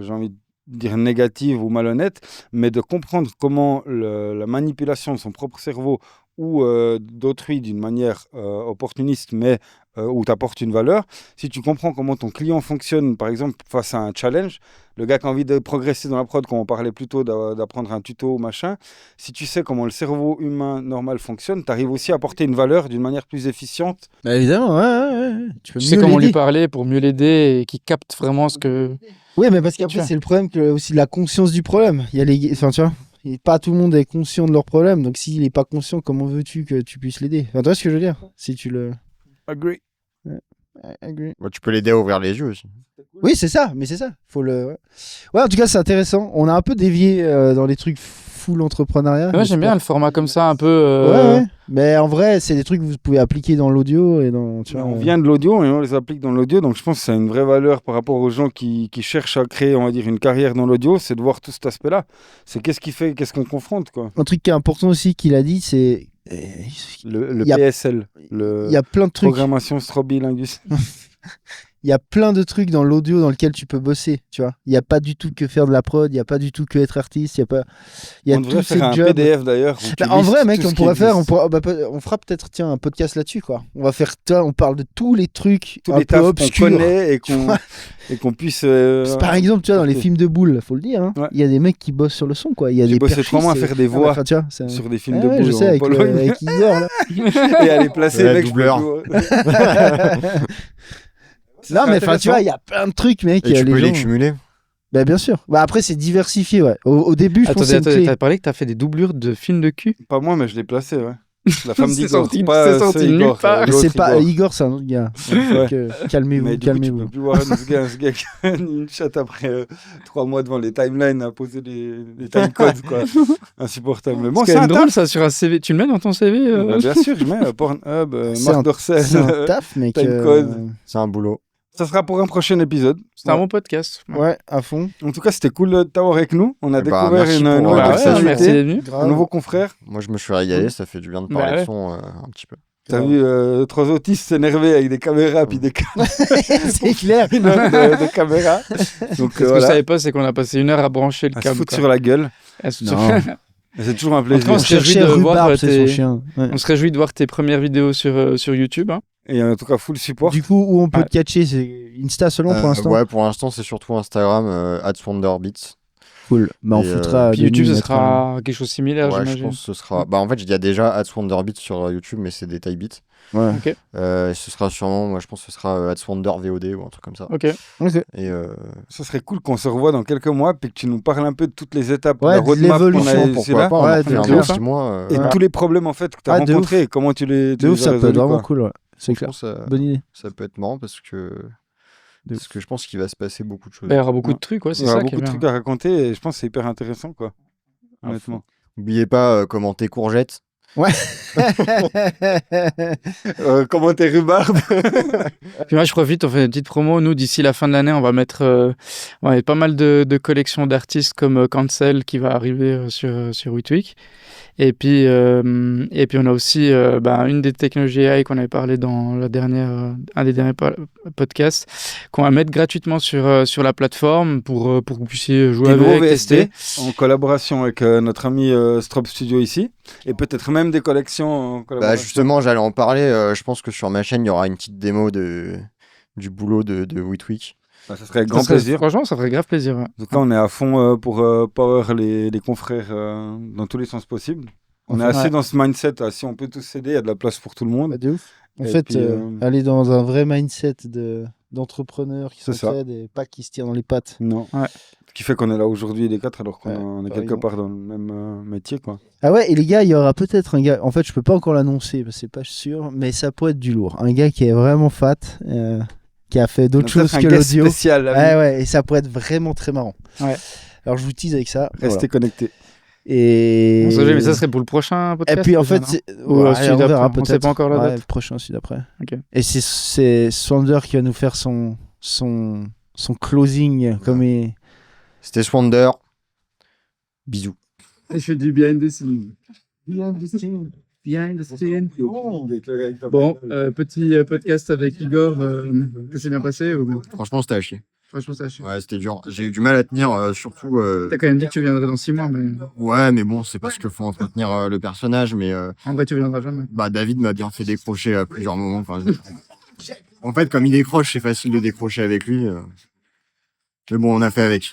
j'ai envie de dire négative ou malhonnête, mais de comprendre comment la manipulation de son propre cerveau ou d'autrui d'une manière opportuniste, mais où tu apportes une valeur. Si tu comprends comment ton client fonctionne, par exemple, face à un challenge, le gars qui a envie de progresser dans la prod, comme on parlait plus tôt, d'apprendre un tuto ou machin, si tu sais comment le cerveau humain normal fonctionne, tu arrives aussi à apporter une valeur d'une manière plus efficiente. Bah évidemment, ouais. Tu peux Tu sais mieux comment lui l'aider. parler pour mieux l'aider et qu'il capte vraiment ce que. Oui, mais parce Tu qu'après, vois. c'est le problème aussi de la conscience du problème. Il y a enfin, tu vois, pas tout le monde est conscient de leur problème. Donc, s'il n'est pas conscient, comment veux-tu que tu puisses l'aider? Enfin, tu vois ce que je veux dire? Si tu le. Agree. I agree. Bah, tu peux l'aider à ouvrir les yeux aussi. Oui, c'est ça, mais c'est ça. Faut le. Ouais, en tout cas, c'est intéressant. On a un peu dévié dans les trucs full entrepreneuriat. Ouais, le j'aime bien sport. le format comme ça, un peu. Ouais. Mais en vrai, c'est des trucs que vous pouvez appliquer dans l'audio et dans. Tu vois, On vient de l'audio et on les applique dans l'audio, donc je pense que c'est une vraie valeur par rapport aux gens qui cherchent à créer, on va dire, une carrière dans l'audio, c'est de voir tout cet aspect-là. C'est qu'est-ce qu'on confronte, quoi. Un truc qui est important aussi qu'il a dit, c'est. Le Il y a- PSL, Il le y a plein de trucs. programmation strobilinguistique. Il y a plein de trucs dans l'audio dans lequel tu peux bosser, tu vois. Il n'y a pas du tout que faire de la prod, il n'y a pas du tout que être artiste, il y a pas. Il y a On devrait tous ces faire un jobs. PDF d'ailleurs. où tu Bah, en listes vrai, mec, tout on ce qui pourrait faire, existe. on fera peut-être, tiens, un podcast là-dessus, quoi. On va faire, on parle de tous les trucs tous un les peu tafs qu'on obscurs. connaît et Tu vois. qu'on puisse. Par exemple, tu vois, dans les ok. films de boules, faut le dire, hein, Ouais. il y a des mecs qui bossent sur le son, quoi. Il y a J'ai des bossé 3 mois à perchistes faire des Ah, bah, voix enfin, tu vois, c'est- sur des films Ah de ouais, boules je sais, en avec, Pologne. avec Igor, là. Et aller placer Ouais, mec, doubleur. Non, mais enfin, tu intéressant. vois, il y a plein de trucs, mec. Et tu les peux les gens- cumuler. Bah, bien sûr. Bah, après, c'est diversifié, ouais. Au début, je pense que c'est une Attendez, clé. t'as parlé que t'as fait des doublures de films de cul? Pas moi, mais je l'ai placé, ouais. La femme C'est d'Igor. sorti- pas c'est ce sorti nulle Igor, part. l'autre C'est pas Igor. Igor, c'est un autre gars. Ouais. Donc, calmez-vous, Mais du coup, tu calmez-vous. peux plus voir ce gars qui a une chatte après 3 mois devant les timelines à poser les timecodes, quoi. Insupportable. Mais bon, C'est c'est quand un même drôle taf. ça sur un CV. Tu le mets dans ton CV Bah, bien sûr, je mets Pornhub, C'est un- Marc Dorcel. C'est un taf, mec. Timecode. C'est un boulot. Ça sera pour un prochain épisode. C'est un bon podcast. Ouais, à fond. En tout cas, c'était cool de t'avoir avec nous. On a Eh bah, découvert merci une pour, nouvelle Bah ouais, personnalité. merci personnalité, d'être venu. Grave. un nouveau confrère. Moi, je me suis régalé. Ça fait du bien de Bah parler ouais. de son un petit peu. T'as vu 3 autistes s'énerver avec des caméras puis des C'est clair. de caméras. Donc Ce que vous voilà, savez pas, c'est qu'on a passé 1 heure à brancher le à se câble. foutre quoi. sur la gueule. À se Non. foutre- Et c'est toujours un En tout cas, plaisir. on se réjouit cherchait de voir Rhubarbe, c'est tes- son chien. Ouais. On se réjouit de voir tes premières vidéos sur YouTube. Hein. Et en tout cas, full support. Du coup, où on peut Ouais. te catcher, c'est Insta seulement pour l'instant. Ouais, pour l'instant, c'est surtout Instagram, @wonderbeats. Cool. Bah, on Et, foutra. Puis Denis YouTube, ce mettra sera quelque chose de similaire, Ouais, je j'imagine. pense que ce sera. Bah, en fait, il y a déjà @wonderbeats sur YouTube, mais c'est des taille beats. Ouais. Ce sera sûrement, moi, je pense que ce sera @wondervod ou un truc comme ça. Ok. Ok. Et Ça serait cool qu'on se revoie dans quelques mois puis que tu nous parles un peu de toutes les étapes, Ouais, la de roadmap qu'on l'évolution, a pourquoi là. pas, on Ouais, en fait de un ouf, dans hein. 6 mois. Et Ouais. tous les problèmes en fait que tu as Ah, de rencontrés et comment tu les De ouf, ça peut être résolus, vraiment quoi. cool, ouais. C'est Je clair. pense que ça, Bonne idée. ça peut être marrant parce que je pense qu'il va se passer beaucoup de choses. Bah, il y aura beaucoup Ouais. de trucs, ouais, c'est Il y aura ça qui est beaucoup de bien. trucs à raconter et je pense que c'est hyper intéressant, quoi. À Honnêtement. N'oubliez pas commenter courgette. Commenter rhubarbe. Puis moi, je profite, on fait une petite promo. Nous, d'ici la fin de l'année, on va mettre pas mal de collections d'artistes comme Cancel qui va arriver sur Witwick. Et puis on a aussi une des technologies AI qu'on avait parlé dans un des derniers podcasts, qu'on va mettre gratuitement sur la plateforme pour que vous puissiez jouer Des nouveaux avec, tester. VST en collaboration avec notre ami Strop Studio ici et peut-être même des collections en Bah, collaboration. justement, j'allais en parler. Je pense que sur ma chaîne, il y aura une petite démo du boulot de Witwick. Bah, ça serait avec Ça grand serait- plaisir. Franchement, ça ferait grave plaisir. Ouais. En tout cas, on est à fond pour power les confrères dans tous les sens possibles. On est Enfin, assez ouais. dans ce mindset, si on peut tous s'aider, il y a de la place pour tout le monde. Bah, de ouf. En Et fait, puis, aller dans un vrai mindset d'entrepreneurs qui C'est ça. s'entraident et pas qui se tirent dans les pattes. Non. Ouais. Ce qui fait qu'on est là aujourd'hui les 4 alors qu'on Ouais, on est t'as quelque raison. part dans le même métier, quoi. Ah ouais, et les gars, il y aura peut-être un gars. En fait, je peux pas encore l'annoncer parce que c'est pas sûr, mais ça pourrait être du lourd. Un gars qui est vraiment fat, qui a fait d'autres Donc, choses ça, c'est que un guest l'audio. spécial. Ouais, ouais, et ça pourrait être vraiment très marrant. Ouais. Alors, je vous tease avec ça. Restez connectés. Et... On sait jamais, mais ça serait pour le prochain Et podcast. puis en déjà, fait, non c'est... Ou ouais, celui on d'après, verra on peut-être. sait pas encore la Ouais, date. le prochain, celui d'après. Ok. Et c'est Swander qui va nous faire son closing comme il... C'était Swonder. Bisous. Je fais du behind the scene. Behind the scene. Behind the scene. Bon, petit podcast avec Igor. Ça s'est bien passé ou... Franchement, c'était à chier. Franchement, ça a chier. Ouais, c'était dur. J'ai eu du mal à tenir, surtout. T'as quand même dit que tu viendrais dans 6 mois, mais Ouais, mais bon, c'est parce qu'il faut entretenir le personnage. Mais en vrai, tu viendras jamais. David m'a bien fait décrocher à plusieurs moments. Enfin, en fait, comme il décroche, c'est facile de décrocher avec lui. Mais bon, on a fait avec.